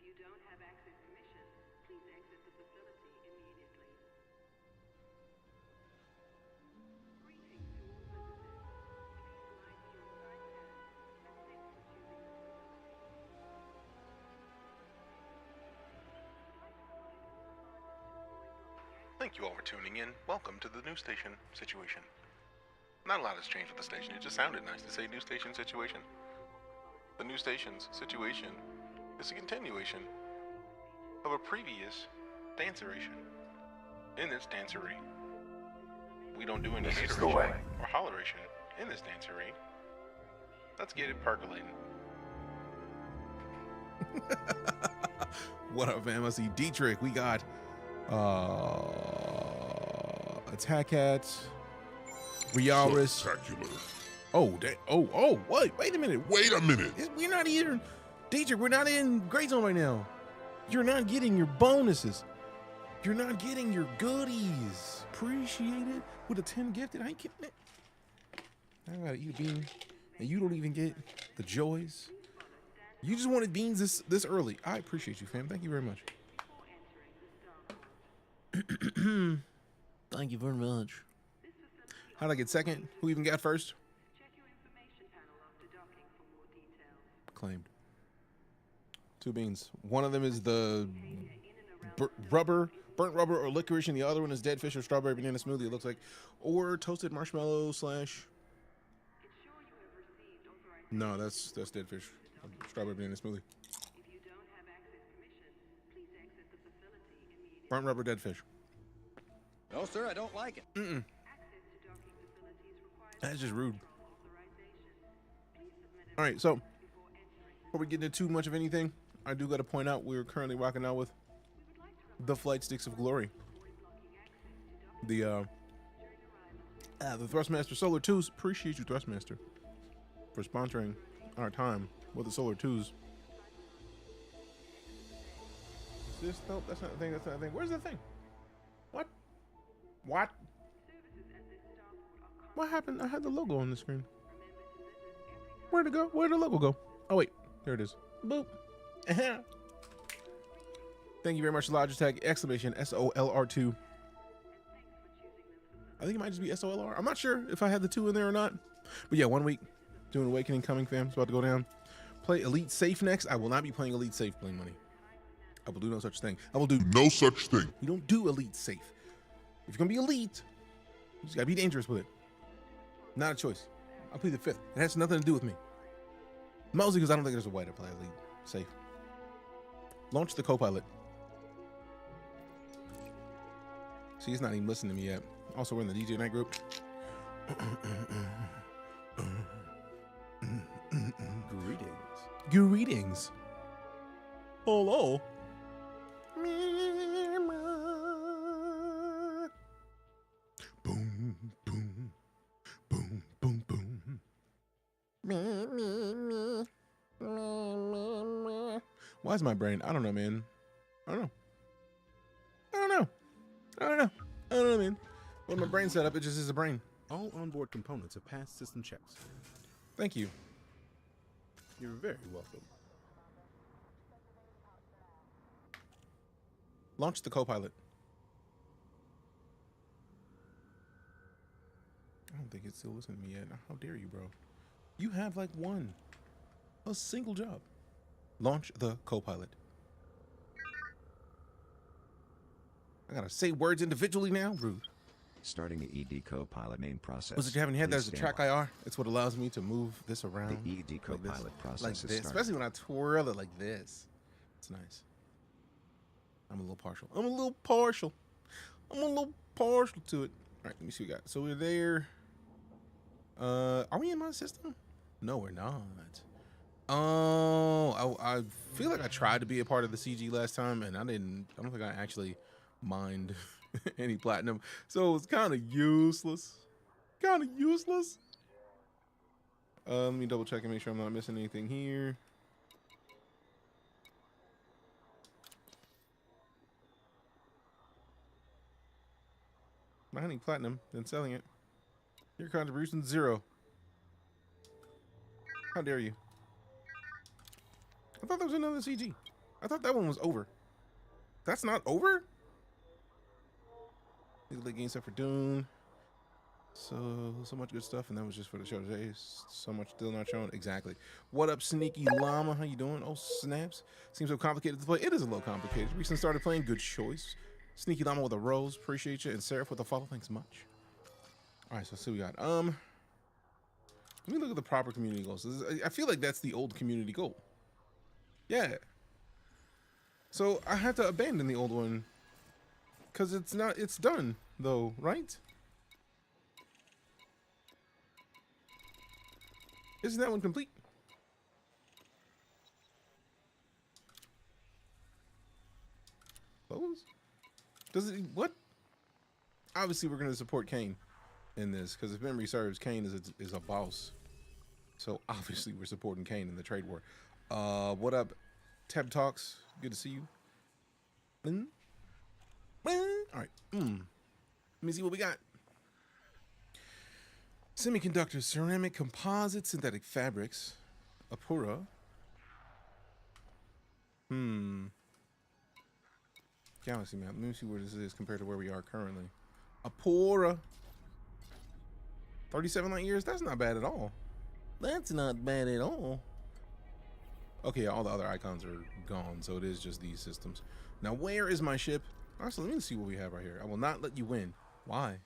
you don't have access permission, please exit the facility immediately. Greetings to all visitors. Please light your side cams, and thanks for choosing the facility. Thank you all for tuning in. Welcome to the news station situation. Not a lot has changed with the station. It just sounded nice to say news station situation. The news station's situation is a continuation of a previous danceration. In this dancery, we don't do any hateration or holleration in this dancery. Let's get it percolating. What up, fam? I see Dietrich. We got Attack Hat, Realis. Spectacular. Oh, wait a minute. Wait a minute. We're not even, Dietrich, we're not in GrayZone right now. You're not getting your bonuses. You're not getting your goodies. Appreciate it with a 10 gifted. I ain't getting it. I gotta eat a bean, and you don't even get the joys. You just wanted beans this early. I appreciate you, fam. Thank you very much. Thank you very much. How'd I get second? Who even got first? Claimed. 2 beans. One of them is the burnt rubber or licorice, and the other one is dead fish or strawberry banana smoothie, it looks like. Or toasted marshmallow slash... No, that's dead fish. Strawberry banana smoothie. Burnt rubber, dead fish. No, sir, I don't like it. That's just rude. All right, so before we get into too much of anything, I do got to point out we're currently rocking out with the Flight Sticks of Glory. The Thrustmaster Solar 2s. Appreciate you, Thrustmaster, for sponsoring our time with the Solar 2s. Is this? Nope, that's not the thing. That's not the thing. Where's the thing? What? What? What happened? I had the logo on the screen. Where'd it go? Where'd the logo go? Oh, wait. There it is. Boop. Thank you very much, Logitech! Exclamation SOLR2. I think it might just be SOLR. I'm not sure if I had the 2 in there or not. But yeah, 1 week. Doing Awakening coming, fam. It's about to go down. Play Elite Safe next. I will not be playing Elite Safe, Blame Money. I will do no such thing. I will do no such thing. You don't do Elite Safe. If you're going to be elite, you just got to be dangerous with it. Not a choice. I'll play the 5th. It has nothing to do with me. Mostly because I don't think there's a way to play Elite Safe. Launch the co-pilot. See, he's not even listening to me yet. Also, we're in the DeejayKnight group. Greetings. Hello. Boom, boom, boom, boom, boom. Why is my brain? I don't know, man. I don't know, man. When my brain set up, it just is a brain. All onboard components have passed system checks. Thank you. You're very welcome. Launch the co-pilot. I don't think it's still listening to me yet. How dare you, bro? You have like a single job. Launch the co-pilot. I gotta say words individually now? Rude. Starting the ED co-pilot main process. Was it you haven't had that as a track IR? It's what allows me to move this around. The ED co-pilot process like is this, especially when I twirl it like this. It's nice. I'm a little partial to it. All right, let me see what we got. So we're there. Are we in my system? No, we're not. Oh, I feel like I tried to be a part of the CG last time, and I don't think I actually mined any platinum, so it's kind of useless. Let me double check and make sure I'm not missing anything here. Mining platinum, then selling it. Your contribution 0. How dare you? I thought there was another CG. I thought that one was over. That's not over? Late game stuff for Dune. So much good stuff, and that was just for the show today. So much still not shown. Exactly. What up, Sneaky Llama? How you doing? Oh, snaps. Seems so complicated to play. It is a little complicated. Recently started playing. Good choice. Sneaky Llama with a rose. Appreciate you. And Seraph with a follow. Thanks much. All right, so let's see what we got. Let me look at the proper community goals. I feel like that's the old community goal. Yeah. So I had to abandon the old one because it's done though, right? Isn't that one complete? Close? Does it, what? Obviously we're gonna support Kane in this, because if memory serves, Kane is a boss. So obviously we're supporting Kane in the trade war. What up, Tab Talks? Good to see you. All right. Let me see what we got. Semiconductors, ceramic, composite, synthetic fabrics, Apura. Galaxy map. Let me see where this is compared to where we are currently. Apura. 37 light years? That's not bad at all. That's not bad at all. Okay, all the other icons are gone, so it is just these systems. Now, where is my ship? Honestly, let me see what we have right here. I will not let you win. Why?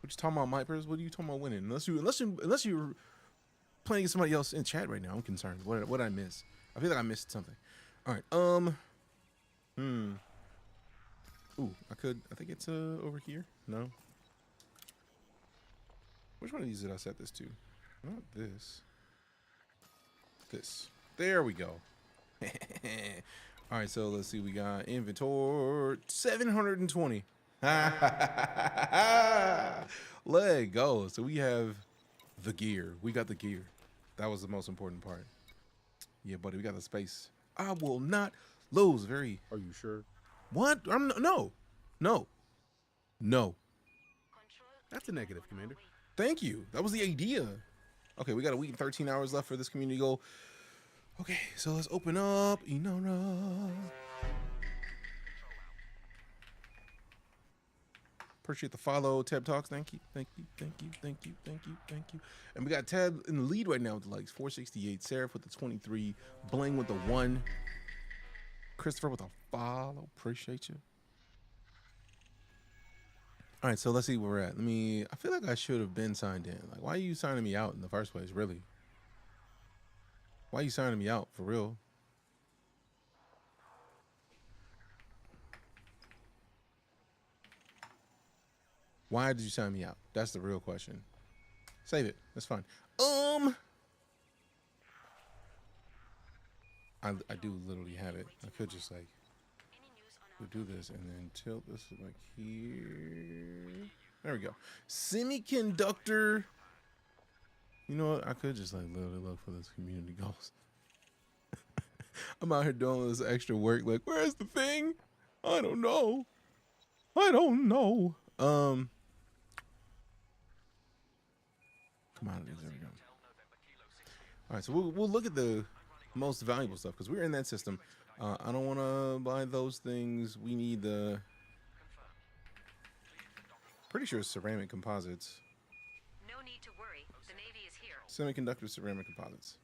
What you talking about, Mipers? What are you talking about winning? Unless you're playing against somebody else in chat right now, I'm concerned. What did I miss? I feel like I missed something. All right. Ooh, I think it's over here. No. Which one of these did I set this to? Not this. This. There we go. All right, so let's see. We got inventory 720. Let go. So we have the gear. We got the gear. That was the most important part. Yeah, buddy, we got the space. I will not lose. Very. Are you sure? What? No. That's a negative, Commander. Thank you. That was the idea. Okay, we got a week and 13 hours left for this community goal. Okay, so let's open up Inara. Appreciate the follow, Tab Talks. Thank you. And we got Tab in the lead right now with the likes. 468. Seraph with the 23. Bling with the 1. Christopher with a follow. Appreciate you. All right, so let's see where we're at. I feel like I should have been signed in. Like, why are you signing me out in the first place, really? Why are you signing me out, for real? Why did you sign me out? That's the real question. Save it. That's fine. I do literally have it. I could just like do this and then tilt this like here. There we go. Semiconductor. You know what? I could just like literally look for this community goals. I'm out here doing all this extra work. Like, where's the thing? I don't know. Commodities. There we go. All right, so we'll look at the most valuable stuff because we're in that system. I don't want to buy those things. We need the. Pretty sure it's ceramic composites. No need to worry. The Navy is here. Semiconductor ceramic composites.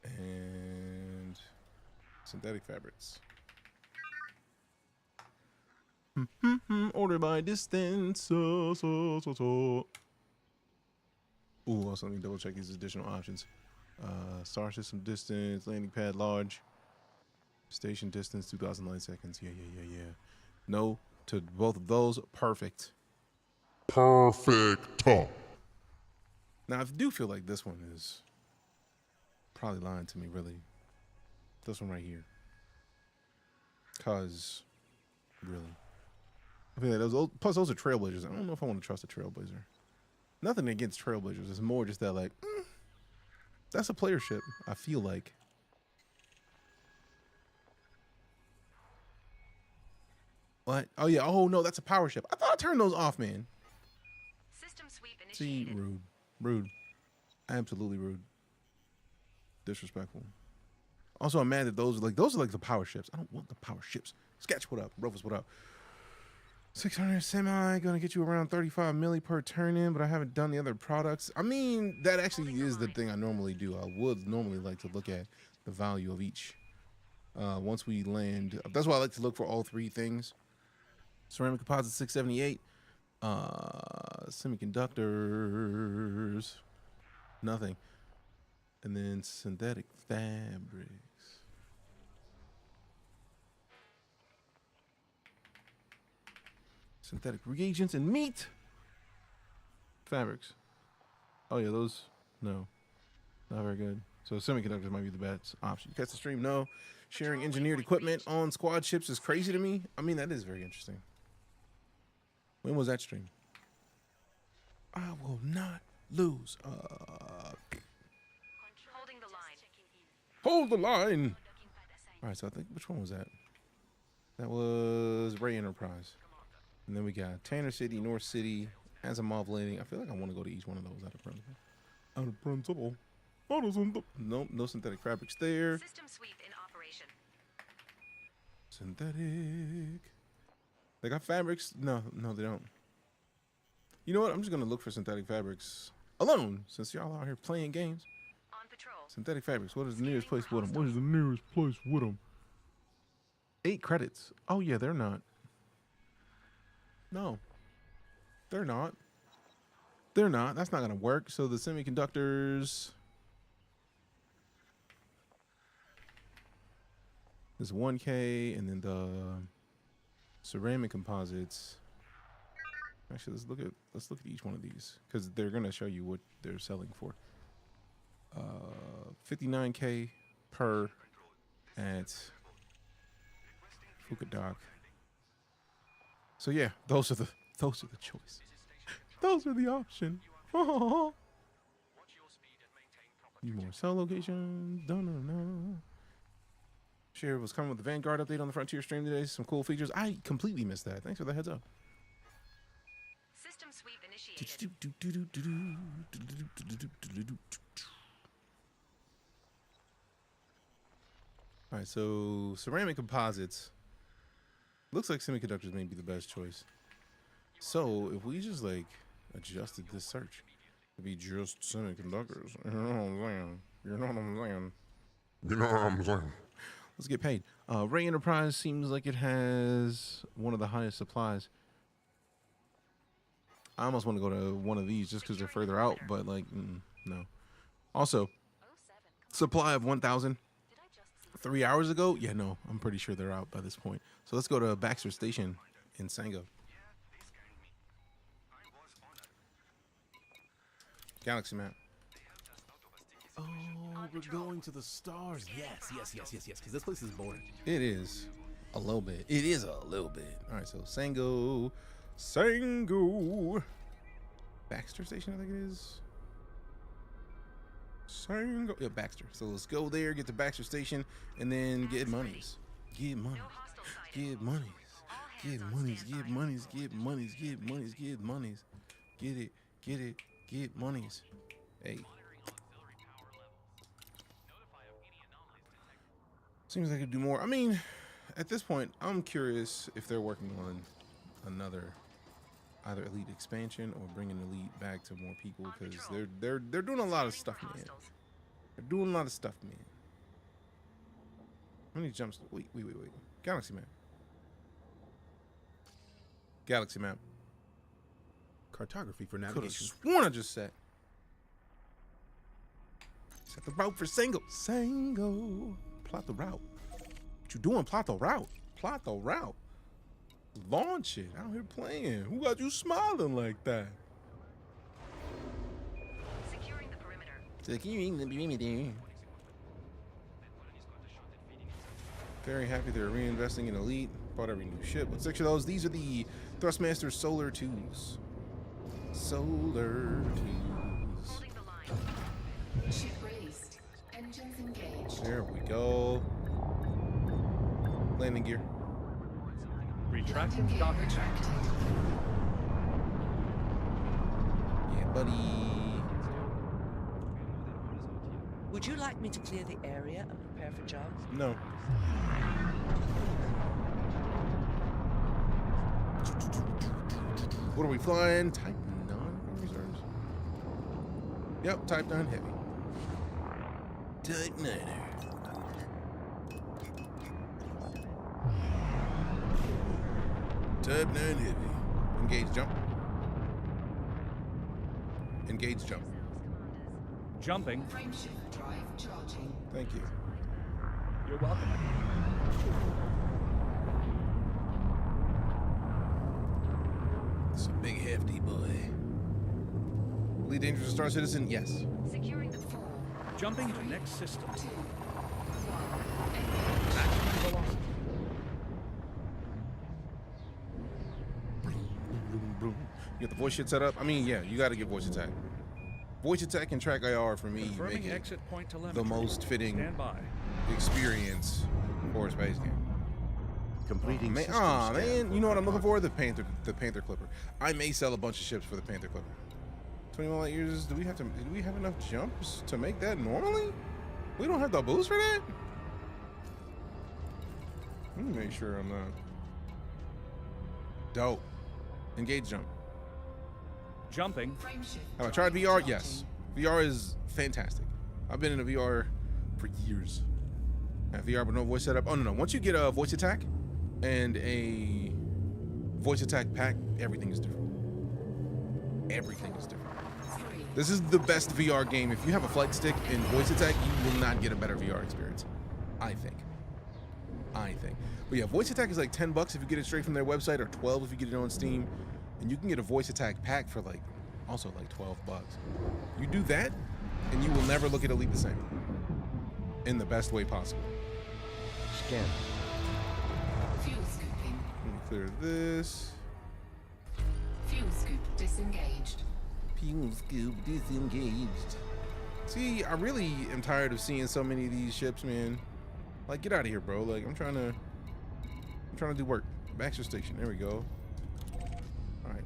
And synthetic fabrics. Order by distance. Ooh, also let me double check these additional options. Star system distance, landing pad large, station distance 2,000 light seconds. Yeah. No to both of those. Perfect. Perfecto. Now I do feel like this one is probably lying to me, really. This one right here. Cause really. I feel like those, plus those are trailblazers. I don't know if I want to trust a trailblazer. Nothing against trailblazers. It's more just that like, that's a player ship, I feel like. What? Oh yeah. Oh no, that's a power ship. I thought I turned those off, man. System sweep initiated. See, rude. Absolutely rude. disrespectful. Also, I'm mad that those are like the power ships. I don't want the power ships. Sketch, what up? Rufus, what up? 600 semi, gonna get you around 35 milli per turn in, but I haven't done the other products. I mean, that actually is the thing I normally do. I would normally like to look at the value of each. Once we land, that's why I like to look for all three things. Ceramic composite 678, semiconductors, nothing, and then synthetic fabrics. Synthetic reagents and meat. Fabrics. Oh yeah, those, no, not very good. So semiconductors might be the best option. Catch the stream? No. Sharing engineered equipment on squad ships is crazy to me. I mean, that is very interesting. When was that stream? I will not lose. Holding the line. Hold the line. All right, so I think, which one was that? That was Ray Enterprise. And then we got Tanner City, North City, Asimov Landing. I feel like I want to go to each one of those out of principle. Out of principle. Nope, no synthetic fabrics there. System sweep in operation. Synthetic. They got fabrics? No, they don't. You know what? I'm just going to look for synthetic fabrics alone, since y'all out here playing games. On patrol. Synthetic fabrics. What is the nearest place with them? What is the nearest place with them? 8 credits. Oh, yeah, they're not. No, they're not. They're not. That's not going to work. So the semiconductors is 1K, and then the ceramic composites. Actually, let's look at each one of these, because they're going to show you what they're selling for. 59K per at Fukadoc. So yeah, those are the choice. Those are the option. Need more cell locations. Share was coming with the Vanguard update on the Frontier stream today. Some cool features. I completely missed that. Thanks for the heads up. System sweep initiated. All right, so ceramic composites. Looks like semiconductors may be the best choice. So if we just like adjusted this search to be just semiconductors, you know what I'm saying? You know what I'm saying? You know what I'm saying? Let's get paid. Ray Enterprise seems like it has one of the highest supplies. I almost want to go to one of these just because they're further out, but like, no. Also, supply of 1,000. 3 hours ago? Yeah, no, I'm pretty sure they're out by this point. So let's go to Baxter Station in Sango. Galaxy map. Oh, we're going to the stars. Yes, because this place is boring. It is a little bit. It is a little bit. All right, so Sango. Baxter Station, I think it is. Sango. Yeah, Baxter. So let's go there, get to Baxter Station, and then get monies. Get monies. Get monies. Get monies. Get monies. Get monies. Get monies. Get monies. Get it. Get it. Get monies. Hey. Seems like I could do more. I mean, at this point, I'm curious if they're working on another either Elite expansion or bringing Elite back to more people, because they're doing a lot of stuff, man. They're doing a lot of stuff, man. How many jumps? Wait. Galaxy map. Galaxy map. Cartography for Could have navigation. sworn I just set the route for Sango. Sango. Plot the route. What you doing? Plot the route. Plot the route. Launch it. Out here playing. Who got you smiling like that? Securing the perimeter. Securing the perimeter. Very happy they're reinvesting in Elite. Bought every new ship. What section of those? These are the Thrustmaster Solar 2s. Solar 2s. Holding the line. Ship raised. Engines engaged. There we go. Landing gear. Landing gear retracting. Yeah, buddy. Would you like me to clear the area and prepare for jump? No. What are we flying? Type 9 reserves? Yep, Type 9 heavy. Type 9. Type 9 heavy. Engage jump. Engage jump. Jumping. Frameshift drive charging. Thank you. You're welcome. It's a big hefty boy. EliteDangerous Star Citizen? Yes. Securing the 4, Jumping to next system. 2, 1. You got the voice shit set up? I mean, yeah, you got to get voice attack. Voice attack and track IR for me make Confirming it exit point telemetry. the most fitting Stand by. experience for a space game. Completing Man, system aw, scan man, you know what I'm looking protocol. for? The Panther Clipper. I may sell a bunch of ships for the Panther Clipper. 21 light years. Do we have enough jumps to make that normally? We don't have the boost for that? Let me make sure I'm not. Dope. Engage jump. Jumping. Frameshift. Have I tried VR? Yes. VR is fantastic. I've been in a VR for years. I have VR but no voice setup. Oh no. Once you get a voice attack and a voice attack pack, everything is different. Everything is different. 3, This is the best VR game. If you have a flight stick and voice attack, you will not get a better VR experience. I think. But yeah, voice attack is like $10 if you get it straight from their website, or $12 if you get it on Steam. And you can get a voice attack pack for also like $12. You do that, and you will never look at Elite the same. In the best way possible. Scan. fuel scooping. Let me clear this. Fuel scoop disengaged. Fuel scoop disengaged. See, I really am tired of seeing so many of these ships, man. Like, get out of here, bro. Like, I'm trying to do work. Baxter Station. There we go. All right.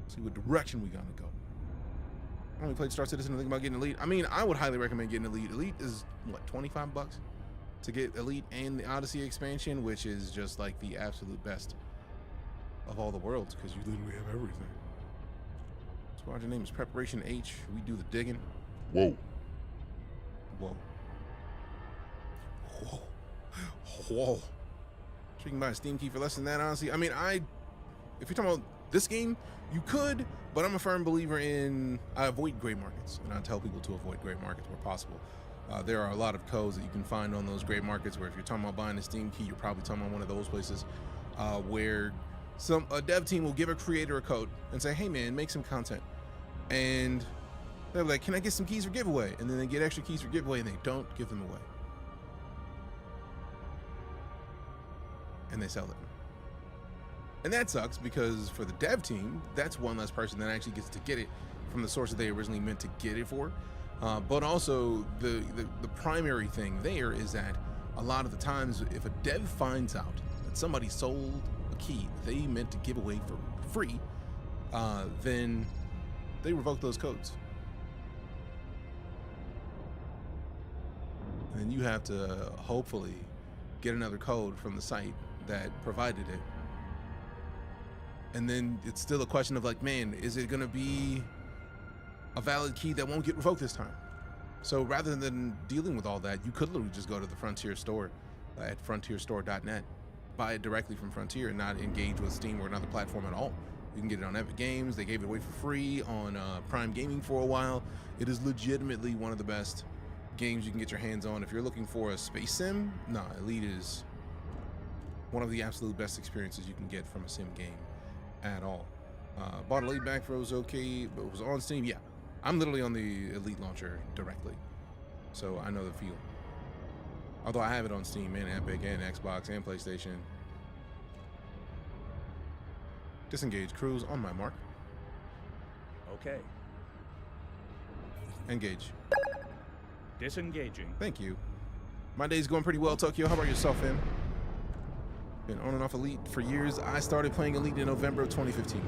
See what direction we gotta go. I only played Star Citizen and think about getting Elite. I mean, I would highly recommend getting Elite. Elite is what, $25 to get Elite and the Odyssey expansion, which is just like the absolute best of all the worlds, because you literally have everything. Squadron name is Preparation H. We do the digging. Whoa. Whoa. Whoa. Whoa. So you can buy a Steam key for less than that, honestly. I mean, if you're talking about this game, you could, but I'm a firm believer in, I avoid gray markets, and I tell people to avoid gray markets where possible. There are a lot of codes that you can find on those gray markets where if you're talking about buying a Steam key, you're probably talking about one of those places where a dev team will give a creator a code and say, hey man, make some content. And they're like, can I get some keys for giveaway? And then they get extra keys for giveaway and they don't give them away. And they sell them. And that sucks, because for the dev team, that's one less person that actually gets to get it from the source that they originally meant to get it for. But also the primary thing there is that a lot of the times, if a dev finds out that somebody sold a key they meant to give away for free, then they revoke those codes. And then you have to hopefully get another code from the site that provided it. And then it's still a question of like, man, is it gonna be a valid key that won't get revoked this time? So rather than dealing with all that, you could literally just go to the Frontier store at frontierstore.net, buy it directly from Frontier and not engage with Steam or another platform at all. You can get it on Epic Games. They gave it away for free on Prime Gaming for a while. It is legitimately one of the best games you can get your hands on. If you're looking for a space sim, nah, Elite is one of the absolute best experiences you can get from a sim game at all. Bought Elite back for it was okay, but it was on Steam. Yeah, I'm literally on the Elite launcher directly, so I know the feel. Although I have it on Steam and Epic and Xbox and PlayStation. Disengage cruise on my mark. Okay. Engage. Disengaging. Thank you. My day's going pretty well, Tokyo. How about yourself, fam? Been on and off Elite for years. I started playing Elite in November of 2015.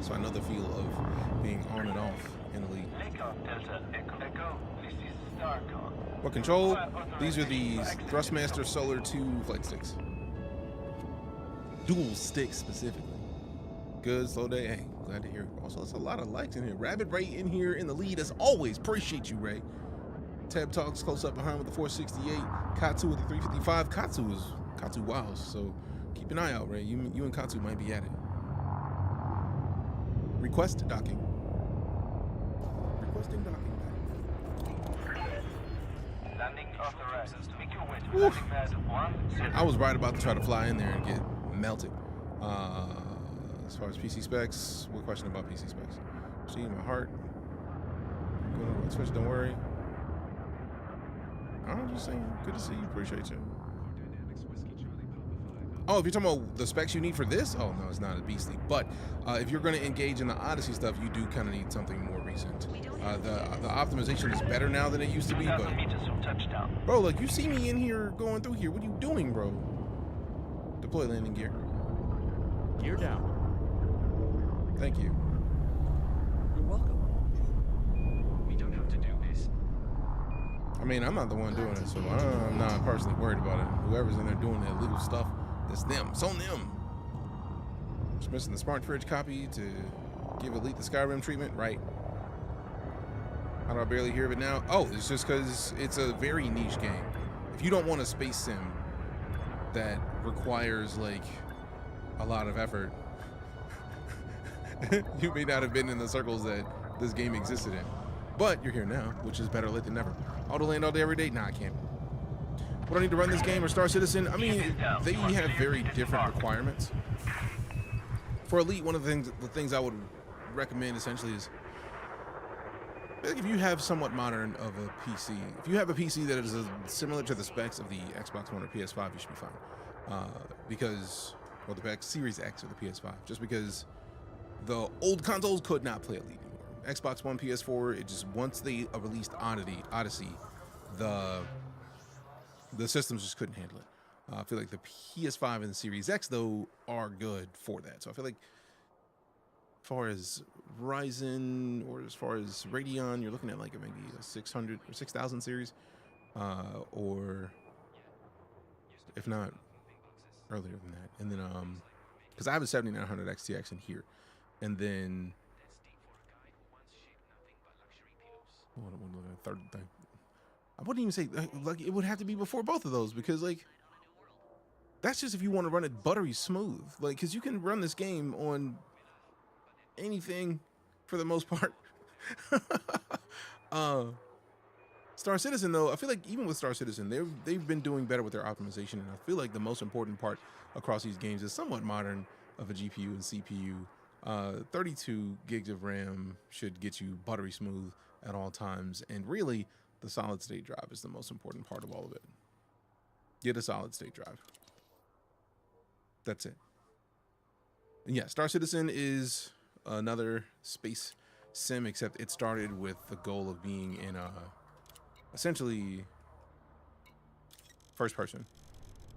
So I know the feel of being on and off in Elite. Delta Echo. This is What control? These are the Thrustmaster Solar 2 flight sticks. Dual sticks specifically. Good, slow day. Hey, glad to hear it. Also, there's a lot of likes in here. Rabbit Ray in here in the lead as always. Appreciate you, Ray. Tab Talks close up behind with the 468. Katsu with the 355. Katsu wows. So keep an eye out, Ray. You and Katsu might be at it. Request docking. Requesting docking. Landing authorized. Make your way to landing pad 1. I was right about to try to fly in there and get melted. As far as PC specs, what question about PC specs? See my heart. Switch, don't worry. I'm just saying, good to see you. Appreciate you. Oh, if you're talking about the specs you need for this, oh no, it's not a beastly. But if you're going to engage in the Odyssey stuff, you do kind of need something more recent. The optimization is better now than it used to be, but bro, like you see me in here going through here. What are you doing, bro? Deploy landing gear. Gear down. Thank you. You're welcome. We don't have to do this. I mean, I'm not the one doing it, so I'm not personally worried about it. Whoever's in there doing the illegal stuff, that's them. It's on them. Just missing the Smart Fridge copy to give Elite the Skyrim treatment, right? How do I barely hear of it now? Oh, it's just because it's a very niche game. If you don't want a space sim that requires like a lot of effort, you may not have been in the circles that this game existed in. But you're here now, which is better late than never. Auto land all day, every day? Nah, I can't. What do I need to run this game or Star Citizen? I mean, they have very different requirements. For Elite, one of the things I would recommend essentially is, like, if you have somewhat modern of a PC, if you have a PC that is similar to the specs of the Xbox One or PS5, you should be fine. Because, well, the Series X or the PS5, just because the old consoles could not play Elite anymore. Xbox One, PS4, it just, once they released Odyssey, the systems just couldn't handle it. I feel like the PS5 and the Series X, though, are good for that. So I feel like as far as Ryzen or as far as Radeon, you're looking at like maybe a 600 or 6000 series, or if not earlier than that. And then, because I have a 7900 XTX in here, and then third thing. I wouldn't even say like it would have to be before both of those, because like that's just if you want to run it buttery smooth, like, because you can run this game on anything for the most part. Star Citizen, though, I feel like even with Star Citizen, they've been doing better with their optimization, and I feel like the most important part across these games is somewhat modern of a GPU and CPU. 32 gigs of RAM should get you buttery smooth at all times, and really the solid state drive is the most important part of all of it. Get a solid state drive. That's it. And yeah, Star Citizen is another space sim, except it started with the goal of being in essentially first person.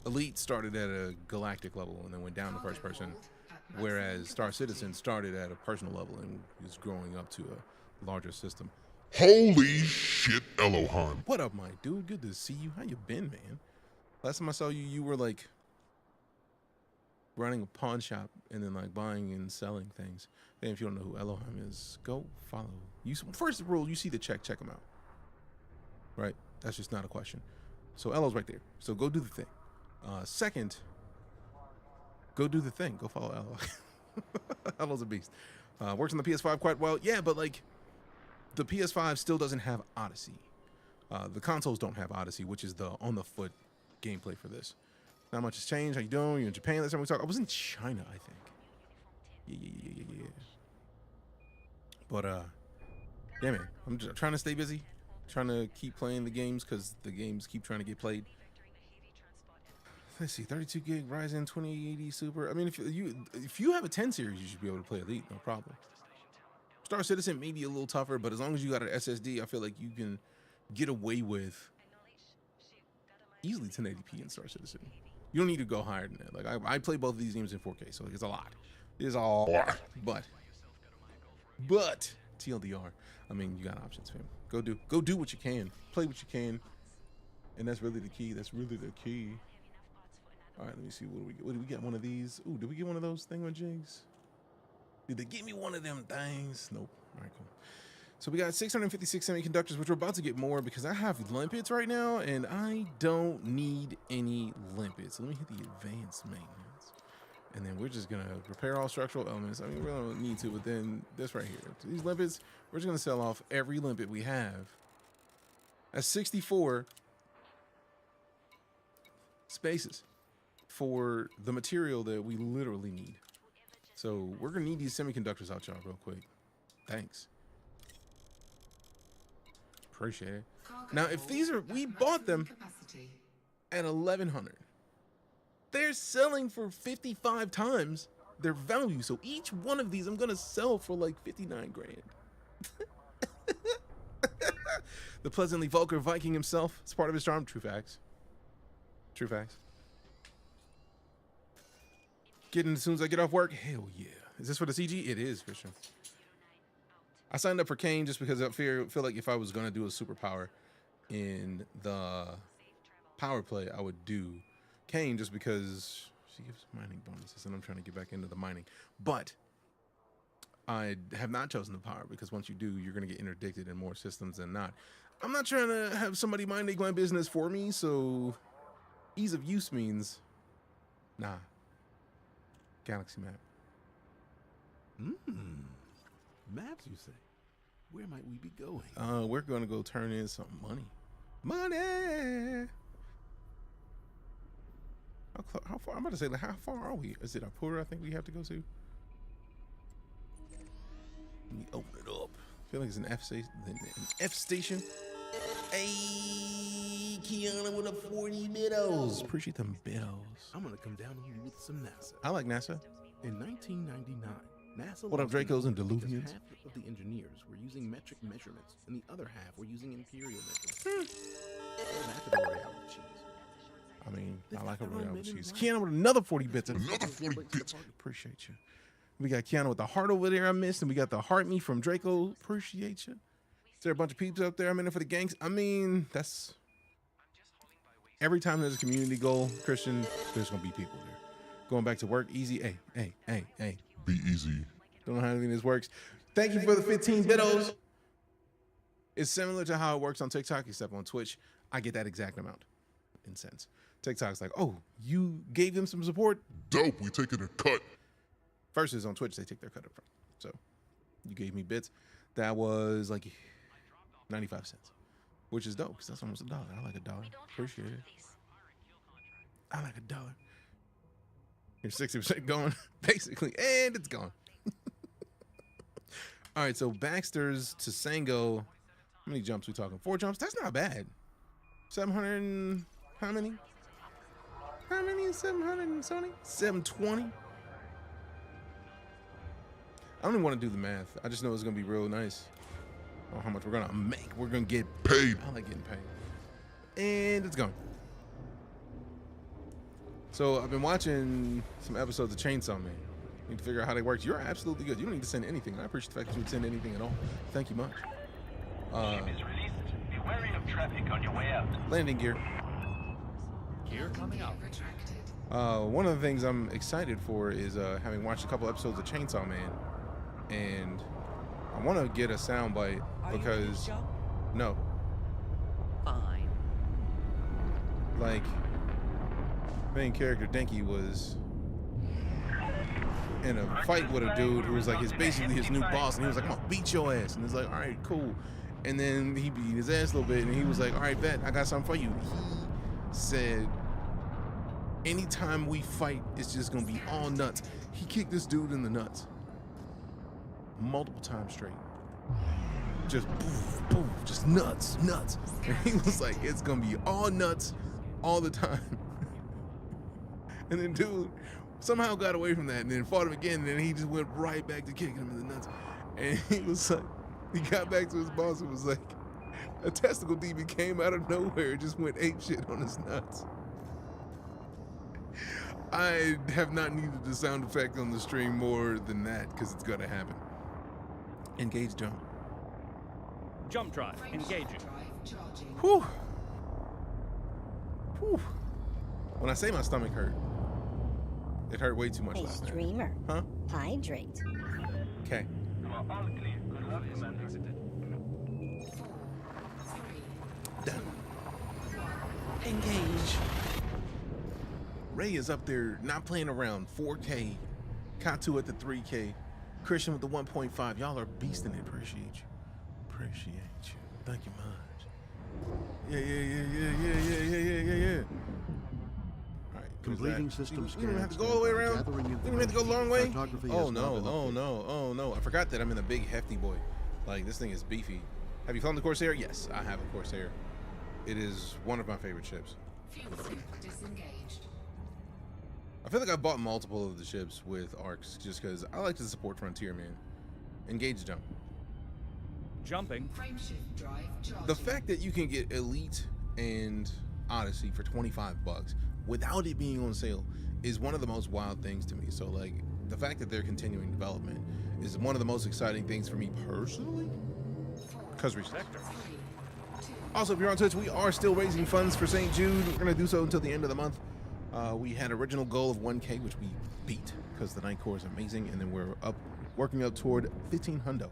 Elite started at a galactic level and then went down to first person, whereas Star Citizen started at a personal level and is growing up to a larger system. Holy shit, Elohan. What up, my dude? Good to see you. How you been, man? Last time I saw you, you were like running a pawn shop and then like buying and selling things. And if you don't know who Elohim is, go follow. First rule, you see the check him out. Right? That's just not a question. So Elo's right there. So go do the thing. Second, go do the thing. Go follow Elo. Elo's a beast. Works on the PS5 quite well. Yeah, but like the PS5 still doesn't have Odyssey. The consoles don't have Odyssey, which is the on the foot gameplay for this. Not much has changed. How you doing? You're in Japan. Last time we talked, I was in China, I think. Yeah. But yeah, man, I'm just trying to stay busy, trying to keep playing the games because the games keep trying to get played. Let's see, 32 gig Ryzen 2080 Super. I mean, if you have a 10 series, you should be able to play Elite, no problem. Star Citizen may be a little tougher, but as long as you got an SSD, I feel like you can get away with easily 1080p in Star Citizen. You don't need to go higher than that. Like I play both of these games in 4K, so it's a lot. It is a lot. But TLDR. I mean, you got options, fam. Go do what you can. Play what you can. And that's really the key. That's really the key. All right, let me see. What do we get? One of these? Ooh, did we get one of those thingamajigs? Did they give me one of them things? Nope. All right, cool. So we got 656 semiconductors, which we're about to get more because I have limpets right now, and I don't need any limpets. Let me hit the advanced maintenance. And then we're just going to repair all structural elements. I mean, we don't need to, but then this right here. So these limpets, we're just going to sell off every limpet we have. That's 64 spaces for the material that we literally need. So we're gonna need these semiconductors out, y'all, real quick. Thanks. Appreciate it. Now, if these are, we bought them at 1,100. They're selling for 55 times their value. So each one of these, I'm gonna sell for like 59 grand. The pleasantly vulgar Viking himself. It's part of his charm. True facts. True facts. Getting as soon as I get off work. Hell yeah. Is this for the CG? It is, Christian. I signed up for Kane just because I feel like if I was gonna do a superpower in the power play, I would do Kane just because she gives mining bonuses, and I'm trying to get back into the mining. But I have not chosen the power because once you do, you're gonna get interdicted in more systems than not. I'm not trying to have somebody mind my business for me, so ease of use means nah. Galaxy map. Maps, you say? Where might we be going? We're gonna go turn in some money. Money. How far? I'm about to say, like, how far are we? Is it Apura? I think we have to go to. Let me open it up. I feel like it's an F station. An F station. Hey, Kiana with a 40 biddles. Appreciate them bills. I'm gonna come down on you with some NASA. I like NASA. In 1999, NASA. What up, Dracos and Deluvians? Half of the engineers were using metric measurements, and the other half were using imperial measurements. I mean, I like a Royale with cheese. Kiana with another 40 bits. Another 40 bits. Appreciate you. We got Kiana with the heart over there I missed, and we got the heart me from Draco. Appreciate you. Is there a bunch of peeps up there? I'm in it for the gangs. I mean, that's every time there's a community goal, Christian, there's gonna be people there. Going back to work, easy. Hey. Be easy. Don't know how anything this works. Thank you for the 15 biddles. It's similar to how it works on TikTok, except on Twitch, I get that exact amount in cents. TikTok's like, oh, you gave them some support? Dope, we taking a cut. Versus on Twitch, they take their cut up front. So you gave me bits. That was like 95 cents, which is dope because that's almost $1. I like $1. Appreciate it. I like $1. Here's 60% going, basically, and it's gone. All right, so Baxter's to Sango. How many jumps we talking? 4 jumps? That's not bad. 700 and how many? How many? 700 and something? 720? I don't even want to do the math. I just know it's going to be real nice. Oh, how much we're going to make. We're going to get paid. I like getting paid. And it's gone. So I've been watching some episodes of Chainsaw Man. Need to figure out how they work. You're absolutely good. You don't need to send anything. I appreciate the fact that you would send anything at all. Thank you much. Ship is released. Be wary of traffic on your way out. Landing gear. Gear coming up. One of the things I'm excited for is having watched a couple episodes of Chainsaw Man, and I want to get a soundbite because no, Fine. like main character Denki was in a fight with a dude who was like basically his new boss, and he was like, I'm gonna beat your ass, and it's like, all right, cool. And then he beat his ass a little bit, and he was like, all right, bet, I got something for you. He said, anytime we fight, it's just gonna be all nuts. He kicked this dude in the nuts multiple times straight. Just poof, poof, just nuts. And he was like, it's gonna be all nuts all the time. And then dude somehow got away from that and then fought him again, and then he just went right back to kicking him in the nuts. And he was like, he got back to his boss and was like, a testicle demon came out of nowhere and just went ape shit on his nuts. I have not needed the sound effect on the stream more than that because it's gonna happen. Engage jump. Jump drive. Engaging. Drive charging. Whew. Whew. When I say my stomach hurt, it hurt way too much Hey, last night. streamer. Huh? Hydrate. Okay. All clear. Good luck, Commander. 4, 3, Done. Engage. Ray is up there not playing around. 4K. Katu at the 3K. Christian with the 1.5. Y'all are beasting it. Appreciate you. Appreciate you. Thank you much. Yeah. All right. Completing system We don't have to scans go all the way and around. gathering We don't have to go a long way. Cartography Oh is now no, been oh updated. no, oh no. I forgot that I'm in a big hefty boy. Like this thing is beefy. Have you flown the Corsair? Yes, I have a Corsair. It is one of my favorite ships. fuel scoop disengaged. I feel like I bought multiple of the ships with arcs just because I like to support Frontier, man. Engage jump. Jumping. Frameshift drive charging. The fact that you can get Elite and Odyssey for 25 bucks without it being on sale is one of the most wild things to me. So like the fact that they're continuing development is one of the most exciting things for me personally. Because reasons. Also, if you're on Twitch, we are still raising funds for St. Jude. We're going to do so until the end of the month. We had an original goal of 1K, which we beat because the night core is amazing. And then we're working up toward 1,500.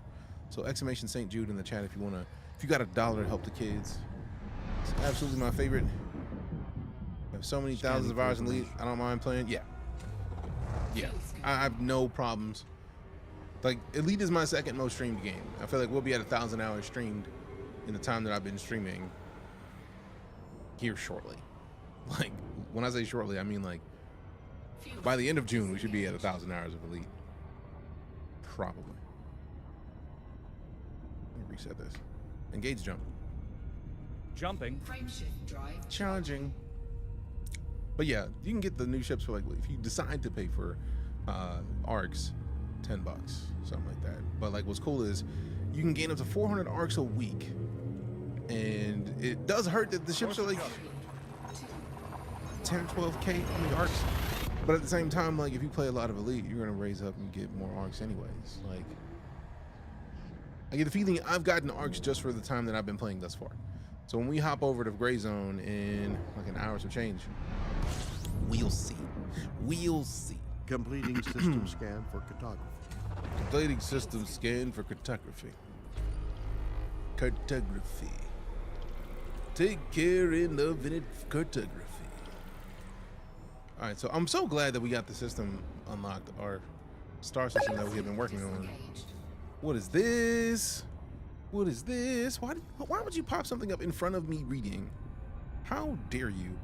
So exclamation St. Jude in the chat if you got $1 to help the kids. It's absolutely my favorite. I have so many thousands of hours in Elite. I don't mind playing. Yeah. I have no problems. Like Elite is my second most streamed game. I feel like we'll be at 1,000 hours streamed in the time that I've been streaming here shortly. Like when I say shortly, I mean like by the end of June we should be at 1,000 hours of Elite. Probably. Let me reset this. Engage jump. Jumping. Frameshift drive Charging. But yeah, you can get the new ships for like if you decide to pay for arcs, $10, something like that. But like what's cool is you can gain up to 400 arcs a week, and it does hurt that the ships are like 10 or 12k on the arcs. But at the same time, like if you play a lot of Elite, you're gonna raise up and get more arcs anyways. Like I get the feeling I've gotten arcs just for the time that I've been playing thus far. So when we hop over to Gray Zone in like an hour or change, we'll see. We'll see. Completing system scan for cartography. Completing system scan for cartography. Cartography. Take care in the minute cartography. All right, so I'm so glad that we got the system unlocked, our star system that we have been working on. What is this? What is this? Why would you pop something up in front of me reading? How dare you?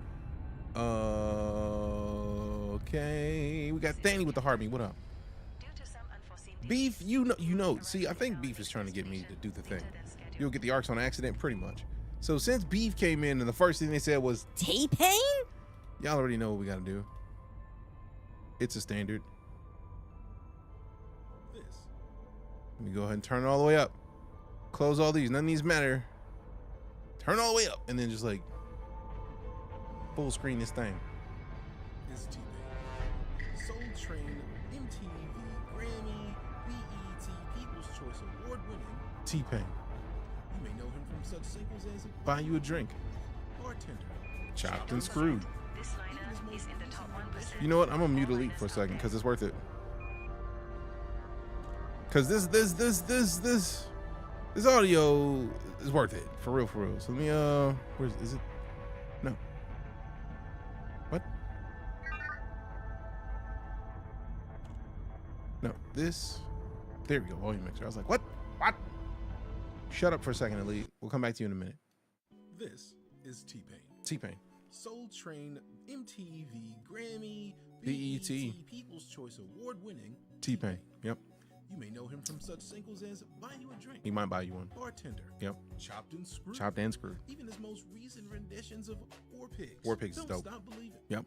Okay, we got Danny with the heartbeat. What up? Beef, you know. See, I think Beef is trying to get me to do the thing. You'll get the arcs on accident, pretty much. So since Beef came in, and the first thing they said was T-Pain? y'all already know what we gotta do. It's a standard. Let me go ahead and turn it all the way up. Close all these. None of these matter. Turn all the way up, and then just like full screen this thing. It's T-Pain. Soul Train, MTV, Grammy, BET, People's Choice Award-winning T-Pain. You may know him from such singles as Buy You a Drink, Bartender, Chopped and Screwed. This lineup is in the top 1%. You know what? I'm gonna mute Elite for a second because it's worth it. Cause this audio is worth it for real. So let me is it? No. What? No, this. There we go. Volume mixer. I was like, what? Shut up for a second, Elite. We'll come back to you in a minute. This is T-Pain. T-Pain. Soul Train, MTV, Grammy, BET, People's Choice Award-winning T-Pain. Yep. You may know him from such singles as Buy You a Drink. He might buy you one. Bartender. Yep. Chopped and Screwed. Chopped and Screwed. Even his most recent renditions of War Pigs. War Pigs is dope. Don't Stop Believing. Yep.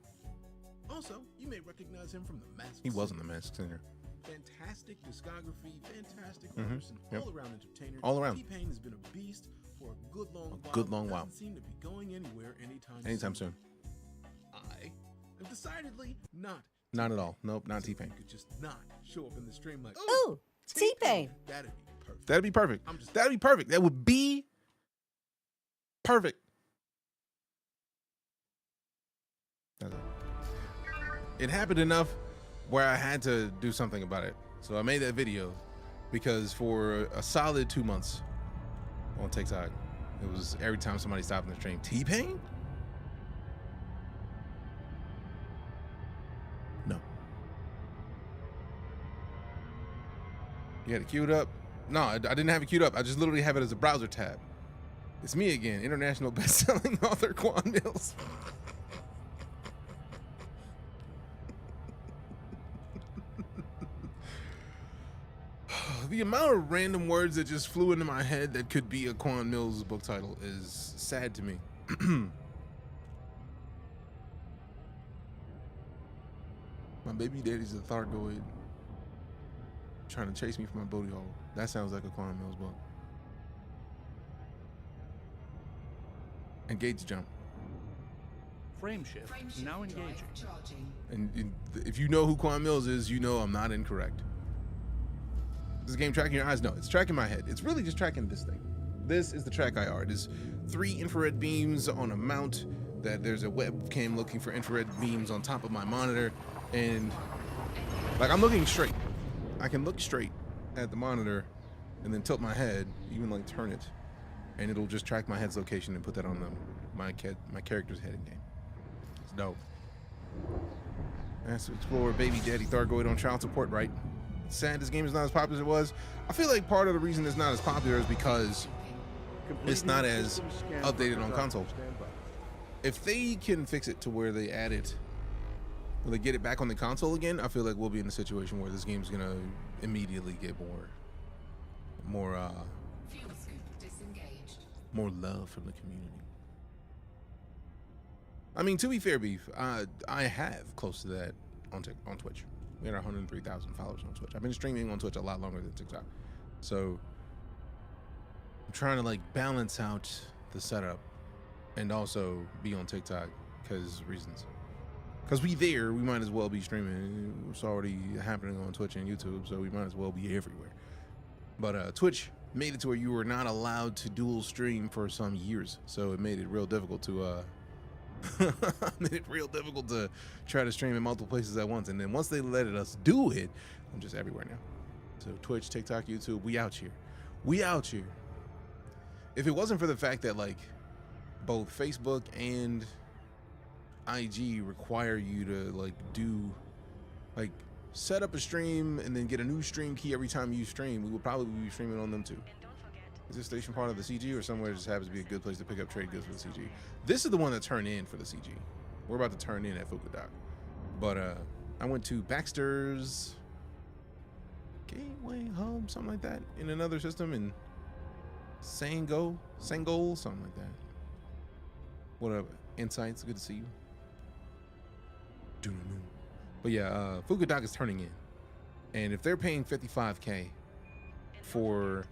Also, you may recognize him from The Masked Singer. He wasn't The Masked Singer. Fantastic discography, fantastic artist, and all-around entertainer. All around. T-Pain has been a beast for a good long while. Doesn't seem to be going anywhere anytime soon. I am decidedly not. Not at all. Nope, not T-Pain. Could just not show up in the stream like, ooh, T-Pain. That'd be perfect. That'd be perfect. That'd be perfect. That would be perfect. That's it. It happened enough where I had to do something about it. So I made that video because for a solid 2 months on TikTok, it was every time somebody stopped in the stream, T-Pain? No. You had it queued up? No, I didn't have it queued up. I just literally have it as a browser tab. It's me again, international best-selling author Quan Mills. The amount of random words that just flew into my head that could be a Quan Mills book title is sad to me. My baby daddy's a Thargoid trying to chase me from my booty hole. That sounds like a Quan Mills book. Engage jump. Frame shift now engaging. Charging. And if you know who Quan Mills is, you know I'm not incorrect. Is this game tracking your eyes? No, it's tracking my head. It's really just tracking this thing. This is the track IR. It is 3 infrared beams on a mount that there's a webcam looking for infrared beams on top of my monitor. And like I'm looking straight. I can look straight at the monitor and then tilt my head, even like turn it, and it'll just track my head's location and put that on my character's head in game. It's dope. That's to explore baby daddy Thargoid on child support, right? It's sad this game is not as popular as it was. I feel like part of the reason it's not as popular is because it's not as updated on console. If they can fix it to where they add it, when they get it back on the console again, I feel like we'll be in a situation where this game's gonna immediately get more love from the community. I mean, to be fair, Beef, I have close to that on Twitch. We had 103,000 followers on Twitch. I've been streaming on Twitch a lot longer than TikTok. So I'm trying to like balance out the setup and also be on TikTok because reasons. Because we might as well be streaming. It's already happening on Twitch and YouTube, so we might as well be everywhere. But Twitch made it to where you were not allowed to dual stream for some years. So it made it real difficult to try to stream in multiple places at once. And then once they let us do it, I'm just everywhere now. So Twitch, TikTok, YouTube, we out here. We out here. If it wasn't for the fact that like both Facebook and IG require you to like set up a stream and then get a new stream key every time you stream, we would probably be streaming on them too. Is this station part of the CG or somewhere it just happens to be a good place to pick up trade goods for the CG? This is the one that turned in for the CG. We're about to turn in at Fukudak. But I went to Baxter's Gateway Hub, something like that, in another system in Sangol, something like that. What up, Insights? Good to see you. But yeah, Fukudak is turning in. And if they're paying $55K for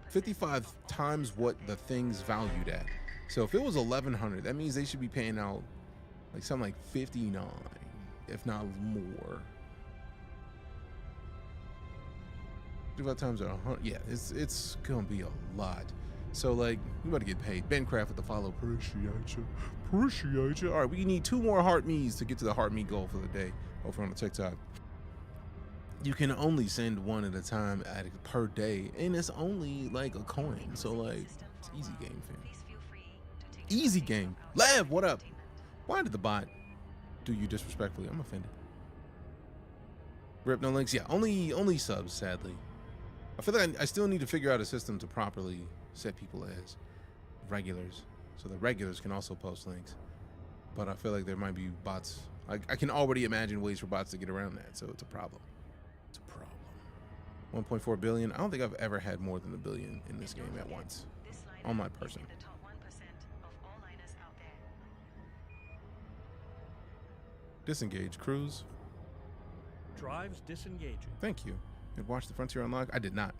55 times what the thing's valued at. So if it was 1,100, that means they should be paying out like something like 59, if not more. 55 times 100, yeah, it's gonna be a lot. So like, we about to get paid. Bencraft with the follow. Appreciate you. All right, we need 2 more heart me's to get to the heart me goal for the day over on the TikTok. You can only send 1 at a time per day, and it's only like a coin. So like, it's easy game, fam. Easy game. Lev, what up? Why did the bot do you disrespectfully? I'm offended. Rip no links. Yeah, only subs, sadly. I feel like I still need to figure out a system to properly set people as regulars, so the regulars can also post links. But I feel like there might be bots. I can already imagine ways for bots to get around that, so it's a problem. 1.4 billion. I don't think I've ever had more than $1 billion in this game at once on my person. Disengage cruise. Drives disengaging. Thank you. Did watch the Frontier unlock? I did not.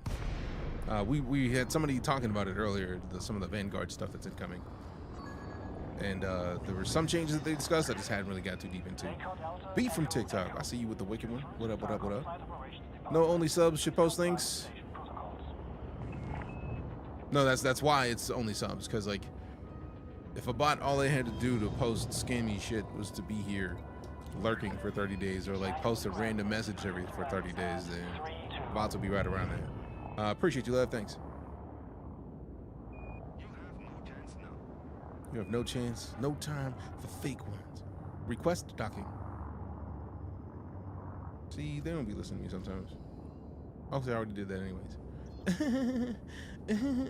We had somebody talking about it earlier. Some of the Vanguard stuff that's incoming. And there were some changes that they discussed. I just hadn't really got too deep into. Beef from TikTok. I see you with the wicked one. What up? What up? What up? No only subs should post links. No, that's why it's only subs, because like if a bot all they had to do to post scammy shit was to be here lurking for 30 days or like post a random message for 30 days, then bots will be right around there. Appreciate you, love. Thanks. You have no chance, no time for fake ones. Request docking. See, they don't be listening to me sometimes. Hopefully I already did that anyways.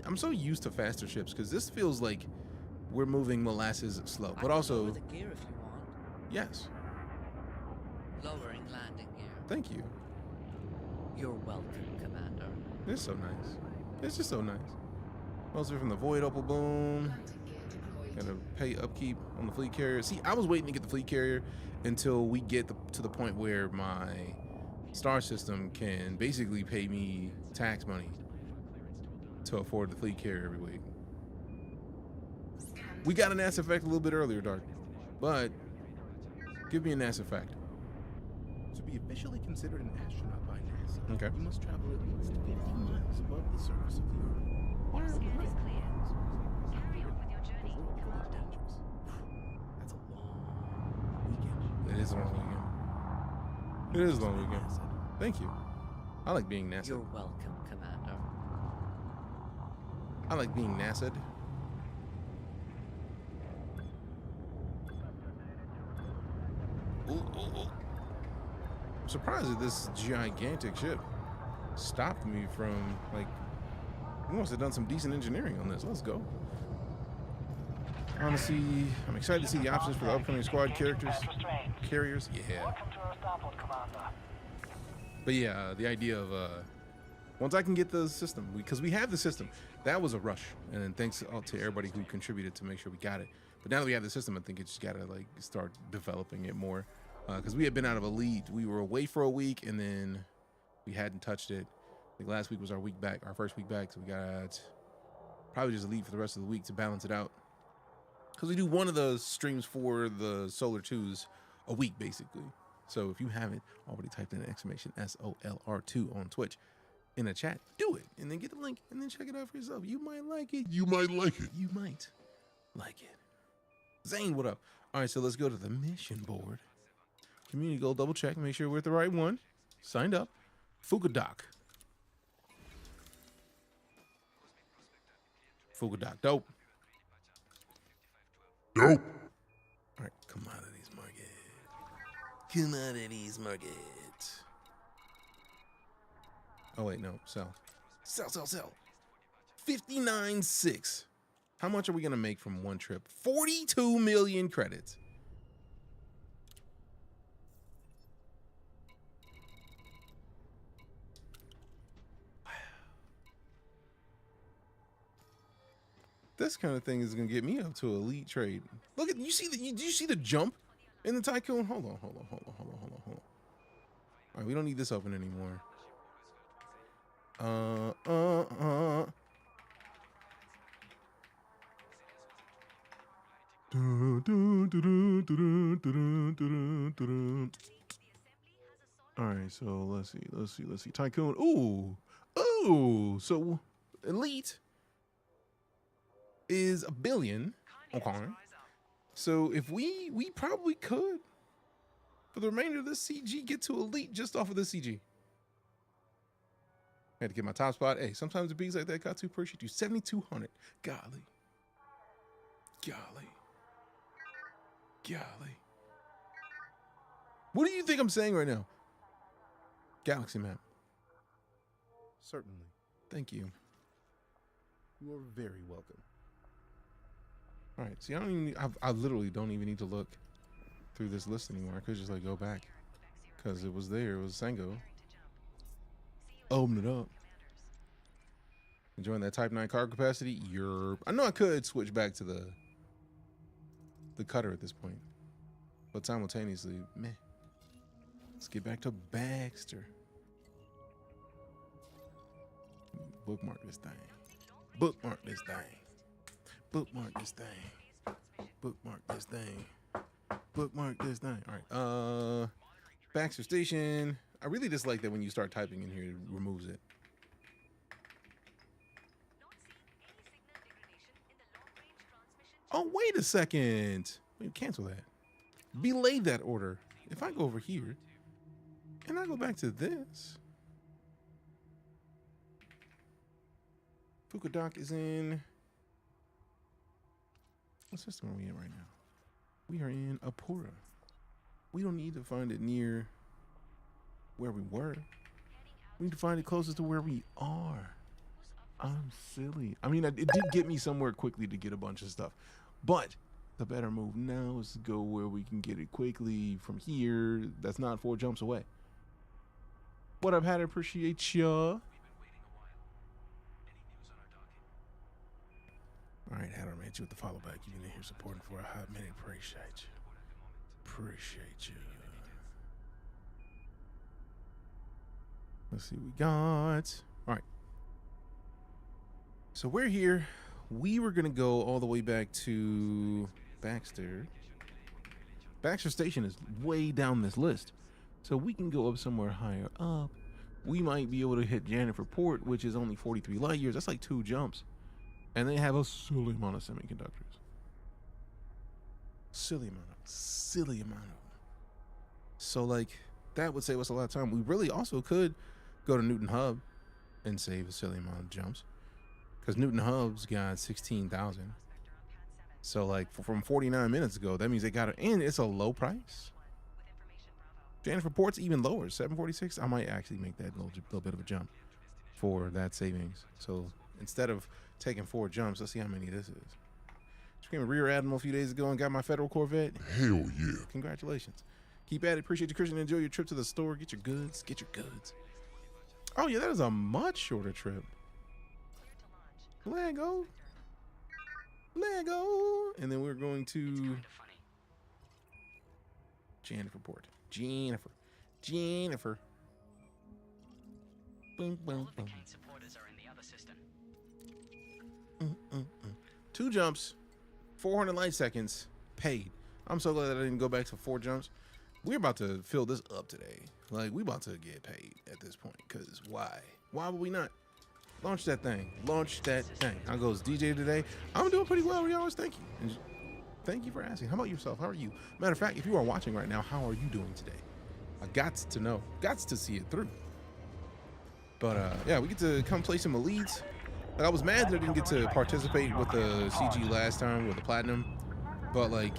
I'm so used to faster ships because this feels like we're moving molasses slow, but also the gear if you want. yes. Lowering landing gear. Thank you. You're welcome, Commander. It's so nice. It's just so nice. Mostly from the void opal boom. Gotta pay upkeep on the fleet carrier. See, I was waiting to get the fleet carrier until we get to the point where my star system can basically pay me tax money to afford the fleet carrier every week. We got an ass effect a little bit earlier, Dark, but give me an ass effect. To be officially considered an astronaut by NASA, Okay. you must travel at least 50 miles above the surface of the Earth. Your scan is clear. Carry on with your journey. EliteDangerous. That's a long weekend. It is a long weekend. It is a long weekend. Thank you. I like being NASA. You're welcome, Commander. I like being NASA'd. Ooh, ooh, ooh. I'm surprised that this gigantic ship stopped me from, like, we must have done some decent engineering on this. Let's go. Honestly, I'm excited to see the options for the upcoming squad carriers. Yeah. But yeah, the idea of once I can get the system, because we have the system, that was a rush, and then thanks to everybody who contributed to make sure we got it. But now that we have the system, I think it's just gotta like start developing it more, because we had been out of Elite. We were away for a week, and then we hadn't touched it. I think last week was our week back, our first week back, so we got probably just Elite for the rest of the week to balance it out. Because we do one of the streams for the Solar 2s a week, basically. So if you haven't already typed in an exclamation SOLR2 on Twitch in a chat, do it. And then get the link and then check it out for yourself. You might like it. You might like it. You might like it. Zane, what up? All right, so let's go to the mission board. Community goal, double check, make sure we're at the right one. Signed up. Fugadoc. Fugadoc, dope. Dope. All right, commodities market. Commodities market. Oh wait, no, sell. Sell. 59.6. How much are we gonna make from one trip? 42 million credits. This kind of thing is gonna get me up to elite trade. Look at, you see the, do you see the jump in the Tycoon? Hold on. All right, we don't need this open anymore. All right, so let's see. Tycoon. Ooh. So elite is 1 billion. Okay. So if we probably could, for the remainder of this CG, get to elite just off of this CG. Had to get my top spot. Hey, sometimes the beats like that got to appreciate you. 7,200. Golly. What do you think I'm saying right now? Galaxy map. Certainly. Thank you. You are very welcome. All right. See, I literally don't even need to look through this list anymore. I could just like go back because it was there. It was Sango. Open it up. Enjoying that Type 9 cargo capacity? I know I could switch back to the cutter at this point, but simultaneously, meh. Let's get back to Baxter. Bookmark this thing. Bookmark this thing. Bookmark this thing. Bookmark this thing. Bookmark this thing. All right. Baxter Station. I really dislike that when you start typing in here, it removes it. Oh, wait a second. Wait, cancel that. Belay that order. If I go over here and I go back to this, Fukudoc is in. What system are we in right now? We are in Apura. We don't need to find it near where we were. We need to find it closest to where we are. I'm silly. I mean, it did get me somewhere quickly to get a bunch of stuff, but the better move now is to go where we can get it quickly from here. That's not 4 jumps away. What up, Hatter? Appreciate ya. All right, Hatter, man, you with the follow back. You've been in here supporting for a hot minute. Appreciate you. Appreciate you. Let's see what we got. All right. So we're here. We were going to go all the way back to Baxter. Baxter Station is way down this list. So we can go up somewhere higher up. We might be able to hit Jennifer Port, which is only 43 light years. That's like 2 jumps. And they have a silly amount of semiconductors. Silly amount of them. So like that would save us a lot of time. We really also could go to Newton Hub and save a silly amount of jumps, because Newton Hub's got 16,000. So like from 49 minutes ago, that means they got it, and it's a low price. Jennifer Port's even lower, 746. I might actually make that little bit of a jump for that savings. So instead of taking 4 jumps, let's see how many this is. Became a rear admiral a few days ago and got my federal Corvette. Hell yeah. Congratulations. Keep at it. Appreciate you, Christian. Enjoy your trip to the store. Get your goods. Get your goods. Oh, yeah, that is a much shorter trip. Lego. Lego. And then we're going to Jennifer Port. Jennifer. Boom, boom, boom. 2 jumps, 400 light seconds, paid. I'm so glad that I didn't go back to 4 jumps. We're about to fill this up today. Like, we about to get paid at this point, because why? Why would we not? Launch that thing. Launch that thing. How goes DJ today? I'm doing pretty well, Rios. Thank you. And thank you for asking. How about yourself? How are you? Matter of fact, if you are watching right now, how are you doing today? I got to know. Got to see it through. But, yeah, we get to come play some elites. Like, I was mad that I didn't get to participate with the CG last time with the platinum, but like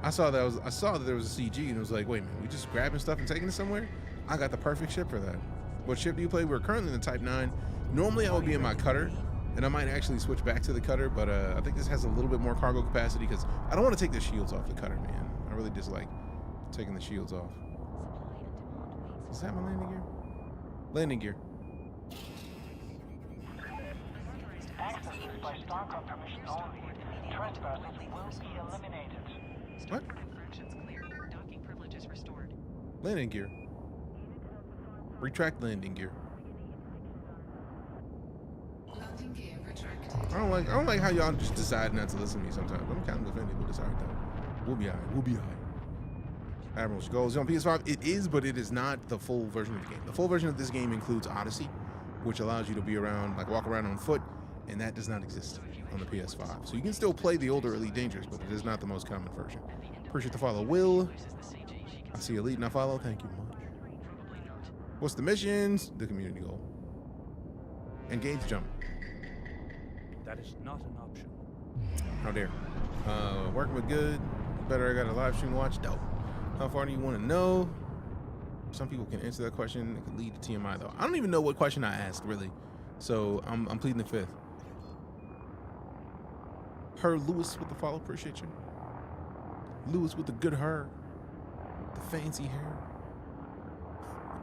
I saw that there was a CG and it was like, wait a minute, we just grabbing stuff and taking it somewhere? I got the perfect ship for that. What ship do you play? We're currently in the Type 9. Normally I would be in my cutter, and I might actually switch back to the cutter, but I think this has a little bit more cargo capacity because I don't want to take the shields off the cutter, man. I really dislike taking the shields off. Is that my landing gear? Landing gear. Access is by Starcom permission only. Trespassers will be eliminated. What? Infractions clear. Docking privileges restored. Landing gear. Retract landing gear. Landing gear retracted. I don't like how y'all just decide not to listen to me sometimes. I'm kind of offended, but it's alright though. We'll be alright. We'll be alright. Admiral's Goals on PS5. It is, but it is not the full version of the game. The full version of this game includes Odyssey, which allows you to be around, like walk around on foot, and that does not exist on the PS5. So you can still play the older EliteDangerous, but it is not the most common version. Appreciate the follow, Will. I see Elite, not follow. Thank you much. What's the missions? The community goal. Engage jump. That is not an option. How dare. Working with good. Better I got a live stream to watch. Dope. How far do you want to know? Some people can answer that question. It could lead to TMI though. I don't even know what question I asked really. So I'm pleading the fifth. Her Lewis with the follow. Appreciate you. Lewis with the good hair. The fancy hair.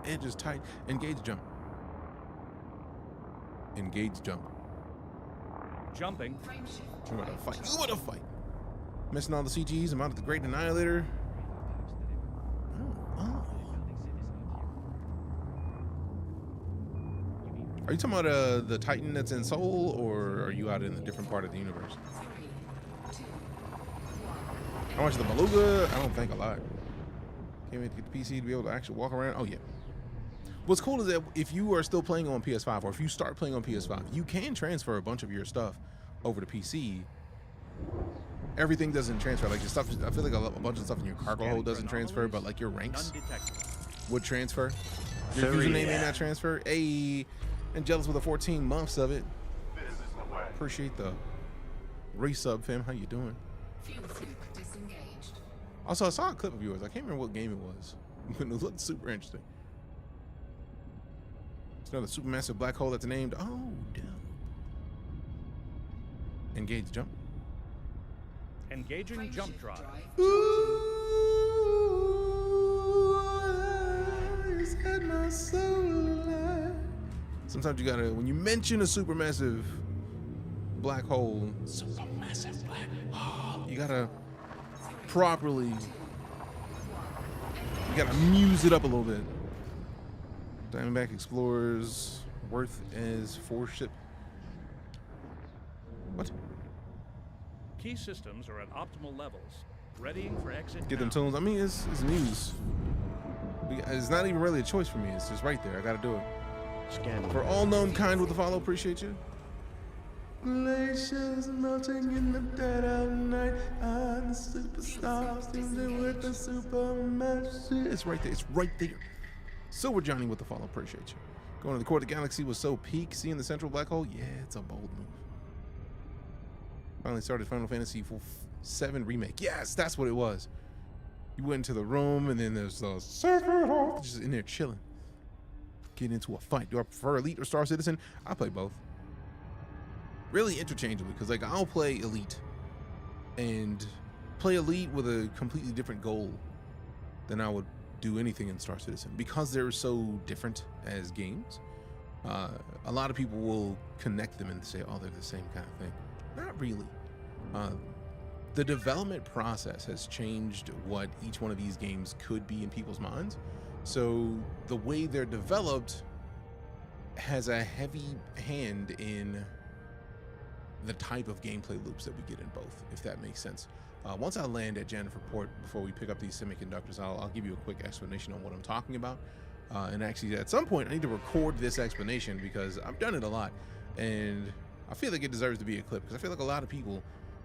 Edge is tight. Engage jump. Engage jump. Jumping. You want to fight. You want to fight. Missing all the CGs. I'm out of the Great Annihilator. Oh. Are you talking about the Titan that's in Seoul, or are you out in a different part of the universe? How much of the Beluga? I don't think a lot. Can't wait to get the PC to be able to actually walk around. Oh yeah. What's cool is that if you are still playing on PS5, or if you start playing on PS5, you can transfer a bunch of your stuff over to PC everything doesn't transfer. Like your stuff, I feel like a bunch of stuff in your cargo hold doesn't Scanning for transfer, but anomalies. like your ranks None detected. would transfer. Your username may not transfer. Hey, and jealous with the 14 months of it. Appreciate the resub, fam. How you doing? Fuel fluke disengaged. Also, I saw a clip of yours. I can't remember what game it was, but it looked super interesting. It's another supermassive black hole that's named. Oh, dope. Engage jump. Engaging jump drive. Set my soul alive. Sometimes you gotta, when you mention a supermassive black hole, you gotta properly, you gotta muse it up a little bit. Diamondback Explorer's worth as 4 ship. What? Key systems are at optimal levels. Readying for exit. Get them now. tunes. I mean, it's news. It's not even really a choice for me. It's just right there. I gotta do it. Scanning. For all known kind with the follow, appreciate you. Glaciers melting in the dead of night. I'm the superstar, singing with the supermassive. It's right there. It's right there. Silver Johnny with the follow, appreciate you. Going to the core of the galaxy was so peak. Seeing the central black hole, yeah, it's a bold move. Finally started Final Fantasy VII Remake. Yes, that's what it was. You went into the room, and then there's Sephiroth just in there chilling, getting into a fight. Do I prefer Elite or Star Citizen? I play both. Really interchangeably, because like I'll play Elite and play Elite with a completely different goal than I would do anything in Star Citizen, because they're so different as games. A lot of people will connect them and say, oh, they're the same kind of thing. Not really. The development process has changed what each one of these games could be in people's minds. So the way they're developed has a heavy hand in the type of gameplay loops that we get in both, if that makes sense. Once I land at Jennifer Port, before we pick up these semiconductors, I'll give you a quick explanation on what I'm talking about. And actually, at some point, I need to record this explanation because I've done it a lot. And I feel like it deserves to be a clip, because I feel like a lot of people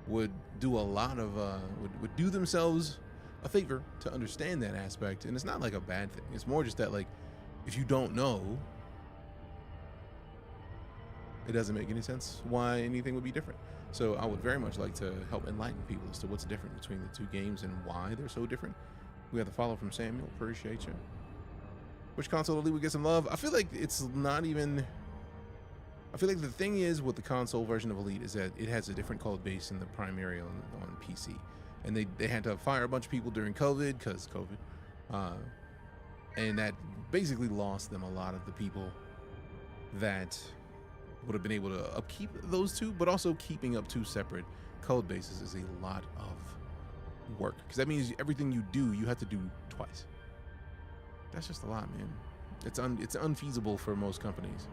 would do a lot of would do themselves a favor to understand that aspect. And it's not like a bad thing. It's more just that, like, if you don't know, it doesn't make any sense why anything would be different. So I would very much like to help enlighten people as to what's different between the two games and why they're so different. We have the follow from Samuel. Appreciate you. Which console Elite would get some love? I feel like it's not even. I feel like the thing is with the console version of Elite is that it has a different code base than the primary on PC. And they had to fire a bunch of people during COVID, because COVID. And that basically lost them a lot of the people that would have been able to upkeep those two, but also keeping up 2 separate code bases is a lot of work. Because that means everything you do, you have to do twice. That's just a lot, man. It's unfeasible for most companies.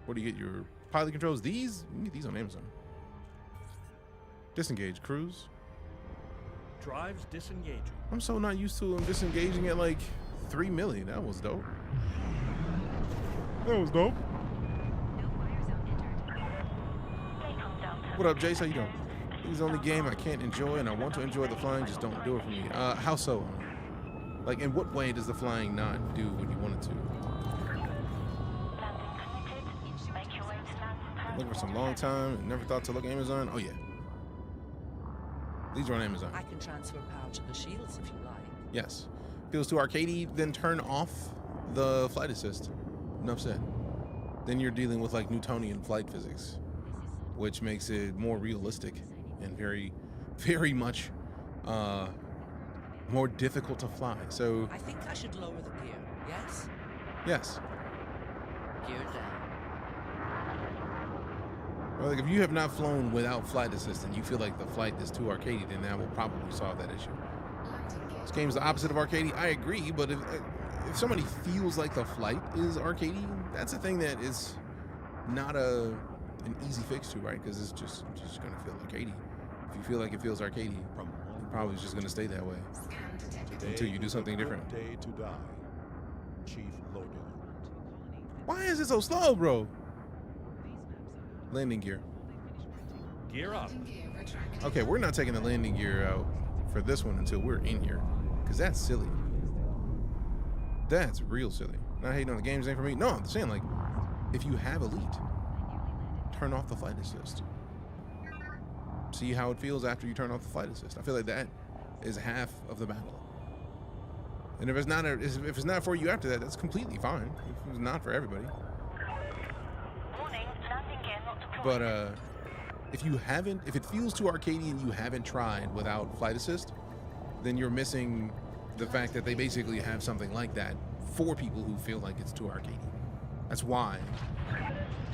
Where do you get your pilot controls? These? You can get these on Amazon. Disengage cruise. Drives disengaging. I'm so not used to them disengaging at like 3 million. That was dope. That was dope. What up, Jace? How you doing? This is the only game I can't enjoy, and I want to enjoy the flying. Just don't do it for me. How so? Like, in what way does the flying not do what you want it to? Looking for some long time. Never thought to look at Amazon. Oh yeah. These are on Amazon. I can transfer power to the shields if you like. Yes. Feels too arcadey, then turn off the flight assist. Enough said. Then you're dealing with like Newtonian flight physics, which makes it more realistic and very, very much more difficult to fly. So I think I should lower the gear, yes? yes. Gear down. Well, like if you have not flown without flight assist and you feel like the flight is too arcadey, then that will probably solve that issue. This game's the opposite of arcadey. I agree, but if somebody feels like the flight is arcadey, that's a thing that is not an easy fix to, right? Because it's just gonna feel arcadey. If you feel like it feels arcadey, it probably is just gonna stay that way until you do something different. Day to die. Chief Loading. Why is it so slow, bro? Landing gear. Gear up. Landing gear retracted. Okay, we're not taking the landing gear out for this one until we're in here, because that's silly. That's real silly. Not hating on the games ain't for me. No, I'm saying, like, if you have Elite, turn off the flight assist. See how it feels after you turn off the flight assist. I feel like that is half of the battle. And if it's not for you after that, that's completely fine. If it's not for everybody. Warning, landing gear not deployed. But if it feels too arcadey and you haven't tried without flight assist, then you're missing the fact that they basically have something like that for people who feel like it's too arcadey. That's why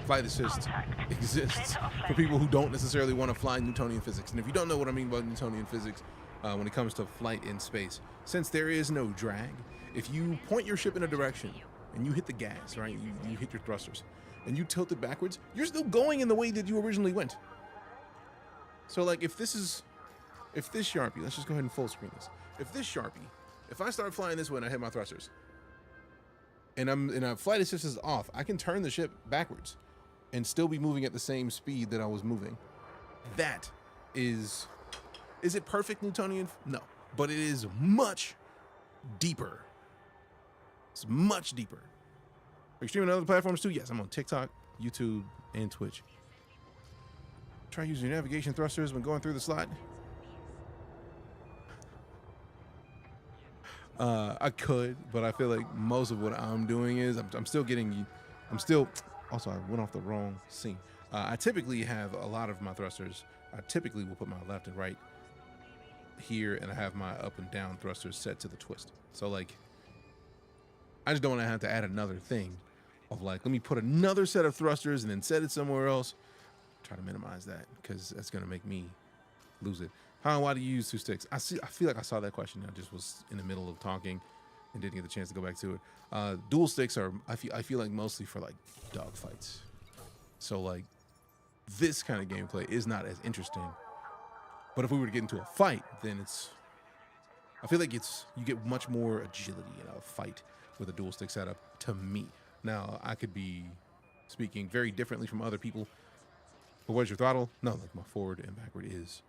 flight assist exists for people who don't necessarily want to fly Newtonian physics. And if you don't know what I mean by Newtonian physics when it comes to flight in space, since there is no drag, if you point your ship in a direction and you hit the gas, right, you hit your thrusters, and you tilt it backwards, you're still going in the way that you originally went. So like if this Sharpie, let's just go ahead and full screen this. If I start flying this way and I hit my thrusters, and a flight assist is off, I can turn the ship backwards and still be moving at the same speed that I was moving. That is it perfect Newtonian? No, but it is much deeper. It's much deeper. Are you streaming on other platforms too? Yes, I'm on TikTok, YouTube, and Twitch. Try using your navigation thrusters when going through the slot. I could, but I feel like most of what I'm doing is I'm still, also I went off the wrong scene. I typically have a lot of my thrusters. I typically will put my left and right here, and I have my up and down thrusters set to the twist. So like, I just don't want to have to add another thing of like, let me put another set of thrusters and then set it somewhere else. Try to minimize that because that's going to make me lose it. How and why do you use two sticks? I feel like I saw that question. I just was in the middle of talking and didn't get the chance to go back to it. Dual sticks are, I feel like mostly for like dog fights. So like this kind of gameplay is not as interesting. But if we were to get into a fight, then I feel like you get much more agility in a fight with a dual stick setup to me. Now, I could be speaking very differently from other people. But where's your throttle? No, like my forward and backward is.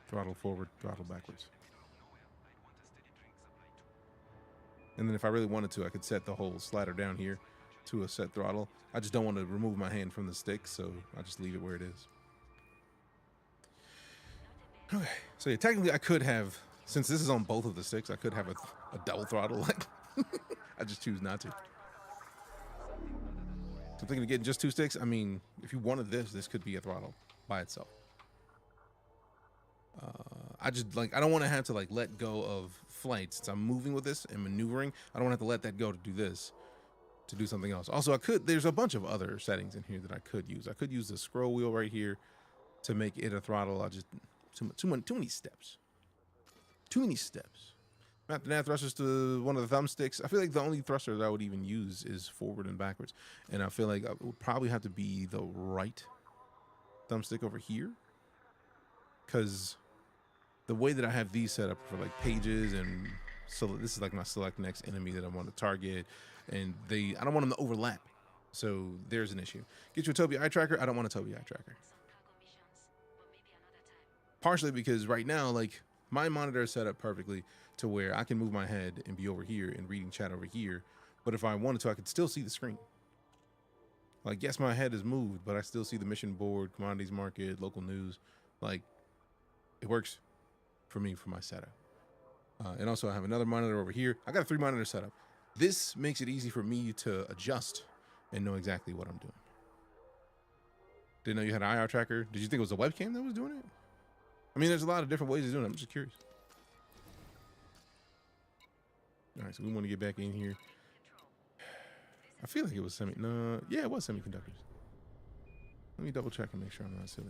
Throttle forward, throttle backwards. And then if I really wanted to, I could set the whole slider down here to a set throttle. I just don't want to remove my hand from the stick, so I just leave it where it is. Okay, so yeah, technically I could have, since this is on both of the sticks, I could have a double throttle. Like, I just choose not to. So I'm thinking of getting just two sticks. I mean, if you wanted this could be a throttle by itself. I don't want to have to like let go of flight since I'm moving with this and maneuvering. I don't want to have to let that go to do this, to do something else. Also, there's a bunch of other settings in here that I could use. I could use the scroll wheel right here to make it a throttle. Too many steps. Too many steps. Map the nav thrusters to one of the thumbsticks. I feel like the only thruster that I would even use is forward and backwards. And I feel like it would probably have to be the right thumbstick over here. Because the way that I have these set up for like pages, and so this is like my select next enemy that I want to target, and I don't want them to overlap. So there's an issue. Get you a Tobii eye tracker. I don't want a Tobii eye tracker. Partially because right now, like, my monitor is set up perfectly to where I can move my head and be over here and reading chat over here. But if I wanted to, I could still see the screen. Like, yes, my head is moved, but I still see the mission board, commodities market, local news. Like, it works for me for my setup. And also I have another monitor over here. I got a 3-monitor setup. This makes it easy for me to adjust and know exactly what I'm doing. Didn't know you had an IR tracker. Did you think it was a webcam that was doing it? I mean, there's a lot of different ways of doing it. I'm just curious. All right, so we want to get back in here. I feel like it was yeah, it was semiconductors. Let me double check and make sure I'm not silly.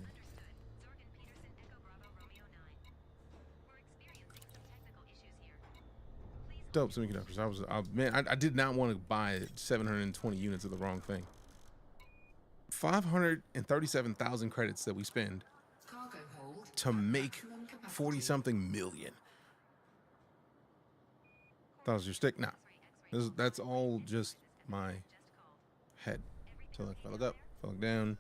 Dope semiconductors. Man, I did not want to buy 720 units of the wrong thing. 537,000 credits that we spend Cargo hold to make maximum capacity. 40-something million. That was your stick? Nah. That's all just my head. So like, if I look up, if I look down,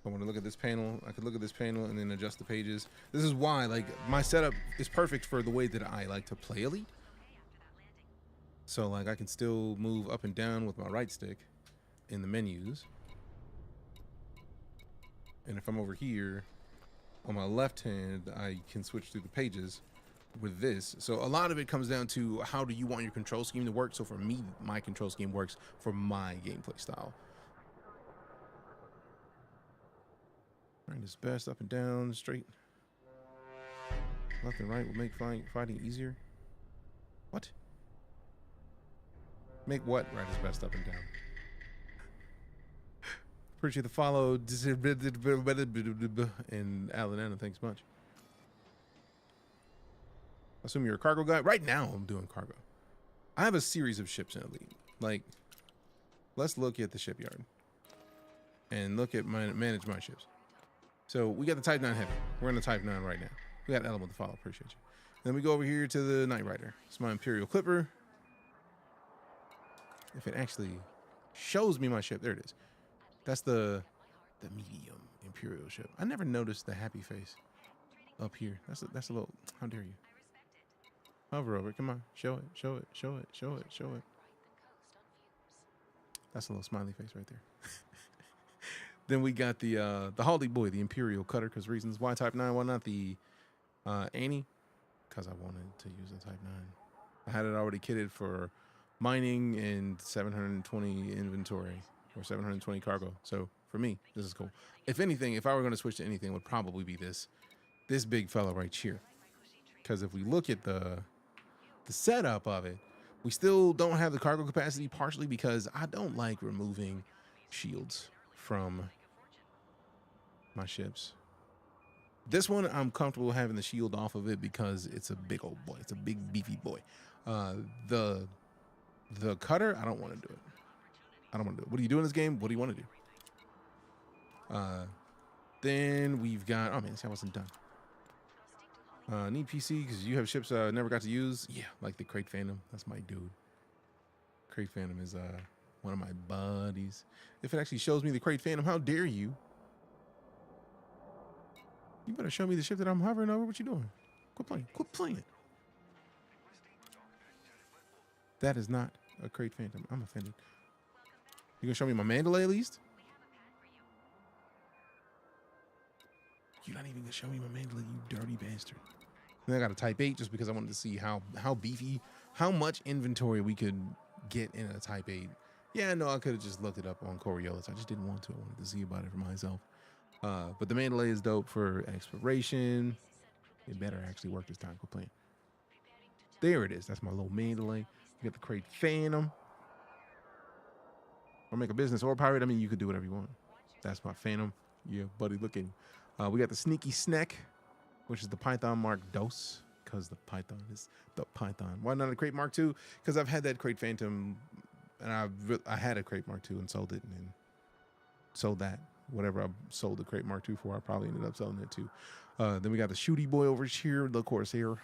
I want to look at this panel. I could look at this panel and then adjust the pages. This is why, like, my setup is perfect for the way that I like to play Elite. So, like, I can still move up and down with my right stick in the menus. And if I'm over here on my left hand, I can switch through the pages with this. So a lot of it comes down to how do you want your control scheme to work. So for me, my control scheme works for my gameplay style. Right, this best up and down, straight. Left and right will make fighting easier. What? Make what right is best up and down? Appreciate the follow. And Alan Anna, thanks much. Assume you're a cargo guy. Right now, I'm doing cargo. I have a series of ships in Elite. Like, let's look at the shipyard and look at manage my ships. So we got the Type 9 Heavy. We're in the Type 9 right now. We got Element to follow. Appreciate you. Then we go over here to the Knight Rider. It's my Imperial Clipper. If it actually shows me my ship, there it is. That's the medium Imperial ship. I never noticed the happy face up here. That's a little. How dare you? Hover over it. Come on. Show it. Show it. Show it. Show it. Show it. That's a little smiley face right there. Then we got the Hardy Boy, the Imperial Cutter, because reasons. Why Type 9? Why not the Annie? Because I wanted to use the Type 9. I had it already kitted for mining and 720 inventory or 720 cargo. So for me, this is cool. If anything, if I were going to switch to anything, it would probably be this big fella right here. Because if we look at the setup of it, we still don't have the cargo capacity, partially because I don't like removing shields from my ships. This one, I'm comfortable having the shield off of it because it's a big old boy. It's a big beefy boy. The cutter, I don't want to do it. I don't want to do it. What do you do in this game? What do you want to do? Then we've got, oh man, see, I wasn't done. Need PC because you have ships I never got to use. Yeah, like the Crate Phantom. That's my dude. Crate Phantom is one of my buddies. If it actually shows me the Crate Phantom, how dare you? You better show me the ship that I'm hovering over. What you doing? Quit playing. Quit playing. That is not a Crate Phantom. I'm offended. You gonna show me my Mandalay at least? You're not even gonna show me my Mandalay, you dirty bastard. Then I got a Type 8 just because I wanted to see how beefy, how much inventory we could get in a Type 8. Yeah, no, I could have just looked it up on Coriolis. I just didn't want to. I wanted to see about it for myself. But the Mandalay is dope for exploration. It better actually work this time. Quit playing. There it is. That's my little Mandalay. You got the Crate Phantom. Or make a business or a pirate. I mean, you could do whatever you want. That's my Phantom. Yeah, buddy, look at him. We got the Sneaky Snack, which is the Python Mark Dos, because the Python is the Python. Why not a Crate Mark II? Because I've had that Crate Phantom, and I had a Crate Mark II and sold it, and then sold that. Whatever I sold the Crate Mark II for, I probably ended up selling it too. Then we got the Shooty Boy over here, the Corsair.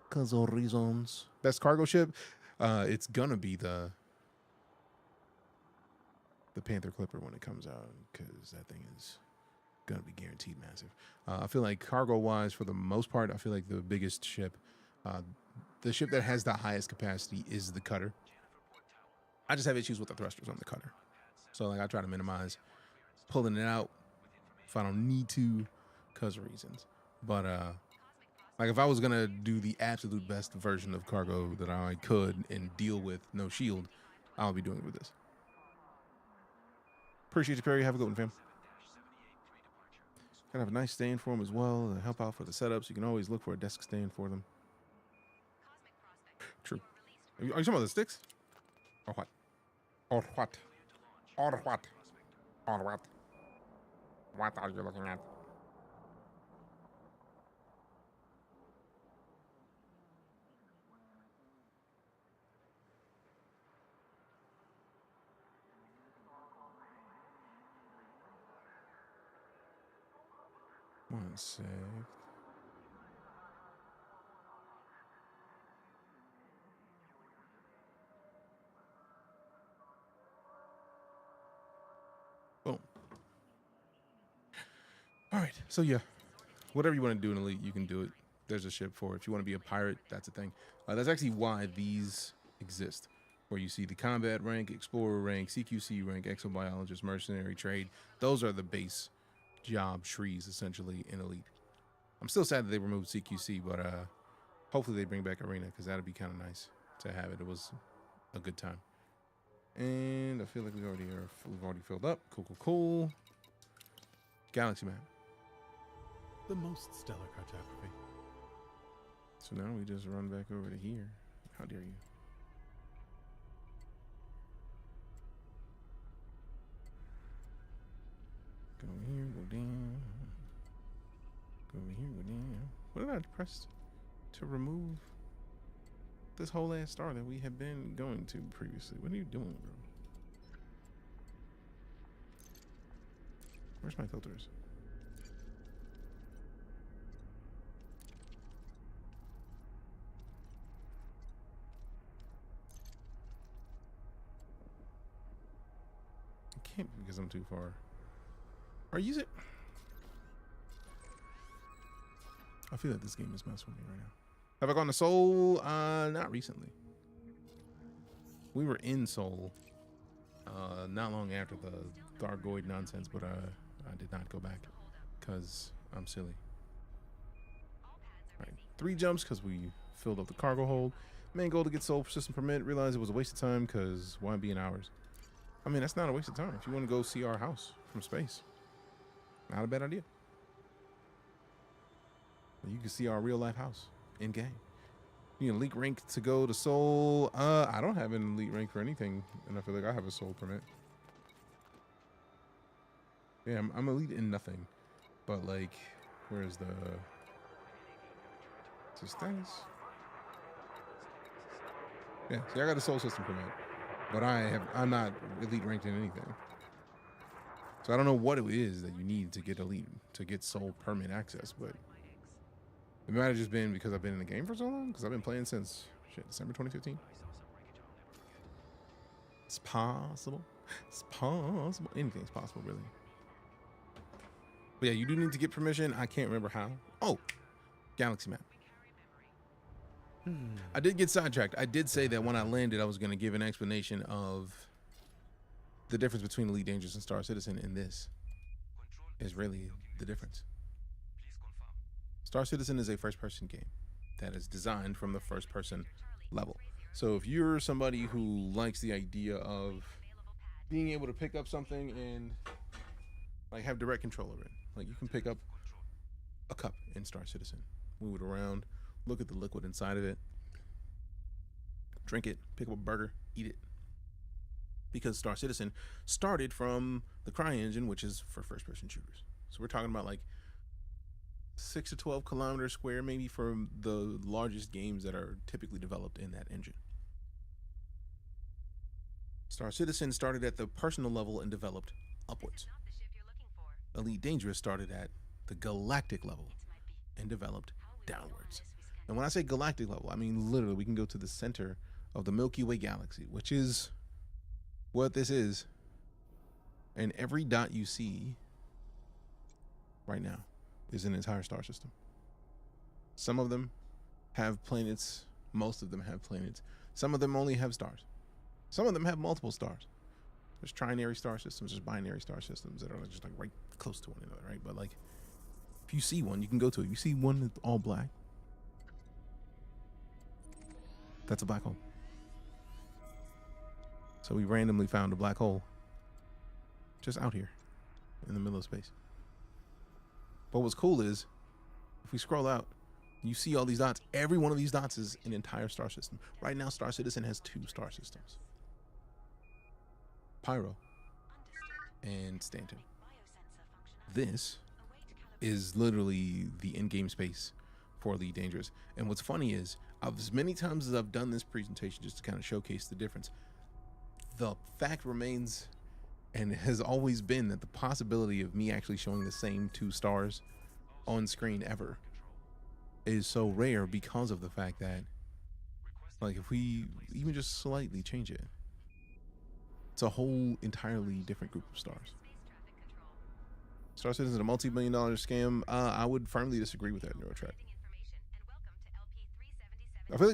Cause of reasons. Best cargo ship. It's gonna be the Panther Clipper when it comes out, because that thing is gonna be guaranteed massive. I feel like cargo wise, for the most part, I feel like the biggest ship, the ship that has the highest capacity is the cutter. I just have issues with the thrusters on the cutter, so like I try to minimize pulling it out if I don't need to, cause of reasons. But like if I was gonna do the absolute best version of cargo that I could and deal with no shield, I'll be doing it with this. Appreciate you, Perry. Have a good one, fam. Gotta have a nice stand for them as well to help out for the setups. You can always look for a desk stand for them. True. Are you talking about the sticks? Or what? Or what? Or what? Or what? What are you looking at? One sec. Boom. All right, so yeah, whatever you want to do in Elite, you can do it. There's a ship for it. If you want to be a pirate, that's a thing. That's actually why these exist, where you see the combat rank, explorer rank, CQC rank, exobiologist, mercenary, trade. Those are the base job trees, essentially, in Elite. I'm still sad that they removed CQC, but hopefully they bring back Arena, because that'd be kind of nice to have it. It was a good time. And I feel like we've already filled up. Cool, cool, cool. Galaxy map. The most stellar cartography. So now we just run back over to here. How dare you? Go here, go down. Go over here, go down. What did I press to remove this whole ass star that we have been going to previously? What are you doing, bro? Where's my filters? I can't because I'm too far. Or use it. I feel like this game is messing with me right now. Have I gone to Seoul? Not recently. We were in Seoul not long after the Thargoid nonsense, but I did not go back because I'm silly. All right, 3 jumps because we filled up the cargo hold. Main goal to get Seoul system permit. Realized it was a waste of time because why be in hours? I mean, that's not a waste of time. If you want to go see our house from space, not a bad idea. You can see our real life house in game. You can elite rank to go to Seoul. I don't have an elite rank for anything, and I feel like I have a Seoul permit. Yeah, I'm elite in nothing, but like, where's the status? Yeah, see, I got a Seoul system permit, but I'm not elite ranked in anything. So I don't know what it is that you need to get elite, to get Seoul permit access, but it might have just been because I've been in the game for so long, because I've been playing since December 2015. It's possible. It's possible. Anything's possible, really. But yeah, you do need to get permission. I can't remember how. Oh, galaxy map. I did get sidetracked. I did say that when I landed, I was going to give an explanation of the difference between EliteDangerous and Star Citizen, and this is really the difference. Star Citizen is a first-person game that is designed from the first-person level. So if you're somebody who likes the idea of being able to pick up something and like have direct control over it, like you can pick up a cup in Star Citizen, move it around, look at the liquid inside of it, drink it, pick up a burger, eat it. Because Star Citizen started from the CryEngine, which is for first-person shooters. So we're talking about like 6 to 12 kilometers square, maybe, from the largest games that are typically developed in that engine. Star Citizen started at the personal level and developed upwards. EliteDangerous started at the galactic level and developed downwards. And when I say galactic level, I mean literally we can go to the center of the Milky Way galaxy, which is what this is. And every dot you see right now is an entire star system. Some of them have planets. Most of them have planets. Some of them only have stars. Some of them have multiple stars. There's trinary star systems. There's binary star systems that are just like right close to one another, right? But like, if you see one, you can go to it. You see one that's all black, that's a black hole. So we randomly found a black hole just out here in the middle of space. But what's cool is, if we scroll out, you see all these dots. Every one of these dots is an entire star system. Right now, Star Citizen has 2 star systems. Pyro and Stanton. This is literally the in-game space for EliteDangerous. And what's funny is, as many times as I've done this presentation just to kind of showcase the difference, the fact remains and has always been that the possibility of me actually showing the same 2 stars on screen ever is so rare, because of the fact that, like, if we even just slightly change it, it's a whole entirely different group of stars. Star Citizen is a multi-million-dollar scam. I would firmly disagree with that, Neurotrack. I feel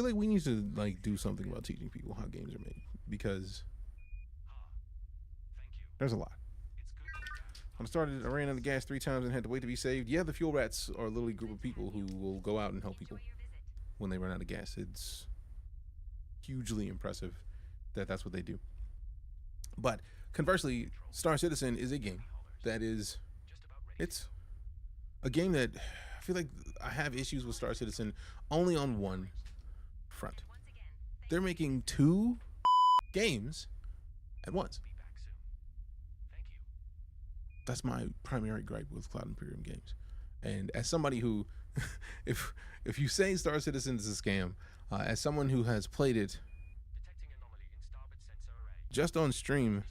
like we need to like do something about teaching people how games are made, because there's a lot. When I started, I ran out of gas 3 times and had to wait to be saved. Yeah, the fuel rats are literally a group of people who will go out and help people when they run out of gas. It's hugely impressive that that's what they do. But conversely, Star Citizen is a game that is, it's a game that I feel like I have issues with Star Citizen only on one front. They're making 2 games at once. That's my primary gripe with Cloud Imperium games. And as somebody who, if you say Star Citizen is a scam, as someone who has played it just on stream,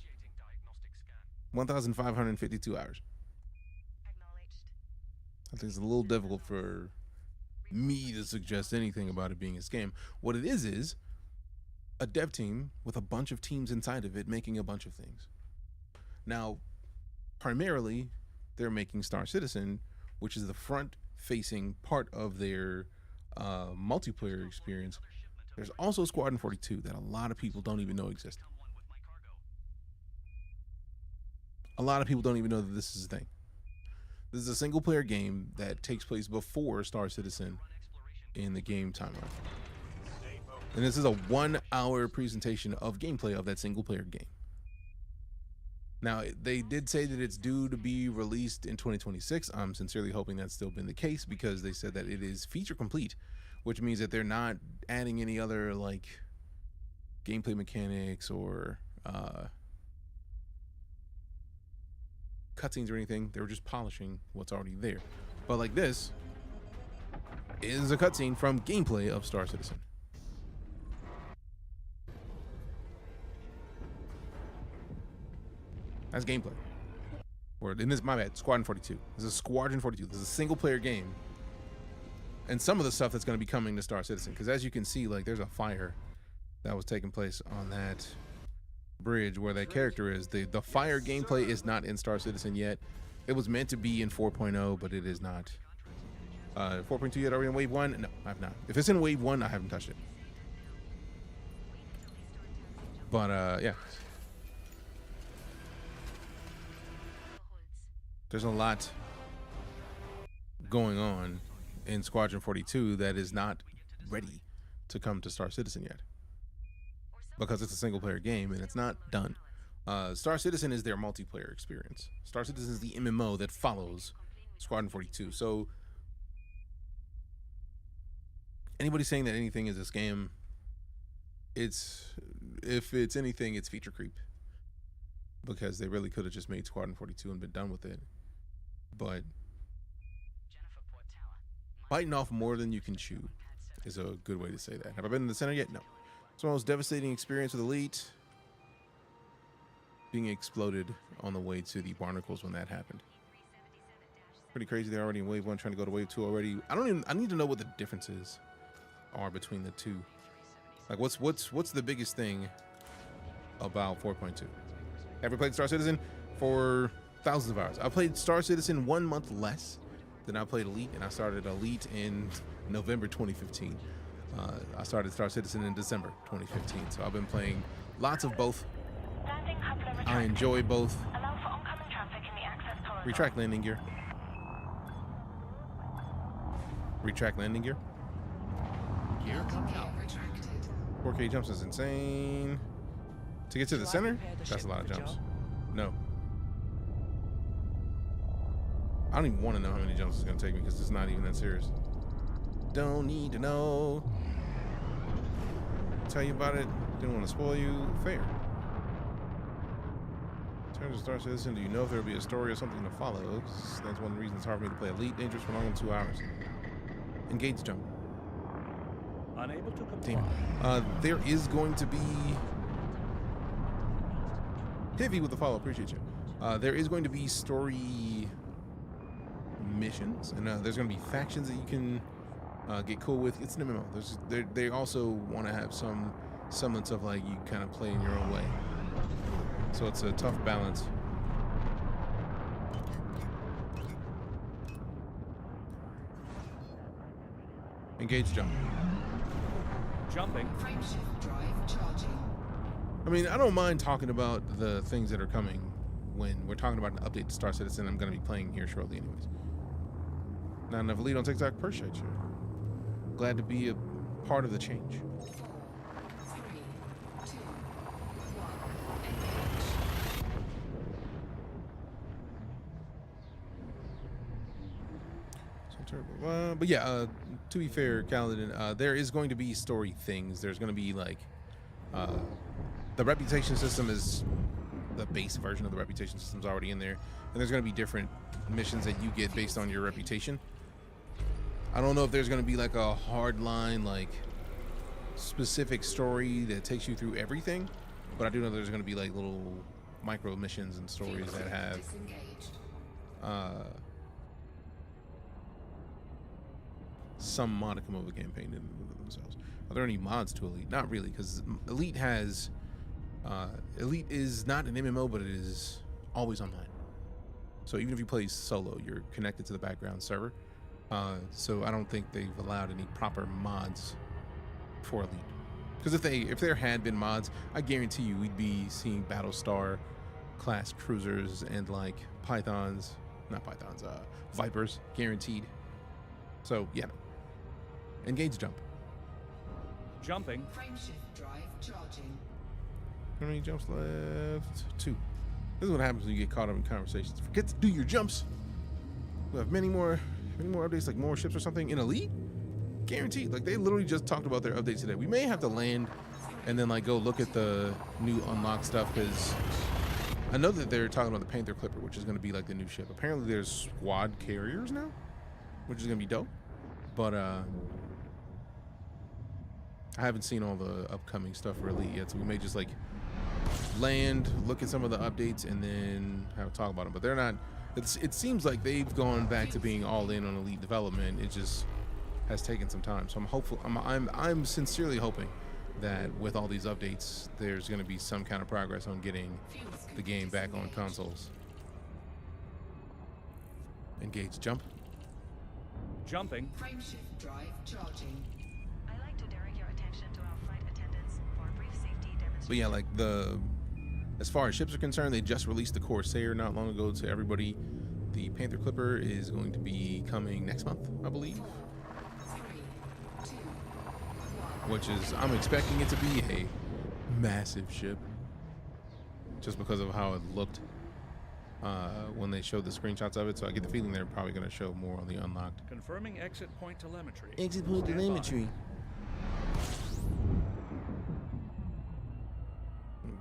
1,552 hours. I think it's a little difficult for me to suggest anything about it being a scam. What it is a dev team with a bunch of teams inside of it making a bunch of things. Now, primarily, they're making Star Citizen, which is the front-facing part of their multiplayer experience. There's also Squadron 42 that a lot of people don't even know exist. A lot of people don't even know that this is a thing. This is a single-player game that takes place before Star Citizen in the game timeline. And this is a 1-hour presentation of gameplay of that single-player game. Now, they did say that it's due to be released in 2026. I'm sincerely hoping that's still been the case, because they said that it is feature complete, which means that they're not adding any other like gameplay mechanics or cutscenes or anything. They were just polishing what's already there. But like, this is a cutscene from gameplay of Star Citizen. That's gameplay. Or in this, my bad, Squadron 42. This is Squadron 42. This is a single player game. And some of the stuff that's going to be coming to Star Citizen, because as you can see, like, there's a fire that was taking place on that bridge where that character is. The fire gameplay is not in Star Citizen yet. It was meant to be in 4.0, but it is not. 4.2 yet? Are we in Wave 1? No, I have not. If it's in Wave 1, I haven't touched it. But, yeah. There's a lot going on in Squadron 42 that is not ready to come to Star Citizen yet, because it's a single player game and it's not done. Star Citizen is their multiplayer experience. Star Citizen is the MMO that follows Squadron 42. So anybody saying that anything is a scam, if it's anything, it's feature creep, because they really could have just made Squadron 42 and been done with it. But biting off more than you can chew is a good way to say that. Have I been in the center yet? No. It's the most devastating experience with Elite. Being exploded on the way to the barnacles when that happened. Pretty crazy. They're already in Wave 1, trying to go to Wave 2 already. I need to know what the differences are between the two. Like, what's the biggest thing about 4.2? Ever played Star Citizen? For thousands of hours. I played Star Citizen 1 month less than I played Elite, and I started Elite in November 2015. I started Star Citizen in December 2015, so I've been playing lots of both. I enjoy both. Retract landing gear. Retract landing gear. Gear coming up. 4K jumps is insane. To get to the center, that's a lot of jumps. No. I don't even want to know how many jumps it's going to take me, because it's not even that serious. Don't need to know. Tell you about it. Didn't want to spoil you. Fair. In terms of Star Citizen, do you know if there'll be a story or something to follow? That's one of the reasons it's hard for me to play EliteDangerous for longer than 2 hours. Engage jump. Unable to comply. There is going to be... Heavy with the follow, appreciate you. There is going to be story missions, and there's going to be factions that you can get cool with. It's an MMO. They also want to have some semblance of like you kind of play in your own way. So it's a tough balance. Engage jump. Jumping. Frameshift drive charging. I mean, I don't mind talking about the things that are coming when we're talking about an update to Star Citizen. I'm going to be playing here shortly anyways. Not enough Elite on TikTok. Appreciate you. Glad to be a part of the change. 4, 3, 2, 1, engage. But yeah, to be fair, Kaladin, there is going to be story things. There's going to be like the reputation system is the base version of the reputation system's already in there, and there's going to be different missions that you get based on your reputation. I don't know if there's going to be like a hard line, like specific story that takes you through everything, but I do know there's going to be like little micro missions and stories that have some modicum of a campaign in themselves. Are there any mods to Elite? Not really, because Elite has Elite is not an MMO, but it is always online. So even if you play solo, you're connected to the background server. So I don't think they've allowed any proper mods for Elite. Because if there had been mods, I guarantee you we'd be seeing Battlestar class cruisers and like Vipers, guaranteed. So yeah. Engage jump. Jumping. Frameshift drive charging. How many jumps left? 2. This is what happens when you get caught up in conversations. Forget to do your jumps. We'll have many more updates, like more ships or something in Elite. Guaranteed. Like they literally just talked about their updates today. We may have to land and then like go look at the new unlocked stuff, because I know that they're talking about the Panther Clipper, which is going to be like the new ship. Apparently there's squad carriers now, which is going to be dope. But I haven't seen all the upcoming stuff for Elite yet, so we may just like land, look at some of the updates, and then have a talk about them. But they're not. It seems like they've gone back to being all in on Elite development. It just has taken some time. So I'm hopeful. I'm sincerely hoping that with all these updates, there's going to be some kind of progress on getting the game back on consoles. Engage jump. Jumping. Frameshift drive charging. I like to direct your attention to our flight attendants for a brief safety demonstration. But yeah, like as far as ships are concerned, they just released the Corsair not long ago to everybody. The Panther Clipper is going to be coming next month, I believe. 3, 2, 1. Which is, I'm expecting it to be a massive ship, just because of how it looked when they showed the screenshots of it. So I get the feeling they're probably going to show more on the unlocked. Confirming exit point telemetry. Exit point Stand by. telemetry.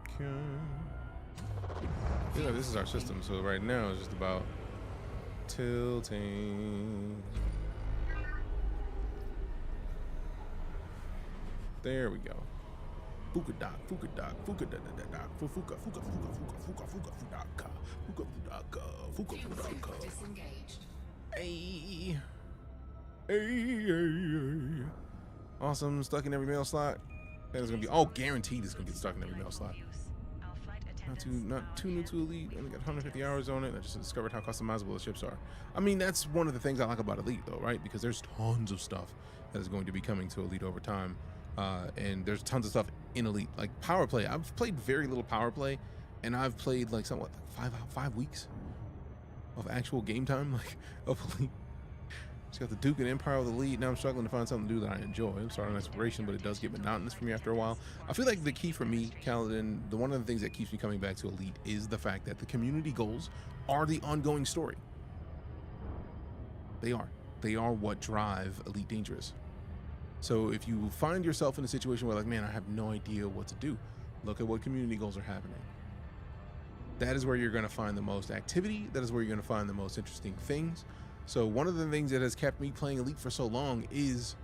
Okay. Yeah, this is our system. So right now it's just about tilting. There we go. Fuka doc, fuka doc, fuka da da da doc, fuka fuka fuka fuka fuka fuka fudaka, fuka fudaka, fuka fudaka. Disengaged. Hey, hey. Awesome, stuck in every mail slot. That is gonna be all guaranteed. It's gonna get stuck in every mail slot. Our flight Not attendants too new to Elite. Only got 150 hours on it. I just discovered how customizable the ships are. I mean, that's one of the things I like about Elite, though, right? Because there's tons of stuff that is going to be coming to Elite over time. And there's tons of stuff in Elite, like power play. I've played very little power play, and I've played like somewhat like 5 weeks of actual game time, like of Elite. Just got the Duke and Empire with Elite. Now I'm struggling to find something to do that I enjoy. I'm starting on exploration, but it does get monotonous for me after a while. I feel like the key for me, Kaladin, one of the things that keeps me coming back to Elite is the fact that the community goals are the ongoing story. They are what drive EliteDangerous. So if you find yourself in a situation where like, man, I have no idea what to do, look at what community goals are happening. That is where you're going to find the most activity. That is where you're going to find the most interesting things. So one of the things that has kept me playing Elite for so long is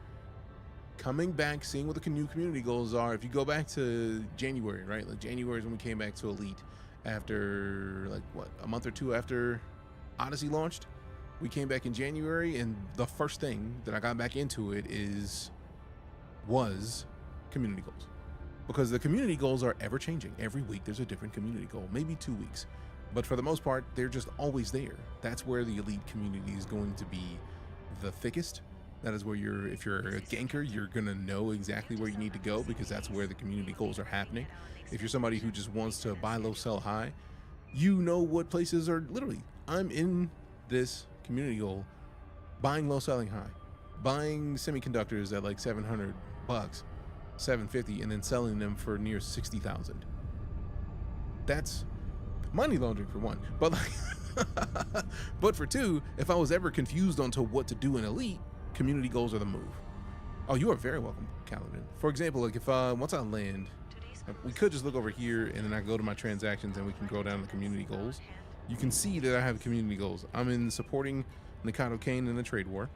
coming back, seeing what the new community goals are. If you go back to January, right? Like January is when we came back to Elite after like what, a month or two after Odyssey launched. We came back in January, and the first thing that I got back into it was community goals, because the community goals are ever changing. Every week there's a different community goal, maybe 2 weeks, but for the most part they're just always there. That's where the Elite community is going to be the thickest, That is where if you're a ganker, you're gonna know exactly where you need to go because that's where the community goals are happening. If you're somebody who just wants to buy low, sell high, you know what places are literally. I'm in this community goal, buying low, selling high, buying semiconductors at like $700, $750, and then selling them for near 60,000. That's money laundering for one, but like, but for two, if I was ever confused onto what to do in Elite, community goals are the move. Oh, you are very welcome, Kaladin. For example, like if once I land, we could just look over here and then I go to my transactions and we can go down to community goals. You can see that I have community goals. I'm in supporting Nikado Kane in the trade war.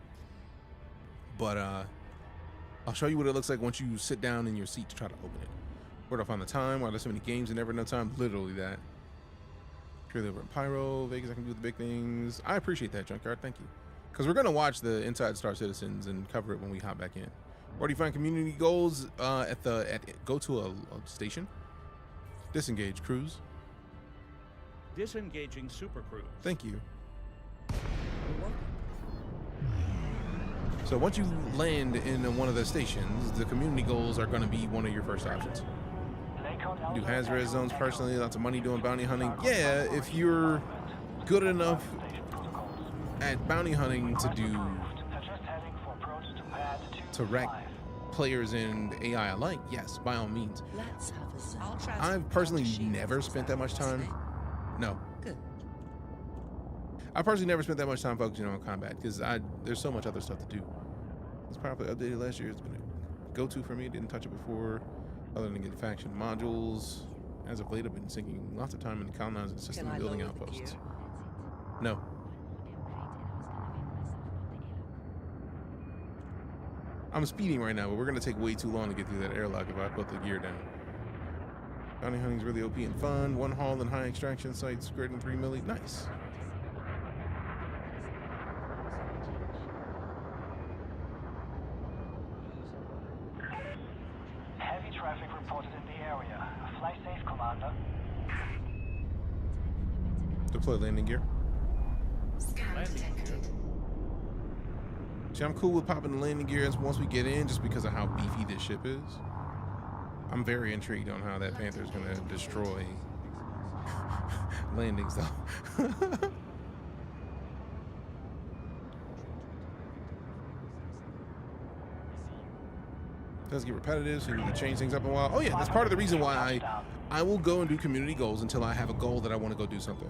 But I'll show you what it looks like once you sit down in your seat to try to open it. Where do I find the time? Why there's so many games and never enough time? Literally that. Trade over in Pyro, Vegas, I can do the big things. I appreciate that, Junkyard, thank you. Because we're gonna watch the Inside Star Citizens and cover it when we hop back in. Where do you find community goals? Go to a station. Disengage cruise. Disengaging Super Cruise. Thank you. You're welcome. So once you land in one of the stations, the community goals are going to be one of your first options. Do hazard zones personally, lots of money doing bounty hunting. Yeah, if you're good enough at bounty hunting to wreck players and AI alike, yes, by all means. Let's have a sip. I've personally never spent that much time. No. Good. I personally never spent that much time focusing on combat because there's so much other stuff to do. It's probably updated last year. It's been a go-to for me. Didn't touch it before, other than get faction modules. As of late, I've been sinking lots of time in colonizing the system and building outposts. No. I'm speeding right now, but we're gonna take way too long to get through that airlock if I put the gear down. Bounty hunting's really OP and fun. One haul and high extraction sites, greater than 3 milli. Nice. Heavy traffic reported in the area. Fly safe, Commander. Deploy landing gear. Scan detected. See, I'm cool with popping the landing gear once we get in, just because of how beefy this ship is. I'm very intrigued on how that Panther is going to destroy landings, though. Does get repetitive, so you need to change things up a while. Oh yeah, that's part of the reason why I will go and do community goals until I have a goal that I want to go do something.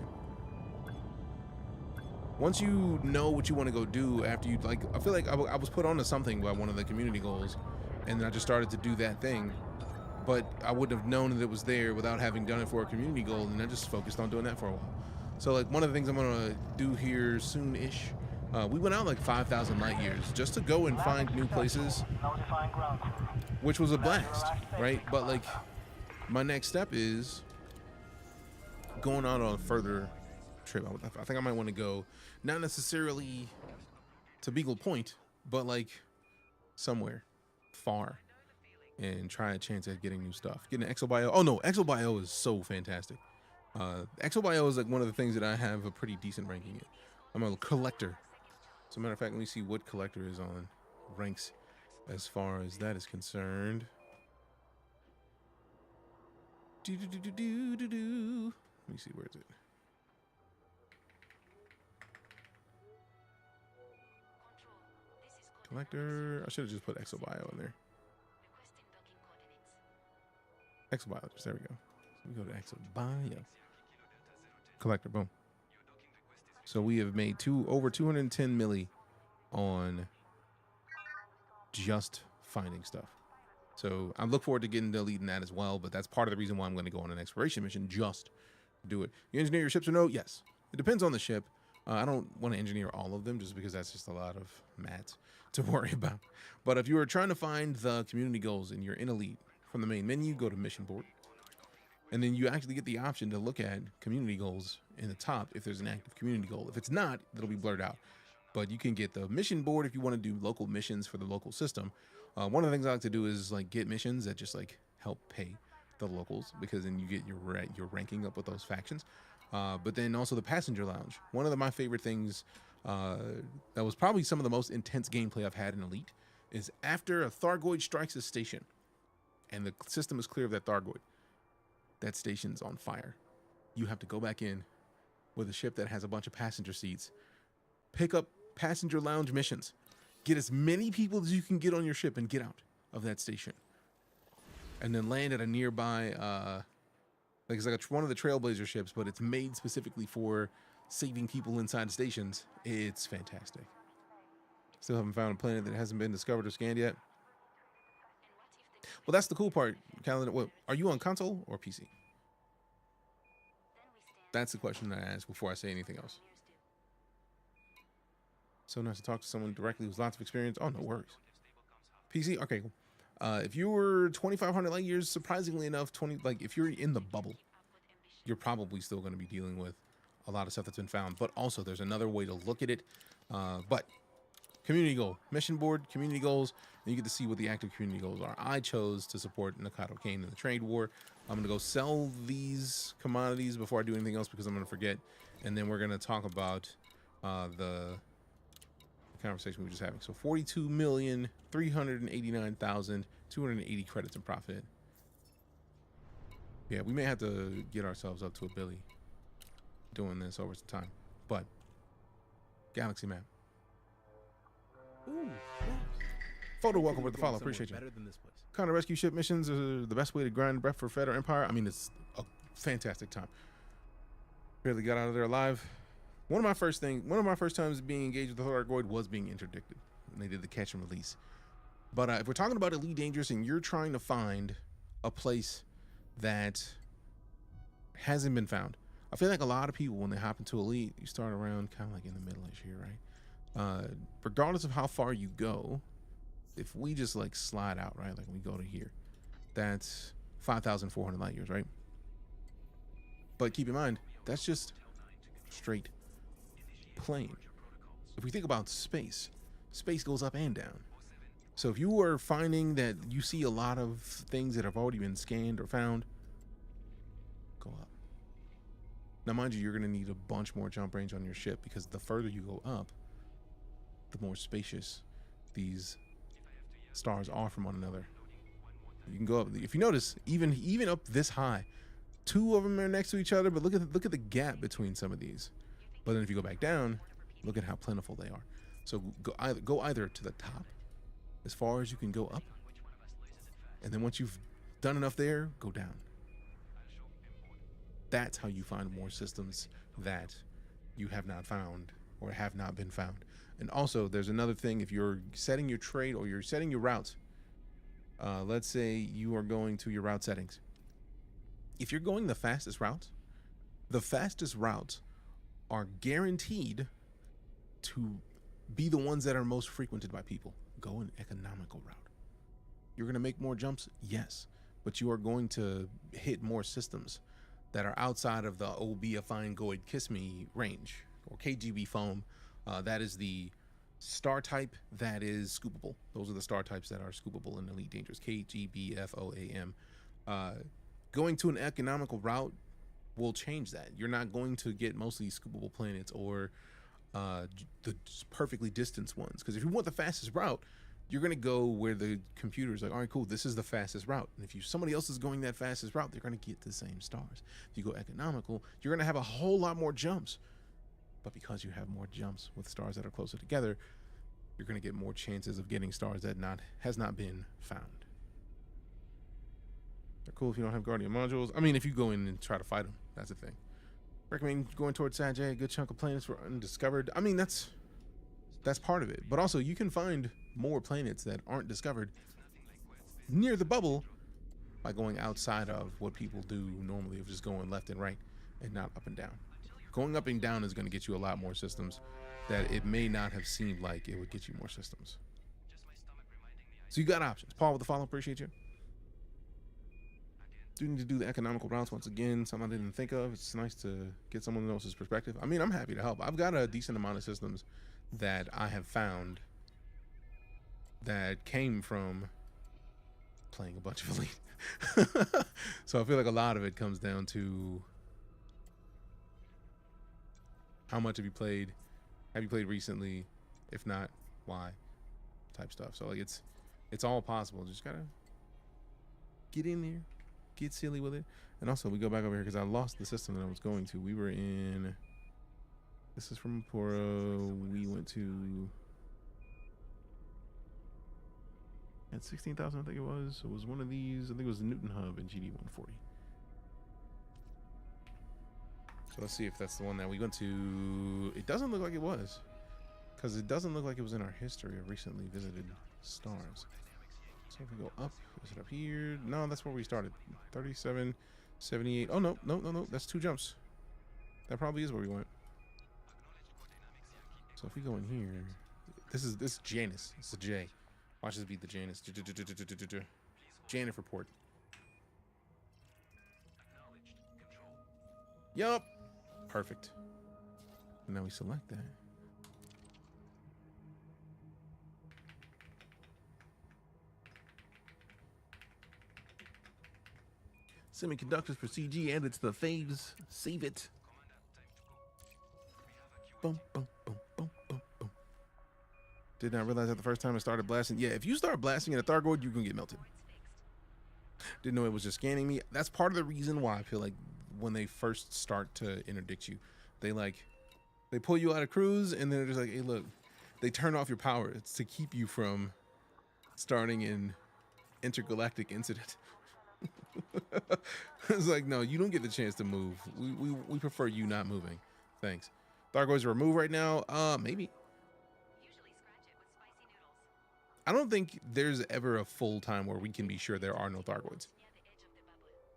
Once you know what you want to go do after you, like, I feel like I was put onto something by one of the community goals, and then I just started to do that thing, but I wouldn't have known that it was there without having done it for a community goal, and I just focused on doing that for a while. So like one of the things I'm gonna do here soon-ish, we went out like 5,000 light years just to go and find new places, which was a blast, right? But like my next step is going out on a further trip. I think I might want to go, not necessarily to Beagle Point, but like somewhere far and try a chance at getting new stuff. Getting an ExoBio. Oh no, ExoBio is so fantastic. ExoBio is like one of the things that I have a pretty decent ranking in. I'm a collector. As a matter of fact, let me see what collector is on ranks as far as that is concerned. Let me see, where is it? Collector. I should have just put ExoBio in there. ExoBiologist. There we go. So we go to ExoBio. Collector. Boom. So we have made over 210 milli on just finding stuff. So I look forward to getting to Elite in that as well, but that's part of the reason why I'm going to go on an exploration mission, just to do it. You engineer your ships or no? Yes. It depends on the ship. I don't want to engineer all of them just because that's just a lot of mats to worry about. But if you are trying to find the community goals and you're in Elite, from the main menu, go to mission board. And then you actually get the option to look at community goals in the top if there's an active community goal. If it's not, it'll be blurred out. But you can get the mission board if you want to do local missions for the local system. One of the things I like to do is like get missions that just like help pay the locals, because then you get your ranking up with those factions. But then also the passenger lounge. One of my favorite things that was probably some of the most intense gameplay I've had in Elite is after a Thargoid strikes a station and the system is clear of that Thargoid, that station's on fire. You have to go back in with a ship that has a bunch of passenger seats, pick up passenger lounge missions, get as many people as you can get on your ship and get out of that station. And then land at a nearby, like it's like one of the Trailblazer ships, but it's made specifically for saving people inside stations. It's fantastic. Still haven't found a planet that hasn't been discovered or scanned yet. Well, that's the cool part, Calendar. What, are you on console or PC? That's the question that I ask before I say anything else. So nice to talk to someone directly with lots of experience. Oh, no worries. PC, okay, cool. If you were 2,500 light years, surprisingly enough, if you're in the bubble, you're probably still going to be dealing with a lot of stuff that's been found. But also, there's another way to look at it. But community goal, mission board, community goals, and you get to see what the active community goals are. I chose to support Nakato Kane in the trade war. I'm going to go sell these commodities before I do anything else because I'm going to forget. And then we're going to talk about the conversation we were just having. So 42,389,280 credits in profit. Yeah, we may have to get ourselves up to a Billy doing this over some time. But galaxy map. Ooh, Photo, welcome with the follow. Appreciate you. Better than this place. Counter rescue ship missions are the best way to grind breath for Fed or Empire. I mean, it's a fantastic time. Barely got out of there alive. One of my first times being engaged with the Thargoid was being interdicted. And they did the catch and release. But if we're talking about EliteDangerous and you're trying to find a place that hasn't been found, I feel like a lot of people, when they hop into Elite, you start around kind of like in the middle-ish here, right? Regardless of how far you go, if we just like slide out, right? Like we go to here, that's 5,400 light years, right? But keep in mind, that's just straight plane. If we think about space, space goes up and down. So if you are finding that you see a lot of things that have already been scanned or found, go up. Now, mind you, you're going to need a bunch more jump range on your ship because the further you go up, the more spacious these stars are from one another. You can go up. If you notice, even up this high, two of them are next to each other, but look at the gap between some of these. But then if you go back down, look at how plentiful they are. So go either to the top, as far as you can go up, and then once you've done enough there, go down. That's how you find more systems that you have not found or have not been found. And also, there's another thing. If you're setting your trade or you're setting your routes, let's say you are going to your route settings. If you're going the fastest routes are guaranteed to be the ones that are most frequented by people. Go an economical route. You're going to make more jumps, yes, but you are going to hit more systems that are outside of the "oh, be a fine goid, kiss me" range, or KGB foam. That is the star type that is scoopable. Those are the star types that are scoopable in EliteDangerous. KGBFOAM. Going to an economical route will change that. You're not going to get mostly scoopable planets or the perfectly distanced ones. Because if you want the fastest route, you're going to go where the computer's like, all right, cool, this is the fastest route. And if somebody else is going that fastest route, they're going to get the same stars. If you go economical, you're going to have a whole lot more jumps. But because you have more jumps with stars that are closer together, you're going to get more chances of getting stars that has not been found. They're cool if you don't have Guardian modules. I mean, if you go in and try to fight them, that's the thing. Recommend going towards Sajay. A good chunk of planets were undiscovered. I mean, that's part of it. But also, you can find more planets that aren't discovered near the bubble by going outside of what people do normally of just going left and right and not up and down. Going up and down is going to get you a lot more systems that it may not have seemed like it would get you more systems. So you got options. Paul with the follow, appreciate you. Do need to do the economical routes once again, something I didn't think of. It's nice to get someone else's perspective. I mean, I'm happy to help. I've got a decent amount of systems that I have found that came from playing a bunch of Elite. So I feel like a lot of it comes down to how much have you played? Have you played recently? If not, why? Type stuff. So like it's all possible. Just gotta get in there, get silly with it. And also we go back over here because I lost the system that I was going to. We were in. This is from Poro. We went to. At 16,000, I think it was. It was one of these. I think it was the Newton Hub in GD 140. So let's see if that's the one that we went to. It doesn't look like it was. Because it doesn't look like it was in our history of recently visited stars. So if we go up, is it up here? No, that's where we started. 37, 78. Oh, no. That's 2 jumps. That probably is where we went. So if we go in here, this is Janus. It's a J. Watch this be the Janus. Janus report. Yup. Perfect. And now we select that. Semiconductors for CG added to the faves. Save it. Boom, boom, boom, boom, boom, boom. Did not realize that the first time I started blasting. Yeah, if you start blasting at a Thargoid, you're gonna get melted. Didn't know it was just scanning me. That's part of the reason why I feel like when they first start to interdict you, they pull you out of cruise and then they're just like, hey, look, they turn off your power. It's to keep you from starting an intergalactic incident. It's like, no, you don't get the chance to move. We prefer you not moving. Thanks. Thargoids are removed right now. Maybe. I don't think there's ever a full time where we can be sure there are no Thargoids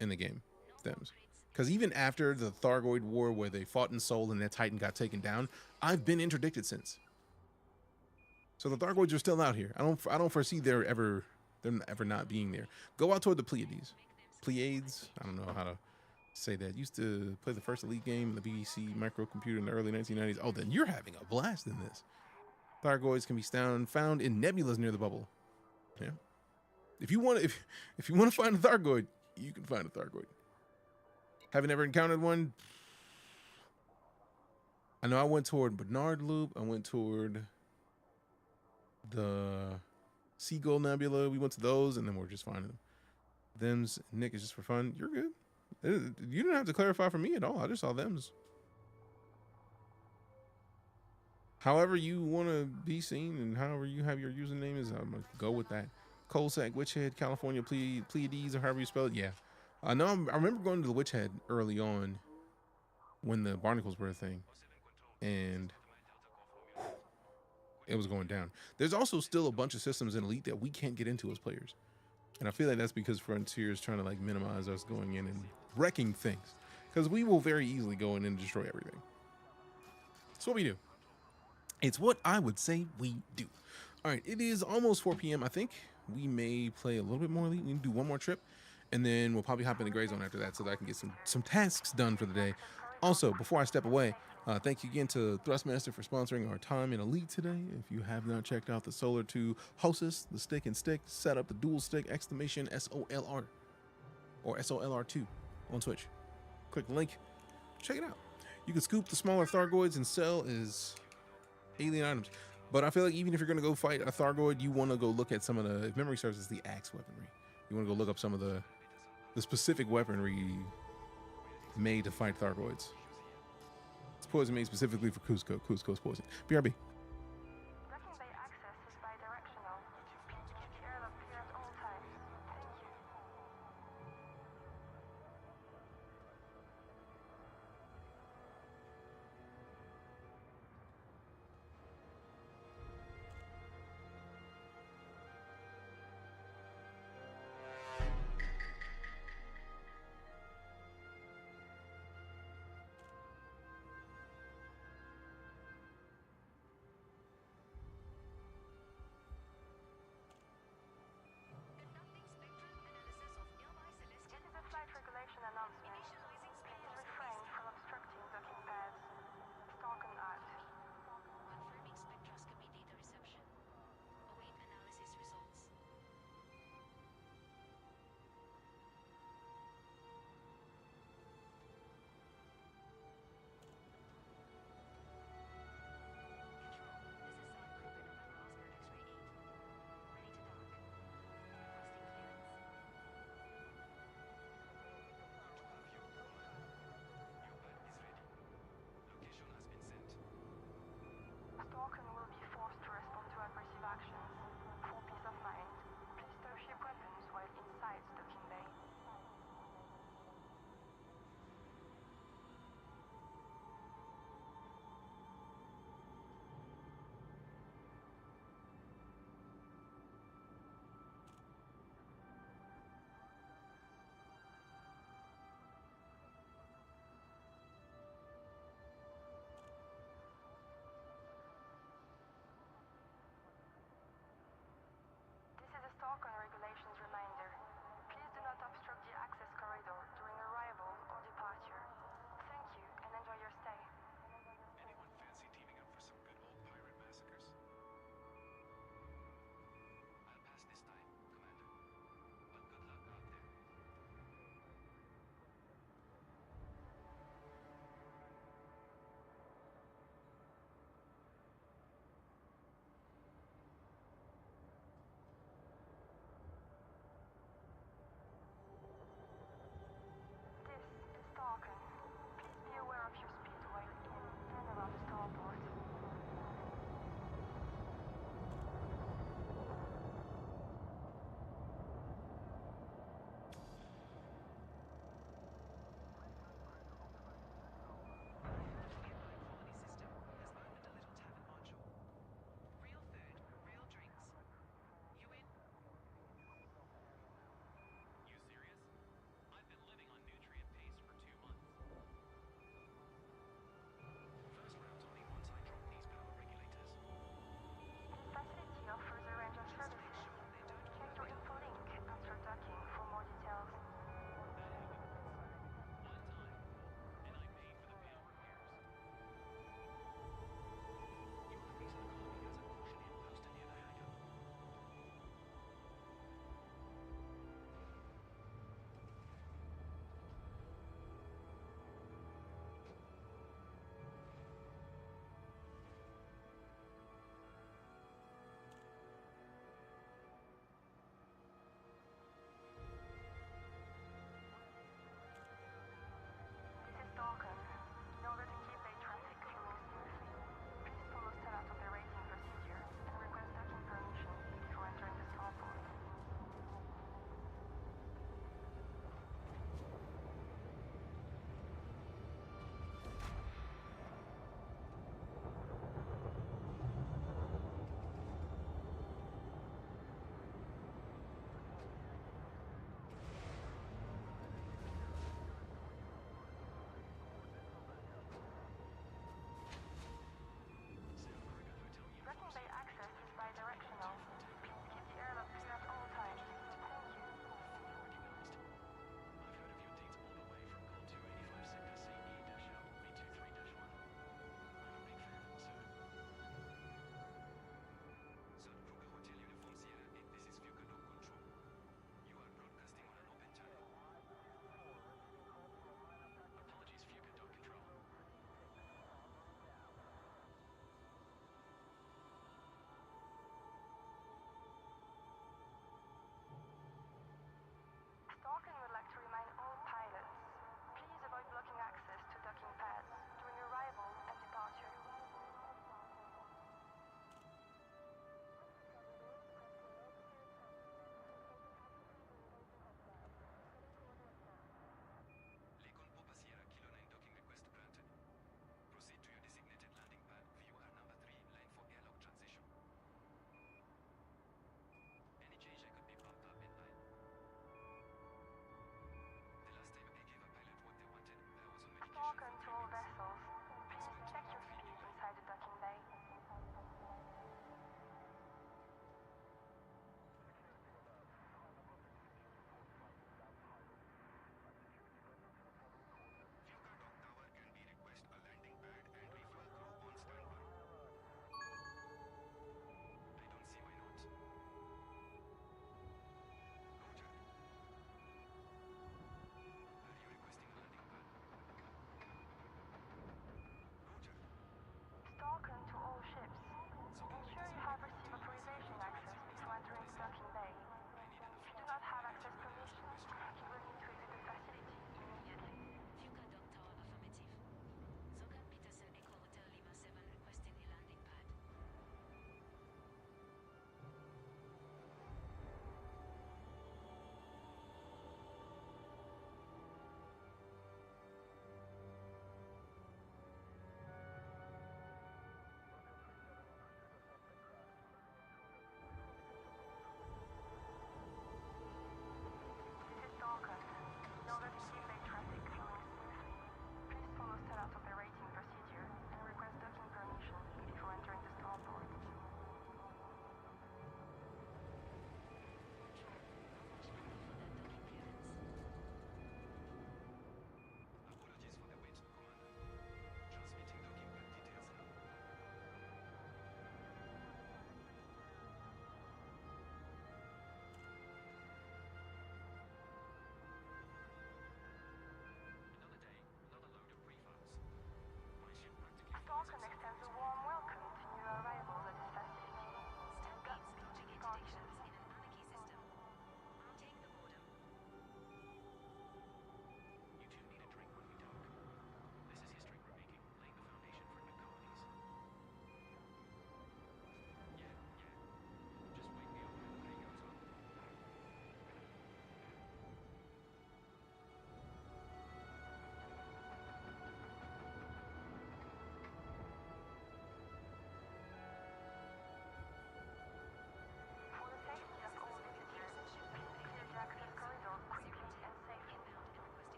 in the game. Stems. Because even after the Thargoid war where they fought in Seoul and that Titan got taken down, I've been interdicted since. So the Thargoids are still out here. I don't foresee them ever not being there. Go out toward the Pleiades. Pleiades? I don't know how to say that. Used to play the first Elite game in the BBC microcomputer in the early 1990s. Oh, then you're having a blast in this. Thargoids can be found in nebulas near the bubble. Yeah. If you want to find a Thargoid, you can find a Thargoid. Haven't ever encountered one. I know I went toward Bernard Loop. I went toward the Seagull Nebula. We went to those, and then we're just finding them. Them's Nick is just for fun. You're good. You didn't have to clarify for me at all. I just saw them's. However you want to be seen and however you have your username is, I'm going to go with that. Coalsack, Witchhead, California, Pleiades, or however you spell it. Yeah. I remember going to the Witchhead early on when the barnacles were a thing. And it was going down. There's also still a bunch of systems in Elite that we can't get into as players. And I feel like that's because Frontier is trying to like minimize us going in and wrecking things. Because we will very easily go in and destroy everything. That's what we do. It's what I would say we do. All right, it is almost 4 p.m. I think we may play a little bit more Elite. We can do one more trip, and then we'll probably hop into Gray Zone after that so that I can get some tasks done for the day. Also, before I step away, thank you again to Thrustmaster for sponsoring our time in Elite today. If you have not checked out the Solar 2 Hostess, the stick and stick, set up the dual stick exclamation SOLR or SOLR2 on Twitch. Click the link, check it out. You can scoop the smaller Thargoids and sell as alien items. But I feel like even if you're going to go fight a Thargoid, you want to go look at some of the, if memory serves, it's the axe weaponry. You want to go look up some of the specific weaponry made to fight Thargoids. It's poison made specifically for Cusco. Cusco's poison. BRB. Wrecking bay access is bidirectional. Keep the airlock clear at all times. Thank you.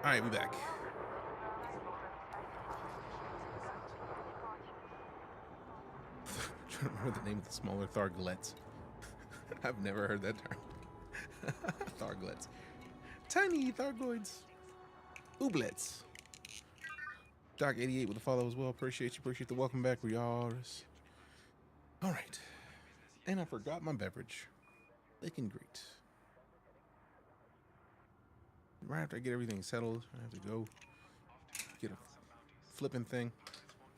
All right, we back. Trying to remember the name of the smaller Tharglets. I've never heard that term. Tharglets. Tiny Thargoids. Ooblets. Doc88 with the follow as well. Appreciate you. Appreciate the welcome back, Riaris. All right. And I forgot my beverage. Looking great. Right after I get everything settled, I have to go get a flipping thing.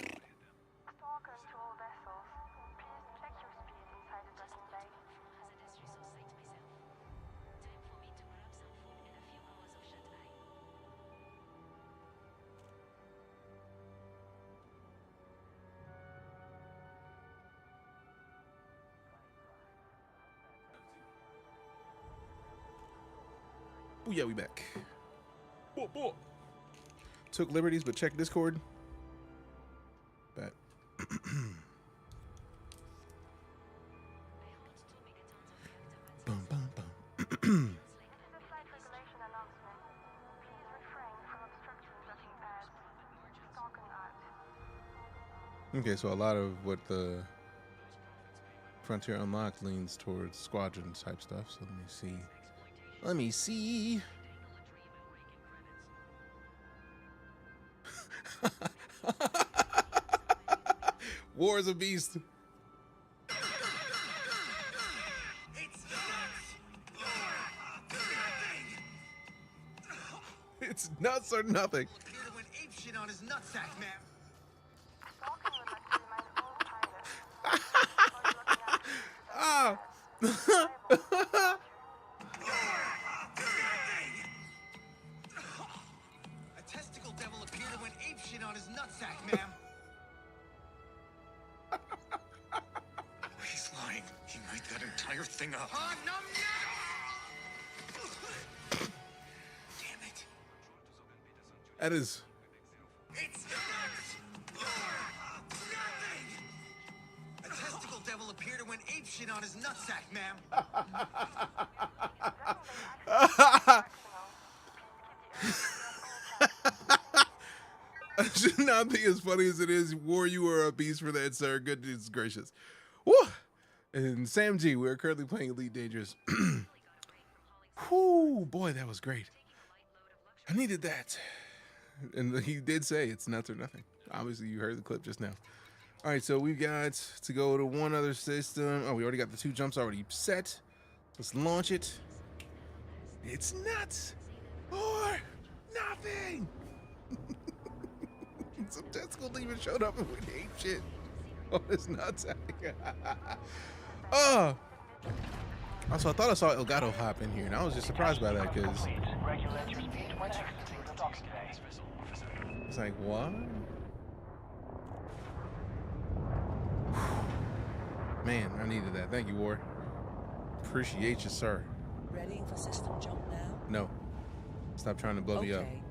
Star control vessels. Please check your speed inside the docking bay. Oh yeah, we back. Took liberties, but check Discord. Bet. Bum, bum, bum. This is a flight regulation announcement. Please refrain from obstructing docking pads. Stalking out. Okay, so a lot of what the Frontier Unlocked leans towards squadron type stuff. So let me see. Let me see. War is a beast. It's nuts or nothing. Went ape shit on his nutsack, man. Stalking would like to remind all pilots. Ah. A testicle devil appeared and went ape shit on his nutsack, ma'am. He's lying. He made that entire thing up. Oh, no, no! Damn it. That is. It's nuts! Nothing! A testicle devil appeared and went ape shit on his nutsack, ma'am. I should not be as funny as it is. War, you are a beast for that, sir. Goodness gracious. Woo! And Sam G, we're currently playing EliteDangerous. Whoo, boy, that was great. I needed that. And he did say it's nuts or nothing. Obviously, you heard the clip just now. All right, so we've got to go to one other system. Oh, we already got the 2 jumps already set. Let's launch it. It's nuts or nothing. Some testicle even showed up and went ape shit. Oh, it's nuts. Oh. Also, I thought I saw Elgato hop in here, and I was just surprised by that because Regulate your speed when exiting the docking bay. it's like, what? Man, I needed that. Thank you, War. Appreciate you, sir. Ready for system jump now? No. Stop trying to blow me up. Okay.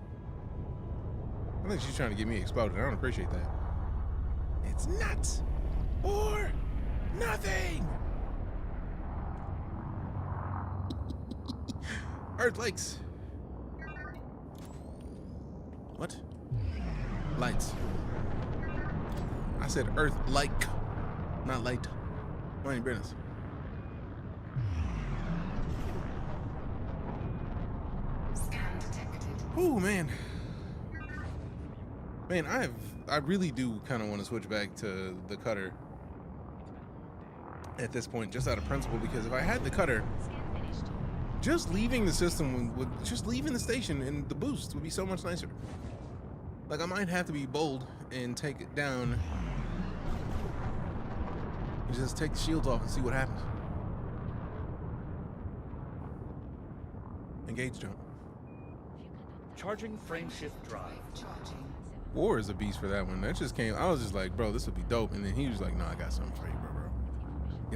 I think she's trying to get me exploded. I don't appreciate that. It's nuts or nothing. Earth Lakes. What? Lights. I said Earth like, not light. My goodness. Scan detected. Ooh, man. Man, I really do kind of want to switch back to the cutter at this point, just out of principle, because if I had the cutter, just leaving the system would just leaving the station and the boost would be so much nicer. Like, I might have to be bold and take it down and just take the shields off and see what happens. Engage jump. Charging frame shift drive. War is a beast for that one. That just came. I was just like, bro, this would be dope. And then he was like, no, I got something for you, bro.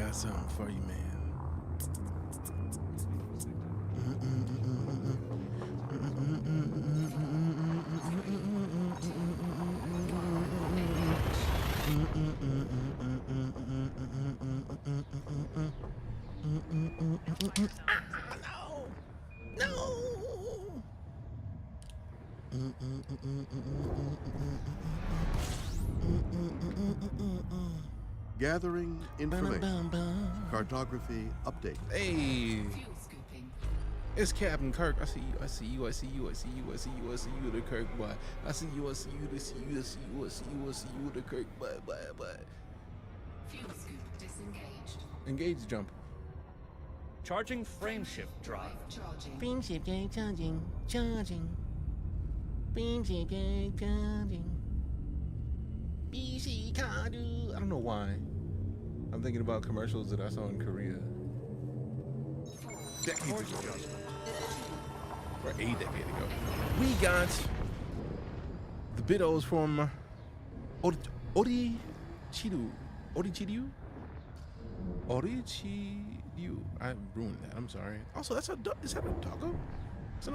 Got something for you, man. No. Gathering information. Cartography update. Hey, it's Captain Kirk. I see you. I see you. I see you. I see you. I see you. I see you, the Kirk boy. I see you. I see you. I see you. I see you. I see you. I see you, the Kirk boy. Fuel scoop disengaged. Engage jump. Charging frame shift drive. Charging. Beam shift charging. Charging. Beam shift charging. BC Kadu. I don't know why. I'm thinking about commercials that I saw in Korea. Decades ago. Or a decade ago. We got the biddos from Orichidu. Orichidu? Orichidu. I ruined that. I'm sorry. Also, is that a doggo? It's an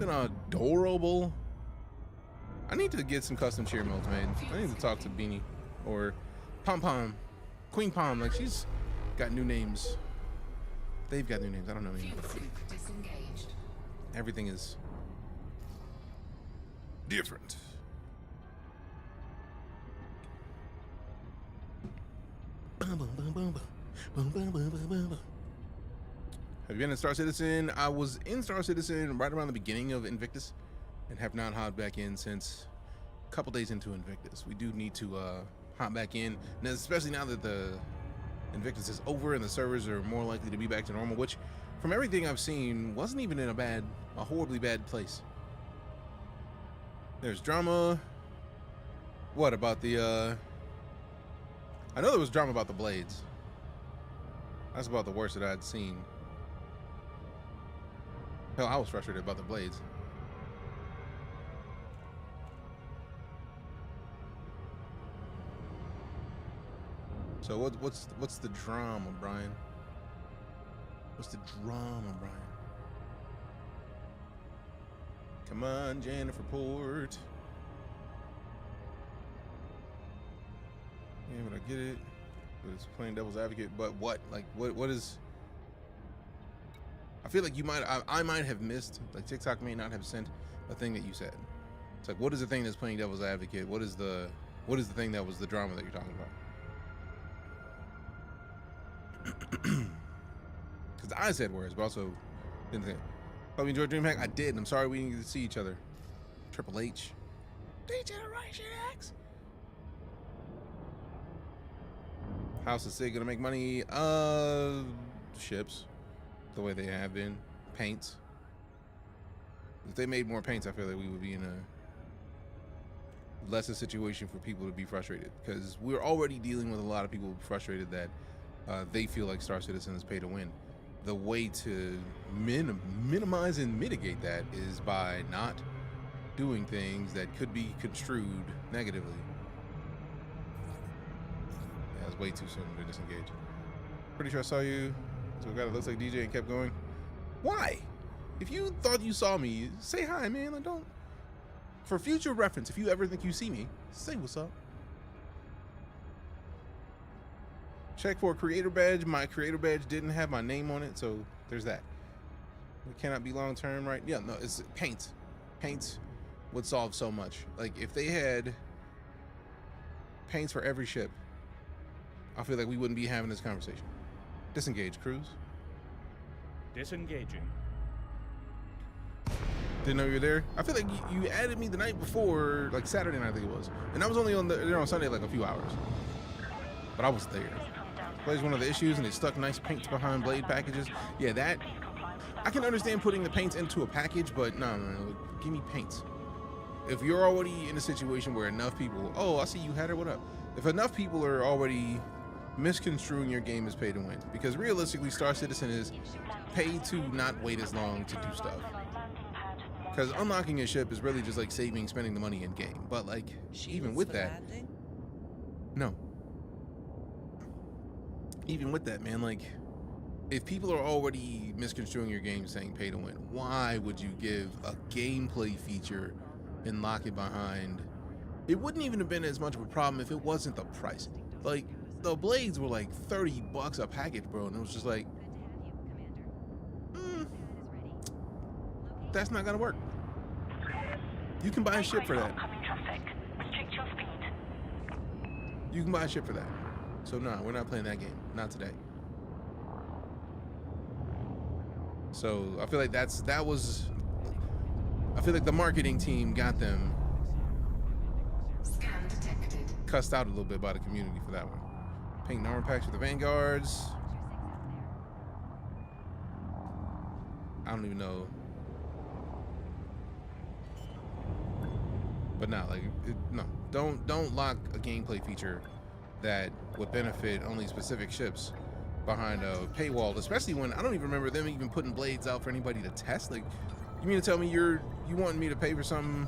adorable. I need to get some custom cheer modes made. I need to talk to Beanie or Pom Pom, Queen Pom. Like, she's got new names. They've got new names. I don't know any. Everything is different. Have you been in Star Citizen? I was in Star Citizen right around the beginning of Invictus and have not hopped back in since a couple days into Invictus. We do need to hop back in, and especially now that the Invictus is over and the servers are more likely to be back to normal, which from everything I've seen wasn't even in a horribly bad place. There's drama. What about the I know there was drama about the blades. That's about the worst that I'd seen. Hell, I was frustrated about the blades. So what's the drama, Brian? What's the drama, Brian? Come on, Jennifer Port. Yeah, but I get it. But it's playing devil's advocate. But what? Like, what is? I feel like I might have missed. Like, TikTok may not have sent a thing that you said. It's like, what is the thing that's playing devil's advocate? What is the thing that was the drama that you're talking about? Because I said words, but also didn't think. Hope you enjoyed DreamHack. I did. And I'm sorry we didn't get to see each other. Triple H. Degeneration X. House is sick, gonna make money. Ships, the way they have been. Paints. If they made more paints, I feel like we would be in a lesser situation for people to be frustrated, because we're already dealing with a lot of people frustrated that they feel like Star Citizen is pay to win. The way to minimize and mitigate that is by not doing things that could be construed negatively. Yeah, it's way too soon to disengage. Pretty sure I saw you. So we got it looks like DJ and kept going. Why? If you thought you saw me, say hi, man. Like, don't. For future reference, if you ever think you see me, say what's up. Check for a creator badge. My creator badge didn't have my name on it, so there's that. It cannot be long term, right? Yeah, no, it's paints. Paints would solve so much. Like, if they had paints for every ship, I feel like we wouldn't be having this conversation. Disengage, Cruz. Disengaging. Didn't know you were there. I feel like you added me the night before, like Saturday night, I think it was, and I was only there on Sunday like a few hours, but I was there. Plays one of the issues, and they stuck nice paints behind blade packages. Yeah, that I can understand putting the paints into a package, but no, give me paints. If you're already in a situation where enough people, oh, I see you had her, what up? If enough people are already misconstruing your game as pay to win, because realistically, Star Citizen is paid to not wait as long to do stuff. Because unlocking a ship is really just like spending the money in game. But like, even with that, no. Even with that, man, like, if people are already misconstruing your game saying pay to win, why would you give a gameplay feature and lock it behind? It wouldn't even have been as much of a problem if it wasn't the price. Like, the blades were like $30 a package, bro, and it was just like, that's not gonna work. You can buy a ship for that. Oncoming traffic. Restrict your speed. You can buy a ship for that. So nah, we're not playing that game. Not today. So I feel like I feel like the marketing team got them Scan detected. cussed out a little bit by the community for that one. Paint armor packs for the Vanguards. I don't even know. But no, like, no. Don't lock a gameplay feature that would benefit only specific ships behind a paywall, especially when I don't even remember them even putting blades out for anybody to test. Like, you mean to tell me you want me to pay for something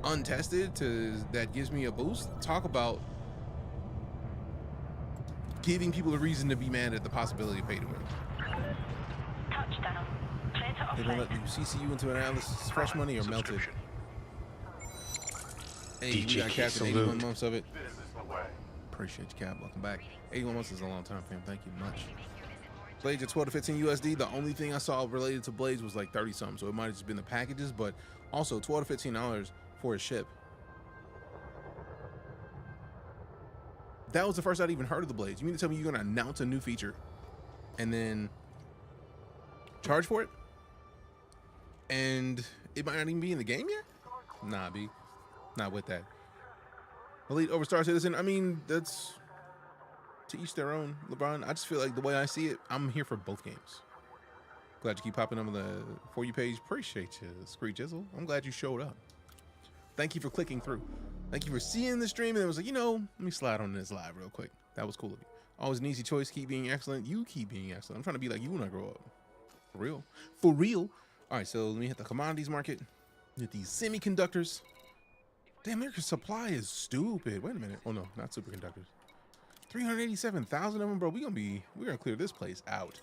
untested that gives me a boost? Talk about giving people a reason to be mad at the possibility of pay to win. Touchdown. Clear to They don't offload. let you CC you into an Atlas fresh money or melted. Hey, we got Captain 81 months of it. Appreciate you, Cap. Welcome back. 81 months is a long time, fam. Thank you much. Blades at 12 to 15 USD. The only thing I saw related to Blades was like 30 something, so it might have just been the packages, but also $12 to $15 for a ship. That was the first I'd even heard of the Blades. You mean to tell me you're gonna announce a new feature and then charge for it? And it might not even be in the game yet? Nah, B. Not with that. Elite over Star Citizen. I mean, that's to each their own, LeBron. I just feel like the way I see it, I'm here for both games. Glad you keep popping up on the For You page. Appreciate you, Scree Jizzle. I'm glad you showed up. Thank you for clicking through. Thank you for seeing the stream. And it was like, let me slide on this live real quick. That was cool of you. Always an easy choice. Keep being excellent. You keep being excellent. I'm trying to be like you when I grow up. For real. For real. All right, so let me hit the commodities market. Hit these semiconductors. Damn, their supply is stupid. Wait a minute. Oh no, not superconductors. 387,000 of them, bro. We're gonna clear this place out.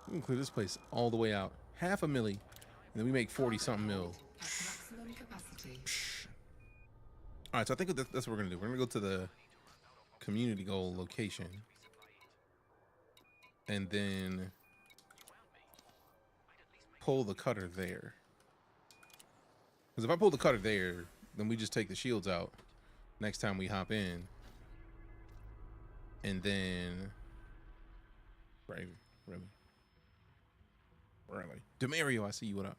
We're gonna clear this place all the way out. Half a milli, and then we make 40 something mil. Maximum capacity. All right, so I think that's what we're gonna do. We're gonna go to the community goal location, and then pull the cutter there. Because if I pull the cutter there, then we just take the shields out next time we hop in. And then... Really? Demario, I see you. What up?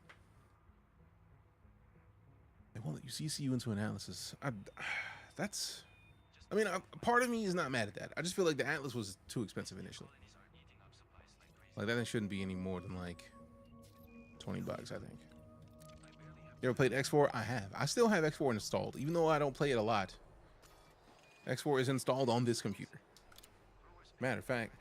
They won't let you CC you into analysis. Part of me is not mad at that. I just feel like the Atlas was too expensive initially. Like, that thing shouldn't be any more than like $20, I think. You ever played X4? I have. I still have X4 installed, even though I don't play it a lot. X4 is installed on this computer. Matter of fact,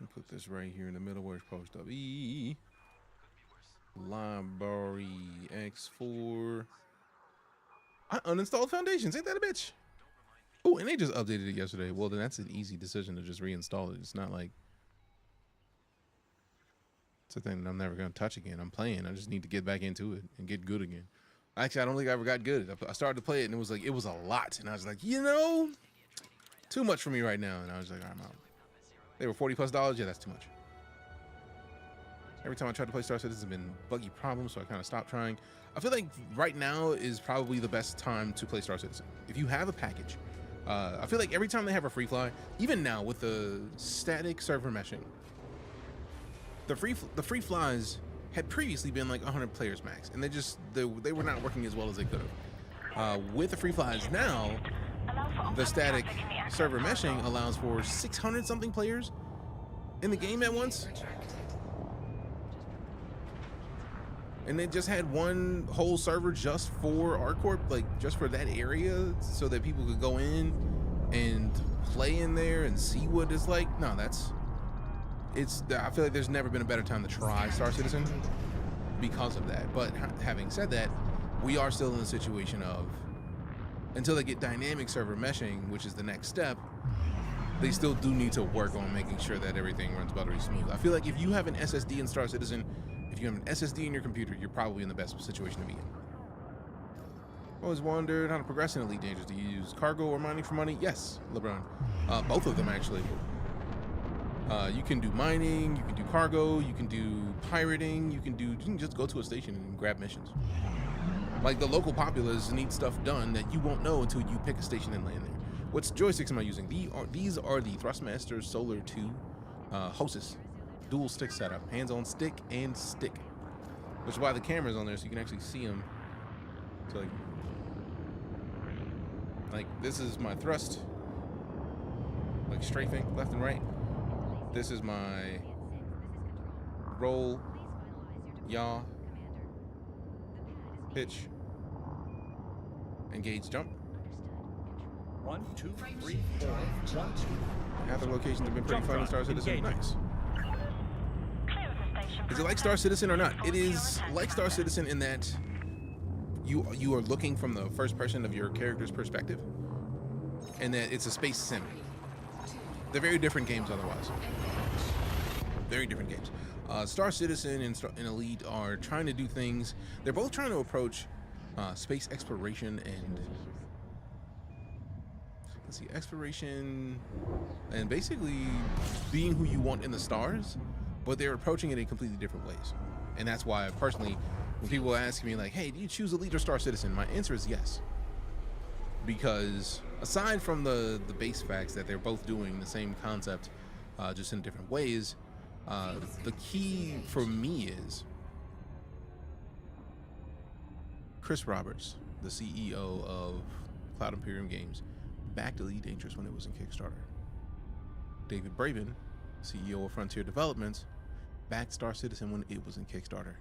I'll put this right here in the middle where it's supposed to be. Library X4. I uninstalled Foundations. Ain't that a bitch? Oh, and they just updated it yesterday. Well, then that's an easy decision to just reinstall it. It's not like it's a thing that I'm never going to touch again. I'm playing. I just need to get back into it and get good again. Actually, I don't think I ever got good. I started to play it, and it was a lot. And I was like, too much for me right now. And I was like, I'm out. They were $40+. Yeah, that's too much. Every time I tried to play Star Citizen, it's been buggy problems, so I kind of stopped trying. I feel like right now is probably the best time to play Star Citizen. If you have a package, I feel like every time they have a free fly, even now with the static server meshing, the free flies had previously been like 100 players max, and they were not working as well as they could have. With the free flies now, the static server meshing allows for 600 something players in the game at once. And they just had one whole server just for ArcCorp, like just for that area, so that people could go in and play in there and see what it's like. No, I feel like there's never been a better time to try Star Citizen because of that. But having said that, we are still in a situation of, until they get dynamic server meshing, which is the next step, they still do need to work on making sure that everything runs buttery smooth. I feel like if you have an SSD in Star Citizen, if you have an SSD in your computer, you're probably in the best situation to be in. Always wondered how to progress in EliteDangerous. Do you use cargo or mining for money? Yes, LeBron. Both of them, actually. You can do mining, you can do cargo, you can do pirating, you can just go to a station and grab missions. Like the local populace need stuff done that you won't know until you pick a station and land there. What joysticks am I using? These are the Thrustmaster Solar 2 Hostess dual stick setup, hands on stick and stick, which is why the camera's on there so you can actually see them. So like this is my thrust, like strafing left and right. This is my roll, yaw, pitch, engage, jump. 1, 2, 3, 4, 1, 2. Half the locations have been pretty fun in Star Citizen. Nice. Is it like Star Citizen or not? It is like Star Citizen in that you are looking from the first person of your character's perspective, and that it's a space sim. They're very different games otherwise. Very different games. Star Citizen and Elite are trying to do things. They're both trying to approach space exploration and exploration and basically being who you want in the stars, but they're approaching it in completely different ways. And that's why personally, when people ask me like, hey, do you choose Elite or Star Citizen? My answer is yes. Because aside from the base facts that they're both doing the same concept, just in different ways, the key for me is Chris Roberts, the CEO of Cloud Imperium Games, backed EliteDangerous when it was in Kickstarter. David Braben, CEO of Frontier Developments, backed Star Citizen when it was in Kickstarter.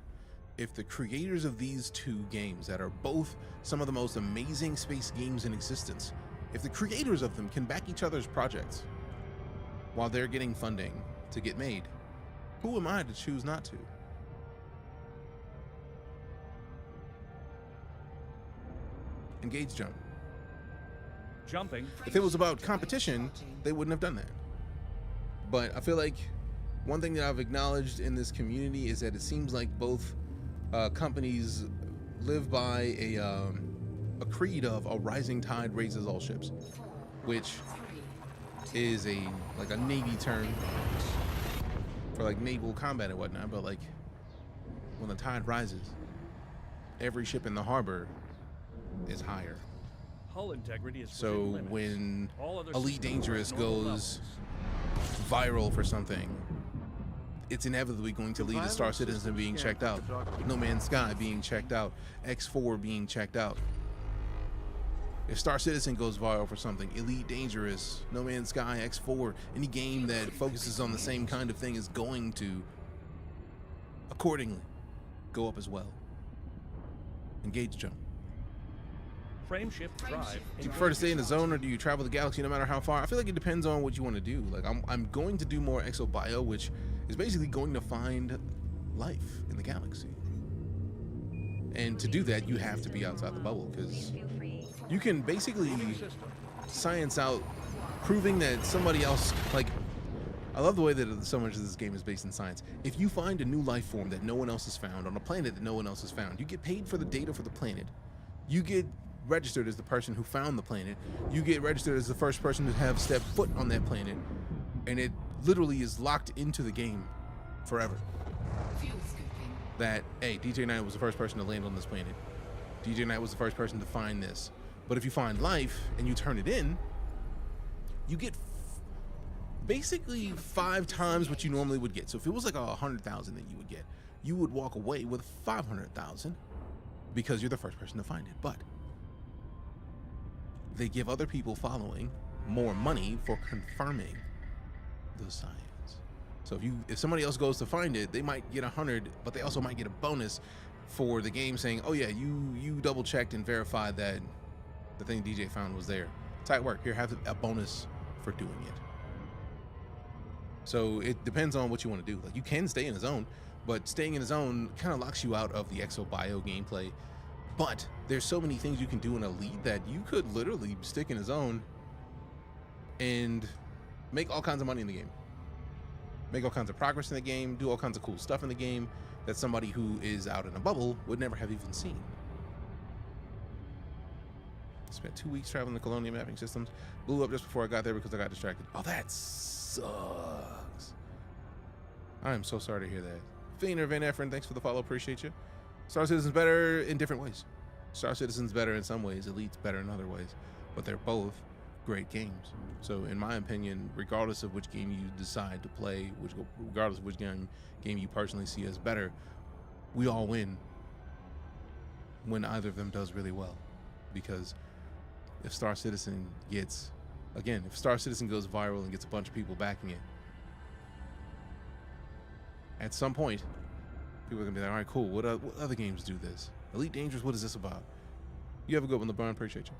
If the creators of these two games that are both some of the most amazing space games in existence, if the creators of them can back each other's projects while they're getting funding to get made, who am I to choose not to? Engage, jump. Jumping. If it was about competition, they wouldn't have done that. But I feel like one thing that I've acknowledged in this community is that it seems like both companies live by a creed of a rising tide raises all ships, which is like a Navy term for like naval combat and whatnot. But like when the tide rises, every ship in the harbor is higher. Hull integrity is so when EliteDangerous goes viral for something, it's inevitably going to lead to Star Citizen being checked out, No Man's Sky being checked out, X4 being checked out. If Star Citizen goes viral for something, EliteDangerous, No Man's Sky, X4, any game that focuses on the same kind of thing is going to accordingly go up as well. Engage, jump. Frame shift drive. Do you prefer to stay in the zone or do you travel the galaxy no matter how far? I feel like it depends on what you want to do. Like I'm going to do more exobio, which is basically going to find life in the galaxy. And to do that, you have to be outside the bubble, because you can basically science out proving that somebody else, like, I love the way that so much of this game is based in science. If you find a new life form that no one else has found on a planet that no one else has found, you get paid for the data for the planet. You get registered as the person who found the planet. You get registered as the first person to have stepped foot on that planet, and it literally is locked into the game forever. That, hey, DeejayKnight was the first person to land on this planet. DeejayKnight was the first person to find this. But if you find life and you turn it in, you get basically 5 times what you normally would get. So if it was like 100,000 that you would get, you would walk away with 500,000 because you're the first person to find it. But they give other people following more money for confirming the science. So if somebody else goes to find it, they might get 100, but they also might get a bonus for the game saying, oh yeah, you double checked and verified that the thing DJ found was there. Tight work. Here, have a bonus for doing it. So it depends on what you want to do. Like, you can stay in the zone, but staying in the zone kind of locks you out of the exobio gameplay. But there's so many things you can do in Elite that you could literally stick in a zone and make all kinds of money in the game. Make all kinds of progress in the game, do all kinds of cool stuff in the game that somebody who is out in a bubble would never have even seen. Spent 2 weeks traveling the Colonia mapping systems. Blew up just before I got there because I got distracted. Oh, that sucks. I am so sorry to hear that. Fiender Van Efren, thanks for the follow. Appreciate you. Star Citizen's better in different ways. Star Citizen's better in some ways. Elite's better in other ways. But they're both great games. So in my opinion, regardless of which game you decide to play, regardless of which game you personally see as better, we all win when either of them does really well. Because if Star Citizen gets, again, if Star Citizen goes viral and gets a bunch of people backing it, at some point, people are gonna be like, all right, cool, what other games do this? EliteDangerous, what is this about? You have a good one, LeBron, appreciate you.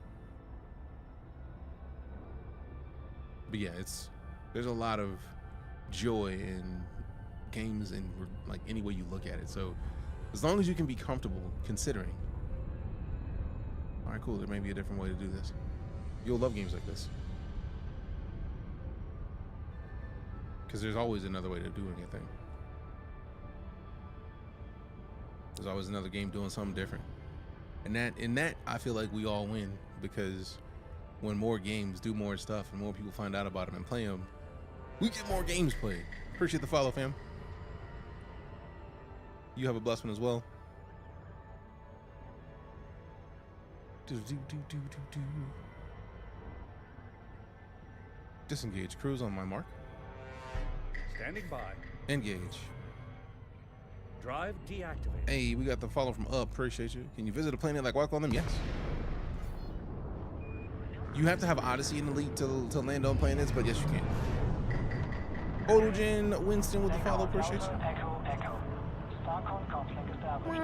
But yeah, there's a lot of joy in games and like any way you look at it. So as long as you can be comfortable considering, all right, cool, there may be a different way to do this. You'll love games like this. Because there's always another way to do anything. There's always another game doing something different. And in that, I feel like we all win, because when more games do more stuff and more people find out about them and play them, we get more games played. Appreciate the follow, fam. You have a blessed one as well. Disengage. Cruise on my mark. Standing by. Engage. Drive deactivated. Hey, we got the follow from Up. Appreciate you. Can you visit a planet like walk on them? Yes. You have to have Odyssey in Elite to land on planets, but yes, you can. Odogen Winston with the follow. Appreciate you. Echo, echo. Starcon conflict established.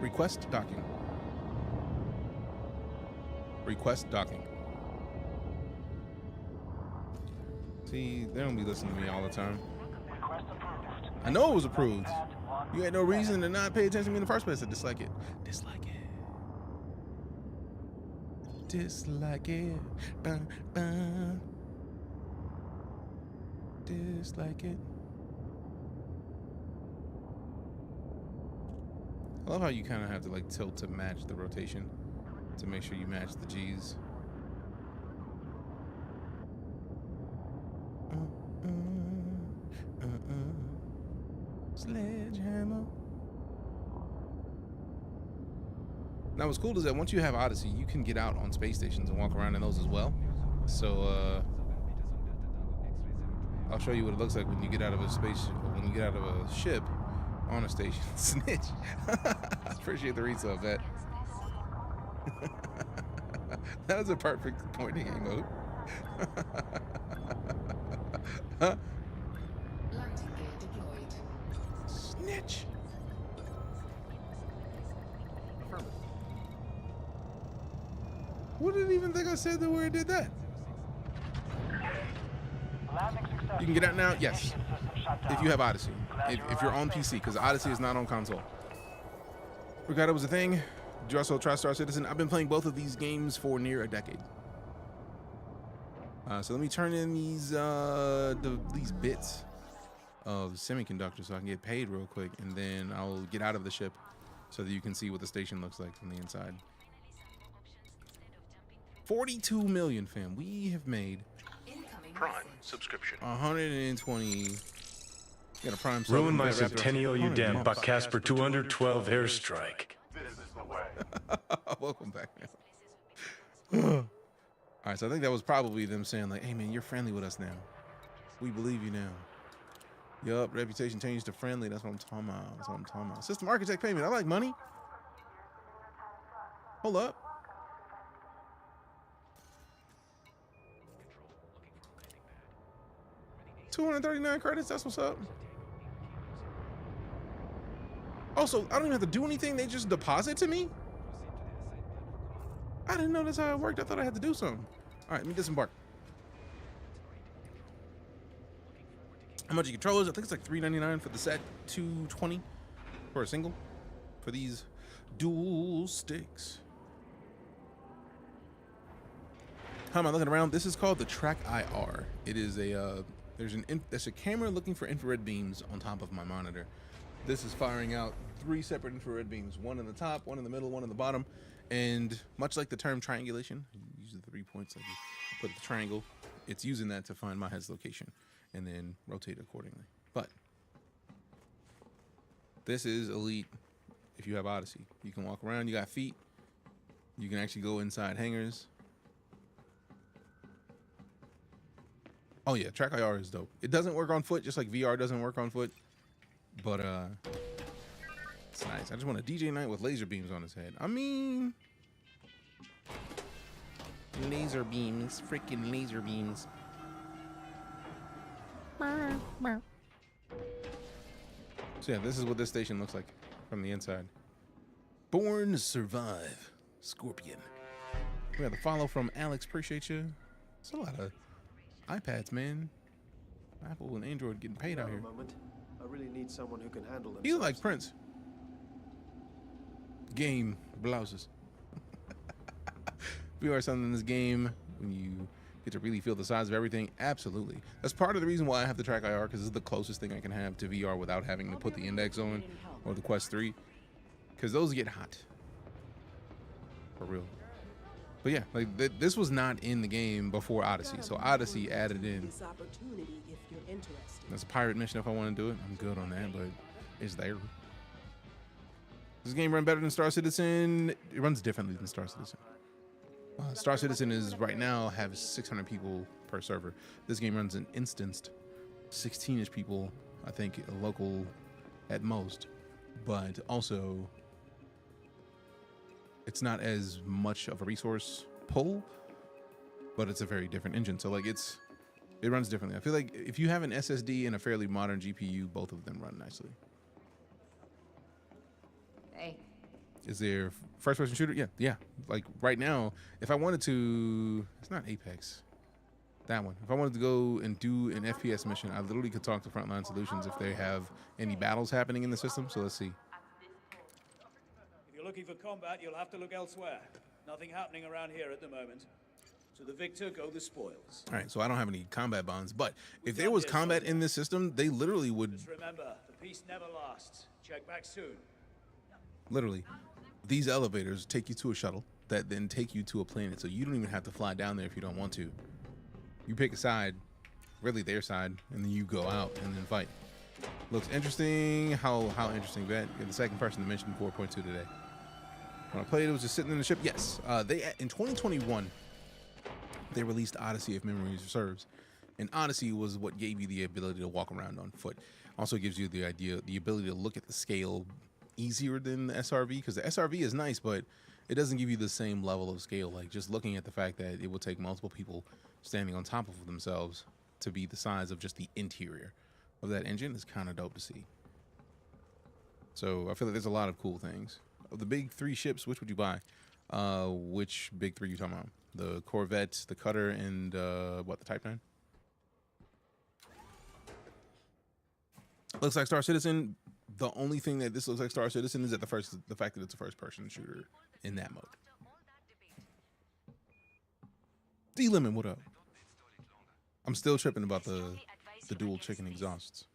Request docking. Request docking. See, they don't be listening to me all the time. Request approved. I know it was approved. You had no reason to not pay attention to me in the first place. I dislike it. Dislike it. Dislike it. Bum, bum. Dislike it. I love how you kind of have to like tilt to match the rotation to make sure you match the G's. Sledgehammer. Now what's cool is that once you have Odyssey, you can get out on space stations and walk around in those as well. So I'll show you what it looks like when you get out of a ship on a station. Snitch. Appreciate the resub, Vet. That was a perfect point in game mode. Huh? Landing gear deployed. Snitch. What did it even think I said the word did that? You can get out now? Yes. If you have Odyssey. If you're on PC, because Odyssey is not on console. Forgot it was a thing. Did you also try Star Citizen? I've been playing both of these games for near a decade. So let me turn in these bits of semiconductors so I can get paid real quick, and then I'll get out of the ship so that you can see what the station looks like from the inside. 42 million, fam. We have made Prime subscription. 120. Got a Prime. Ruin my Centennial, you damn buck Casper 212 airstrike. This is the way. Welcome back, man. All right, so I think that was probably them saying like, hey man, you're friendly with us now. We believe you now. Yup, reputation changed to friendly. That's what I'm talking about. That's what I'm talking about. System architect payment. I like money. Hold up. $239 credits. That's what's up. Also, I don't even have to do anything. They just deposit to me. I didn't know that's how it worked. I thought I had to do something. All right, let me disembark. How much are controllers? I think it's like $399 for the set, $220 for a single for these dual sticks. How am I looking around? This is called the Track IR. It is a there's a camera looking for infrared beams on top of my monitor. This is firing out 3 separate infrared beams, one in the top, one in the middle, one in the bottom. And much like the term triangulation, use the 3 points like you put the triangle, it's using that to find my head's location and then rotate accordingly. But this is Elite if you have Odyssey. You can walk around, you got feet, you can actually go inside hangars. Oh yeah, track IR is dope. It doesn't work on foot, just like VR doesn't work on foot. But it's nice. I just want a DeejayKnight with laser beams on his head. I mean, laser beams, freaking laser beams. So yeah, this is what this station looks like from the inside. Born to Survive, Scorpion. We got the follow from Alex. Appreciate you. It's a lot of iPads, man. Apple and Android getting paid out here. I really need someone who can handle them. You like Prince. Game blouses. If you are something in this game, when you get to really feel the size of everything, absolutely. That's part of the reason why I have the track IR, because this is the closest thing I can have to VR without having to put the index on or the Quest 3, because those get hot. For real. But yeah, like this was not in the game before Odyssey, so Odyssey added in. That's a pirate mission if I want to do it. I'm good on that, but it's there. Does this game run better than Star Citizen? It runs differently than Star Citizen. Star Citizen is right now have 600 people per server. This game runs an instanced 16-ish people, I think, local at most, but also it's not as much of a resource pull, but it's a very different engine. So like it runs differently. I feel like if you have an SSD and a fairly modern GPU, both of them run nicely. Hey. Is there first-person shooter? Yeah. Like right now, if I wanted to, it's not Apex. That one. If I wanted to go and do an FPS mission, I literally could talk to Frontline Solutions if they have any battles happening in the system. So let's see. If you're looking for combat, you'll have to look elsewhere. Nothing happening around here at the moment. To the victor go the spoils. All right, so I don't have any combat bonds, but if there was combat in this system, they literally would. Just remember, the peace never lasts. Check back soon. Literally, these elevators take you to a shuttle that then take you to a planet, so you don't even have to fly down there if you don't want to. You pick a side, really their side, and then you go out and then fight. Looks interesting. How interesting that? You're the second person to mention 4.2 today. When I played, it was just sitting in the ship. Yes, they in 2021 they released Odyssey, if memory serves, and Odyssey was what gave you the ability to walk around on foot. Also gives you the ability to look at the scale easier than the SRV, because the SRV is nice, but it doesn't give you the same level of scale. Like just looking at the fact that it will take multiple people standing on top of themselves to be the size of just the interior of that engine is kind of dope to see. So I feel like there's a lot of cool things. Of the big 3 ships, which would you buy? Which big 3 you talking about? The Corvette, the Cutter, and what, the Type 9? Looks like Star Citizen. The only thing that this looks like Star Citizen is that the fact that it's a first-person shooter in that mode. D-Lemon, what up? I'm still tripping about the dual chicken exhausts.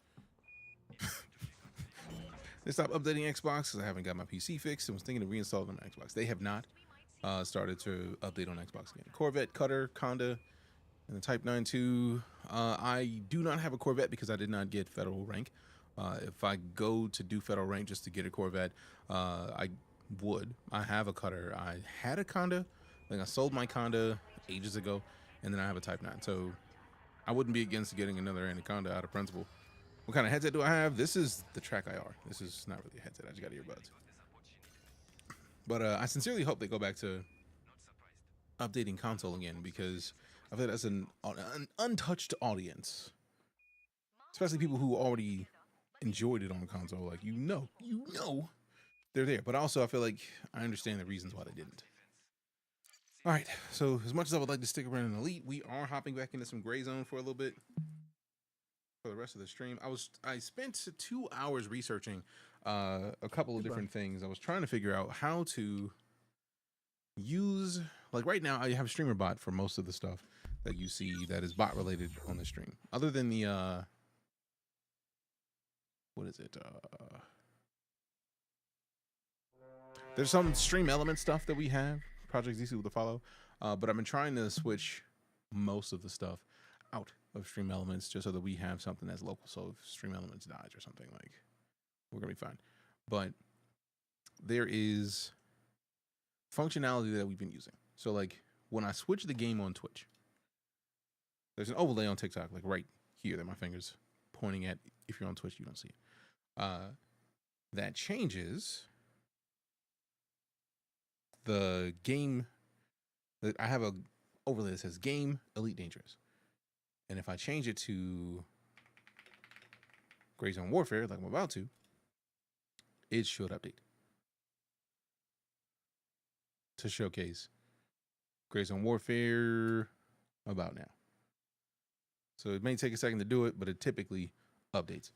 They stopped updating Xbox because I haven't got my PC fixed and was thinking of reinstalling on my Xbox. They have not started to update on Xbox again. Corvette, Cutter, Conda, and the Type 9 2. I do not have a Corvette because I did not get federal rank. If I go to do federal rank just to get a Corvette, I would. I have a Cutter. I had a Conda. I think I sold my Conda ages ago, and then I have a Type 9. So I wouldn't be against getting another Anaconda out of principle. What kind of headset do I have? This is the Track IR. This is not really a headset. I just got earbuds. But I sincerely hope they go back to updating console again, because I feel that's an untouched audience, especially people who already enjoyed it on console. Like you know, they're there. But also, I feel like I understand the reasons why they didn't. All right. So as much as I would like to stick around in Elite, we are hopping back into some Gray Zone for a little bit. For the rest of the stream, I spent 2 hours researching a couple of different things. I was trying to figure out how to use, like right now, I have streamer bot for most of the stuff that you see that is bot related on the stream. Other than the what is it? There's some stream element stuff that we have, Project ZC to follow, but I've been trying to switch most of the stuff out of stream elements just so that we have something that's local. So if stream elements dies or something, like, we're gonna be fine. But there is functionality that we've been using. So like when I switch the game on Twitch, there's an overlay on TikTok, like right here that my finger's pointing at. If you're on Twitch, you don't see it. That changes the game. I have a overlay that says game EliteDangerous. And if I change it to GrayZoneWarfare, like I'm about to, it should update to showcase GrayZoneWarfare about now. So it may take a second to do it, but it typically updates.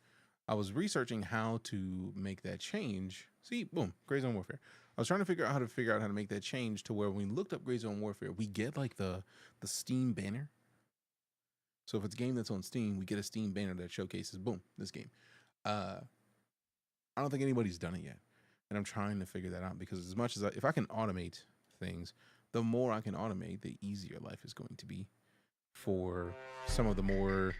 I was researching how to make that change. See, boom, GrayZoneWarfare. I was trying to figure out how to make that change to where when we looked up GrayZoneWarfare, we get like the Steam banner. So if it's a game that's on Steam, we get a Steam banner that showcases, boom, this game. I don't think anybody's done it yet. And I'm trying to figure that out because as much as if I can automate things, the more I can automate, the easier life is going to be for some of the more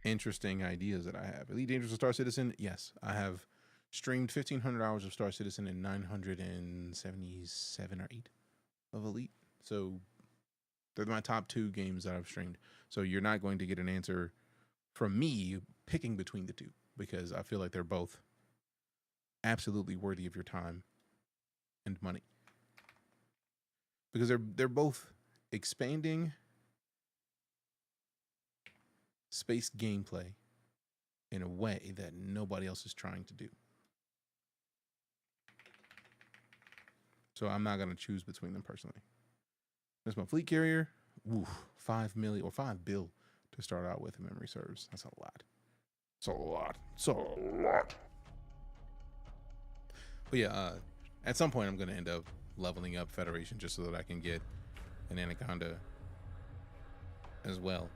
interesting ideas that I have. EliteDangerous Star Citizen, yes, I have streamed 1,500 hours of Star Citizen and 977 or 8 of Elite. So they're my top 2 games that I've streamed. So you're not going to get an answer from me picking between the two because I feel like they're both absolutely worthy of your time and money. Because they're both expanding space gameplay in a way that nobody else is trying to do. So I'm not going to choose between them personally. There's my fleet carrier. Ooh, 5 million or 5 bill to start out with, if memory serves. That's a lot. It's a lot. It's a lot. But yeah, at some point I'm going to end up leveling up Federation just so that I can get an Anaconda as well.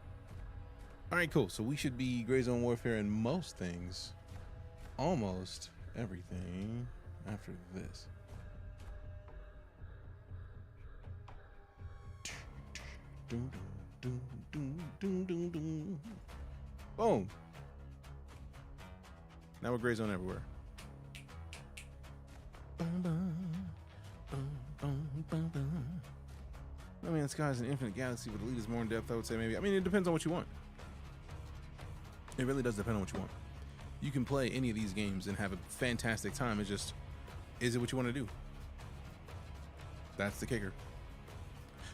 All right, cool. So we should be GrayZoneWarfare in most things, almost everything after this. Boom. Now we're GrayZone everywhere. I mean, the sky is an infinite galaxy, but Elite is more in depth, I would say, maybe. I mean, it depends on what you want. It really does depend on what you want. You can play any of these games and have a fantastic time. It's just, is it what you want to do? That's the kicker.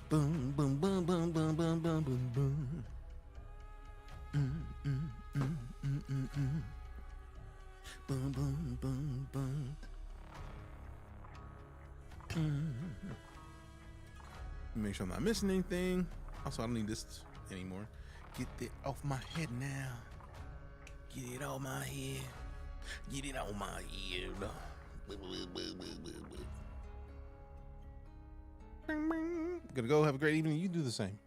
Boom, boom, boom, boom, boom, boom, boom, boom, boom. Boom, boom, boom, boom. Make sure I'm not missing anything. Also, I don't need this anymore. Get it off my head now. Get it off my head. Get it off my head. Gonna go have a great evening. You do the same.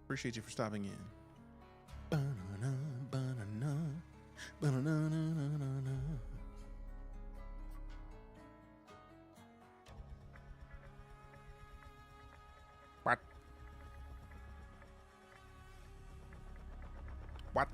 Appreciate you for stopping in. What? What?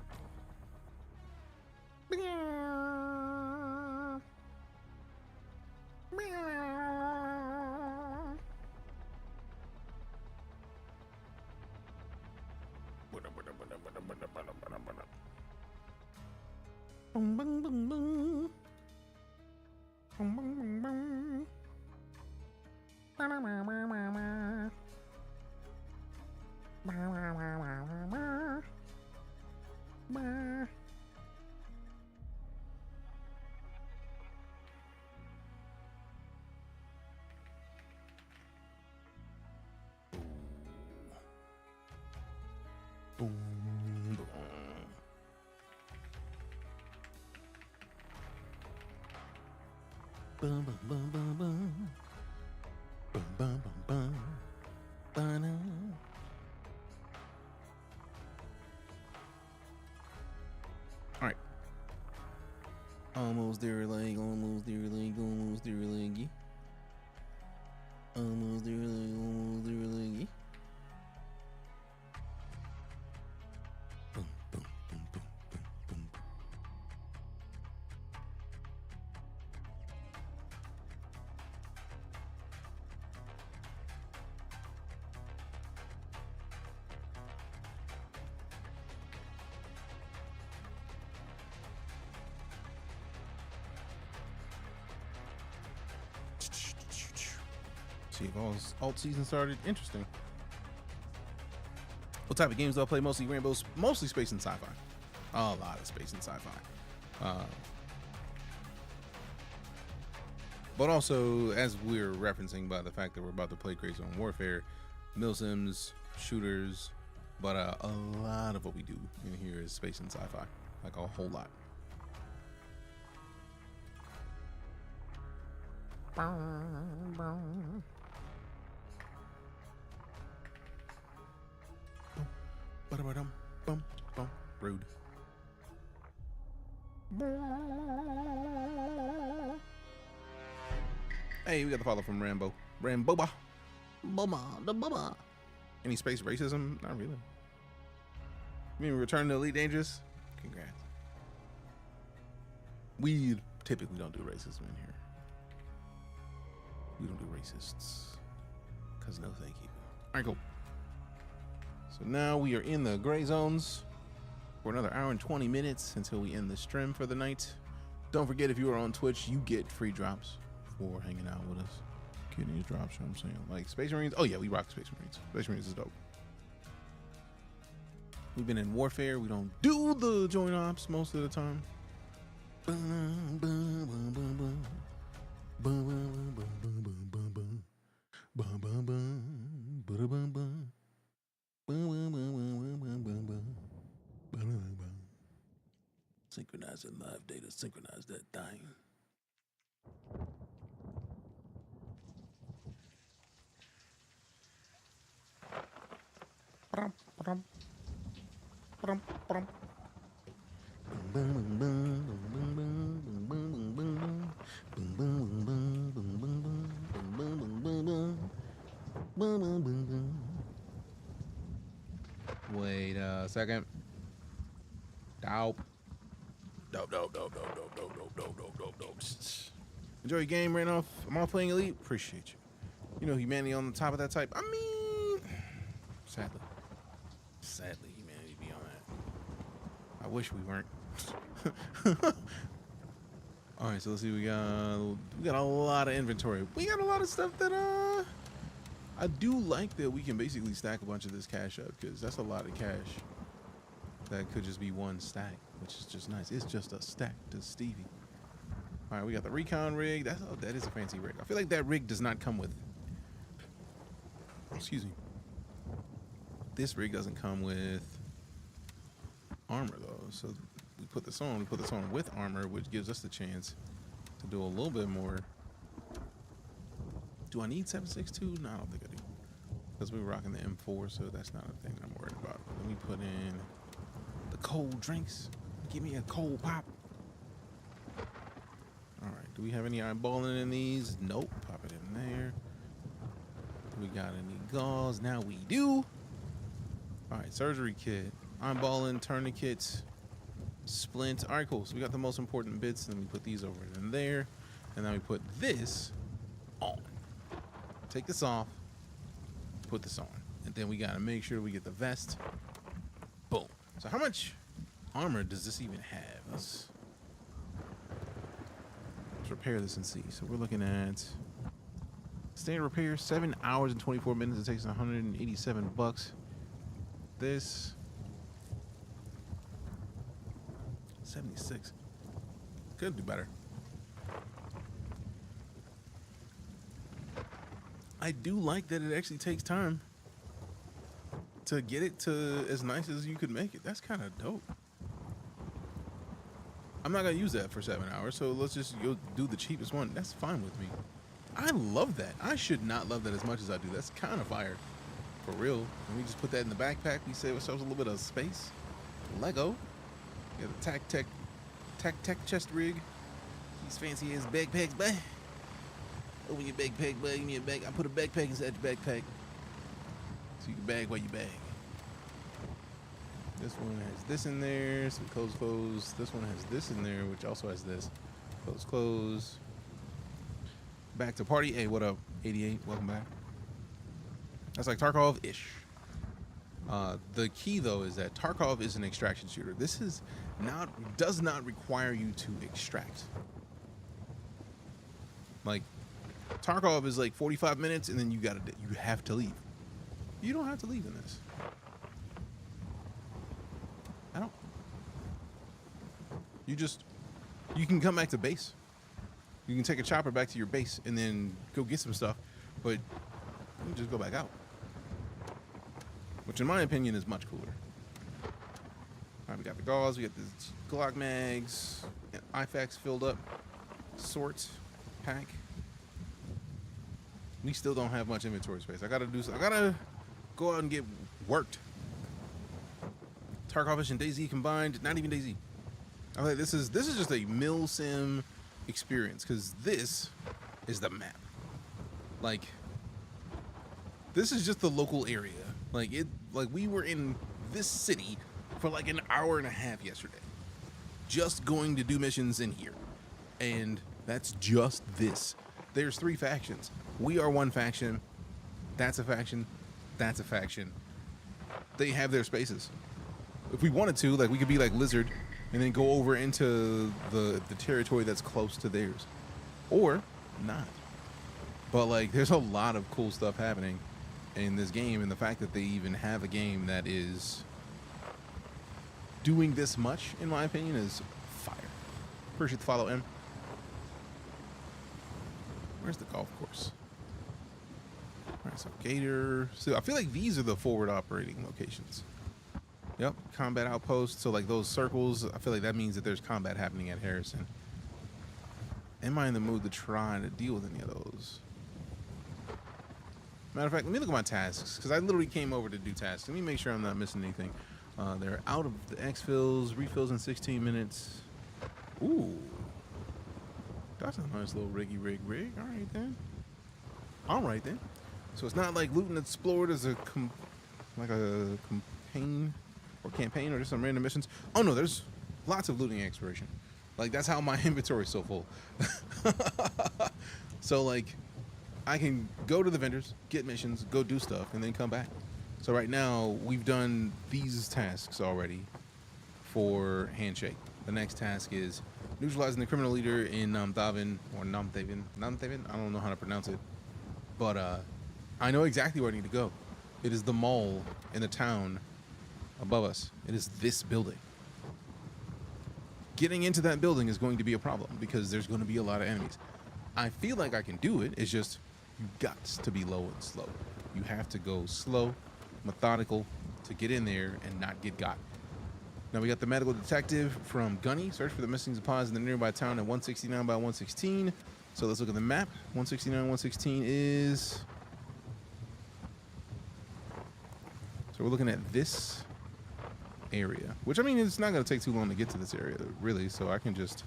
Bum, bum, bum, bum, bum. Bum, bum, bum, bum. Ba-na. All right. Almost there, leg, almost there, leg, almost there, leggy. see if alt season started. Interesting. What type of games do I play? Mostly Rambo's, mostly space and sci-fi. A lot of space and sci-fi. But also, as we're referencing by the fact that we're about to play GrayZoneWarfare, milsims, shooters, but a lot of what we do in here is space and sci-fi, like a whole lot. Rude. Hey, we got the follow from Rambo. Ramboba. Boba. Any space racism? Not really. You mean return to EliteDangerous? Congrats. We typically don't do racism in here. We don't do racists. Cause no thank you. Alright, cool. So now we are in the gray zones for another hour and 20 minutes until we end the stream for the night. Don't forget, if you are on Twitch, you get free drops for hanging out with us. Getting these drops, you know what I'm saying? Like Space Marines. Oh yeah, we rock Space Marines. Space Marines is dope. We've been in warfare. We don't do the joint ops most of the time. Synchronize that live data. Synchronize that thing. Wait a second. Dope. Enjoy your game, ran off. Am I playing Elite? Appreciate you. You know, humanity on the top of that type. I mean, sadly, humanity be on that. I wish we weren't. All right, so let's see. We got a lot of inventory. We got a lot of stuff that I do like that we can basically stack a bunch of this cash up, because that's a lot of cash that could just be one stack, which is just nice. It's just a stack to Stevie. All right, we got the recon rig. That is a fancy rig. I feel like that rig does not come with. Excuse me. This rig doesn't come with armor though, so we put this on. We put this on with armor, which gives us the chance to do a little bit more. Do I need 7.62? No, I don't think I do, because we're rocking the M4, so that's not a thing I'm worried about. Let me put in the cold drinks. Give me a cold pop. All right, do we have any eyeballing in these? Nope. Pop it in there. Do we got any gauze? Now we do. All right, surgery kit, eyeballing, tourniquets, splint. All right, cool. So we got the most important bits, and then we put these over in there, and then we put this on. Take this off, put this on, and then we gotta make sure we get the vest. Boom. So how much armor does this even have? Let's repair this and see. So we're looking at standard repair, 7 hours and 24 minutes. It takes 187 bucks. This 76. Could do better. I do like that it actually takes time to get it to as nice as you could make it. That's kind of dope. I'm not gonna use that for 7 hours, so let's just go do the cheapest one. That's fine with me. I love that. I should not love that as much as I do. That's kind of fire, for real. And we just put that in the backpack. We save ourselves a little bit of space. Lego. Got a tac chest rig. These fancy ass backpacks, boy. Open your backpack, boy. Give me a bag. I put a backpack inside your backpack, so you can bag while you bag. This one has this in there, some clothes. This one has this in there, which also has this. Clothes. Back to party. Hey, what up? 88, welcome back. That's like Tarkov-ish. The key though is that Tarkov is an extraction shooter. This does not require you to extract. Like, Tarkov is like 45 minutes, and then you have to leave. You don't have to leave in this. I don't. You can come back to base. You can take a chopper back to your base and then go get some stuff, but you can just go back out. Which in my opinion is much cooler. Alright, we got the gauze, we got the Glock mags, IFAKs filled up, sort, pack. We still don't have much inventory space. I gotta go out and get worked. Tarkov and DayZ combined, not even DayZ. I'm like, this is just a mil sim experience, because this is the map. Like, this is just the local area. Like we were in this city for like an hour and a half yesterday, just going to do missions in here, and that's just this. There's 3 factions. We are one faction. That's a faction. That's a faction. They have their spaces. If we wanted to, like, we could be like Lizard and then go over into the territory that's close to theirs, or not. But like, there's a lot of cool stuff happening in this game, and the fact that they even have a game that is doing this much, in my opinion, is fire. Appreciate the follow, M. Where's the golf course? All right, so Gator. So I feel like these are the forward operating locations. Yep, combat outpost. So like those circles, I feel like that means that there's combat happening at Harrison. Am I in the mood to try to deal with any of those? Matter of fact, let me look at my tasks, because I literally came over to do tasks. Let me make sure I'm not missing anything. They're out of the exfills, refills in 16 minutes. Ooh. That's a nice little rig. All right then. All right then. So it's not like Loot and Explore as a campaign or just some random missions. Oh no, there's lots of looting and exploration. Like, that's how my inventory is so full. So like, I can go to the vendors, get missions, go do stuff, and then come back. So right now, we've done these tasks already for Handshake. The next task is neutralizing the criminal leader in Namthaven, or Namthaven. I don't know how to pronounce it. But I know exactly where I need to go. It is the mall in the town above us. It is this building. Getting into that building is going to be a problem, because there's going to be a lot of enemies. I feel like I can do it. It's just, you got to be low and slow. You have to go slow, methodical, to get in there and not get got. Now we got the medical detective from Gunny. Search for the missing supplies in the nearby town at 169 by 116. So let's look at the map. 169, 116 is... So we're looking at this area, which, I mean, it's not going to take too long to get to this area, really. So I can just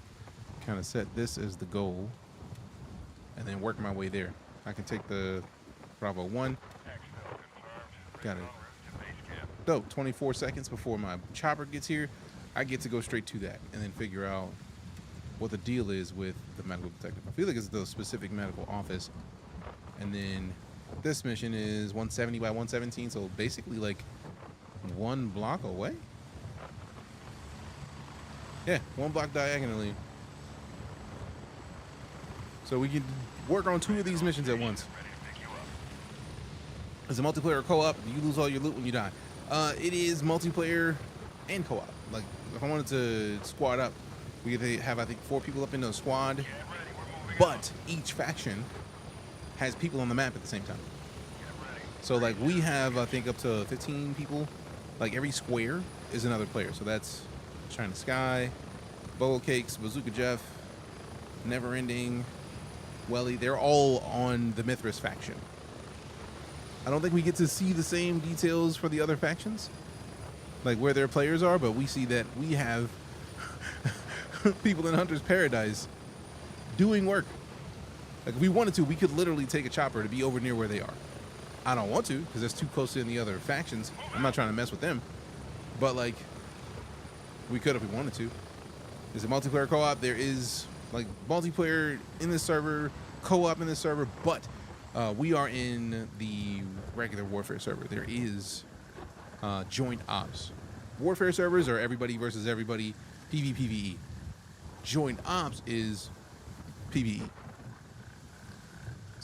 kind of set this as the goal and then work my way there. I can take the Bravo 1. Got it. Dope. 24 seconds before my chopper gets here, I get to go straight to that and then figure out what the deal is with the medical detective. I feel like it's the specific medical office. And then this mission is 170 by 117, so basically like 1 block away. Yeah, 1 block diagonally. So we can work on 2 of these missions at once. It's a multiplayer co-op. You lose all your loot when you die. It is multiplayer and co-op. Like, if I wanted to squad up, we get to have, I think, 4 people up in a squad. But each faction has people on the map at the same time. So, like, we have, I think, up to 15 people. Like, every square is another player. So that's China Sky, Bowl Cakes, Bazooka Jeff, Never Ending, Welly. They're all on the Mithras faction. I don't think we get to see the same details for the other factions, like where their players are, but we see that we have people in Hunter's Paradise doing work. Like, if we wanted to, we could literally take a chopper to be over near where they are. I don't want to, because that's too close to the other factions. I'm not trying to mess with them, but like, we could if we wanted to. There's a multiplayer co-op. There is like multiplayer in this server, co-op in this server, but we are in the regular Warfare server. There is joint ops. Warfare servers are everybody versus everybody, PvPvE. Joint ops is PvE.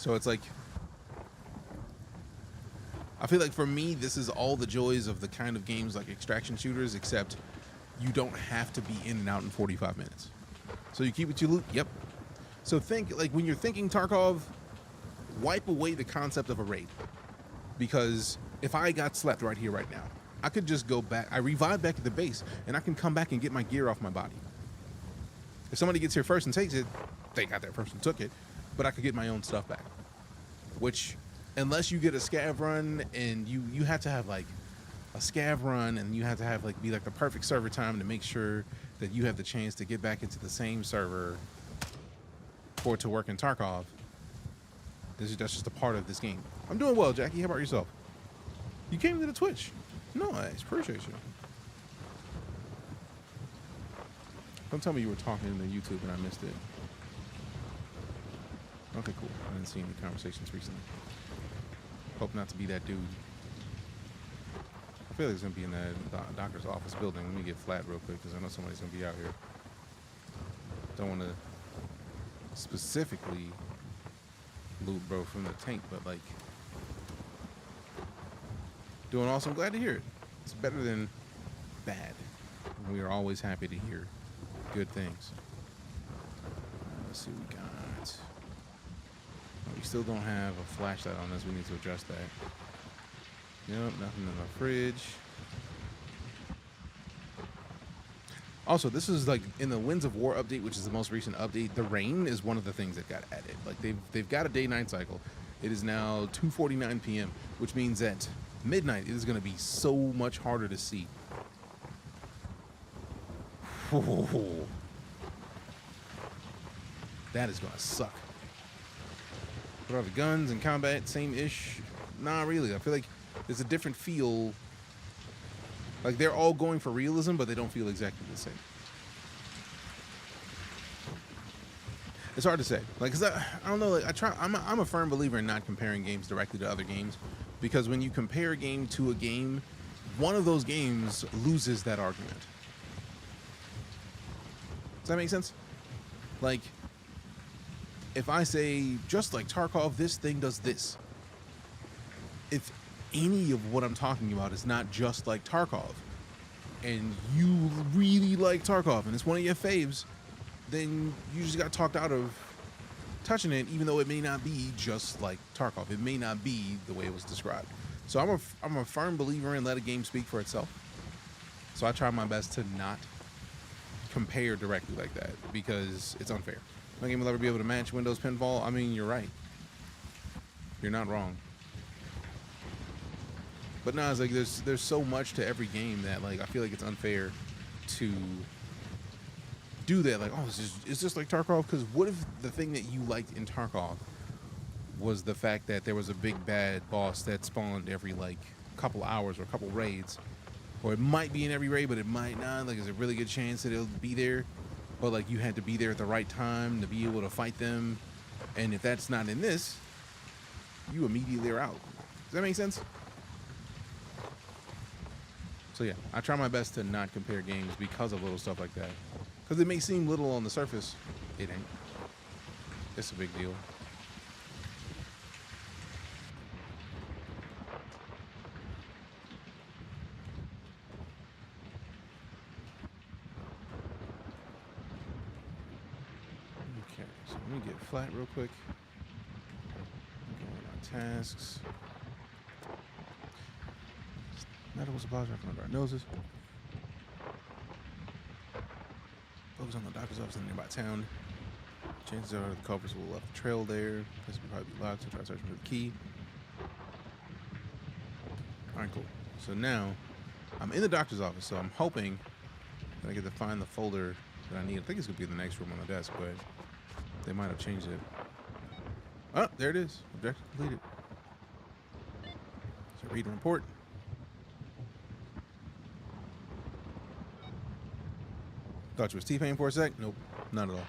So it's like, I feel like for me, this is all the joys of the kind of games like extraction shooters, except you don't have to be in and out in 45 minutes. So you keep what you loot. Yep. So think, like, when you're thinking Tarkov, wipe away the concept of a raid. Because if I got slept right here, right now, I could just go back. I revive back to the base, and I can come back and get my gear off my body. If somebody gets here first and takes it, they got that person took it, but I could get my own stuff back. Which, unless you get a scav run, and you have to have like a scav run, and you have to have like be like the perfect server time to make sure that you have the chance to get back into the same server for it to work in Tarkov. That's just a part of this game. I'm doing well, Jackie. How about yourself? You came to the Twitch. Nice, appreciate you. Don't tell me you were talking in the YouTube and I missed it. Okay, cool. I didn't see any conversations recently. Hope not to be that dude. I feel like it's gonna be in that doctor's office building. Let me get flat real quick because I know somebody's gonna be out here. Don't want to specifically loot bro from the tank, but like doing awesome. Glad to hear it. It's better than bad. We are always happy to hear good things. Let's see what we got. We still don't have a flashlight on us. We need to adjust that. Yep, nothing in the fridge. Also, this is like in the Winds of War update, which is the most recent update. The rain is one of the things that got added. Like they've got a day-night cycle. It is now 2:49 p.m., which means that midnight it is going to be so much harder to see. Oh, that is going to suck. What are the guns and combat? Same-ish? Nah, really. I feel like there's a different feel. Like they're all going for realism, but they don't feel exactly the same. It's hard to say. Like, cause I don't know. Like, I'm a firm believer in not comparing games directly to other games, because when you compare a game to a game, one of those games loses that argument. Does that make sense? Like, if I say, just like Tarkov, this thing does this. If any of what I'm talking about is not just like Tarkov, and you really like Tarkov, and it's one of your faves, then you just got talked out of touching it, even though it may not be just like Tarkov. It may not be the way it was described. So I'm a firm believer in let a game speak for itself. So I try my best to not compare directly like that, because it's unfair. No game will ever be able to match Windows Pinfall. I mean, you're right. You're not wrong. But no, it's like there's so much to every game that like I feel like it's unfair to do that. Like, oh, it's just like Tarkov. Because what if the thing that you liked in Tarkov was the fact that there was a big bad boss that spawned every like couple hours or a couple raids, or it might be in every raid, but it might not. Like, there's a really good chance that it'll be there, but like you had to be there at the right time to be able to fight them. And if that's not in this, you immediately are out. Does that make sense? So yeah, I try my best to not compare games because of little stuff like that. Because it may seem little on the surface. It ain't. It's a big deal. Okay, so let me get flat real quick. Going on tasks. Medical supplies right under our noses. Focus on the doctor's office in a nearby town. Chances are the culprits will have left the trail there. This will probably be locked, so try searching for the key. Alright, cool. So now, I'm in the doctor's office, so I'm hoping that I get to find the folder that I need. I think it's going to be in the next room on the desk, but they might have changed it. Oh, there it is. Objective completed. So read and report. Thought you was T-Pain for a sec? Nope, not at all.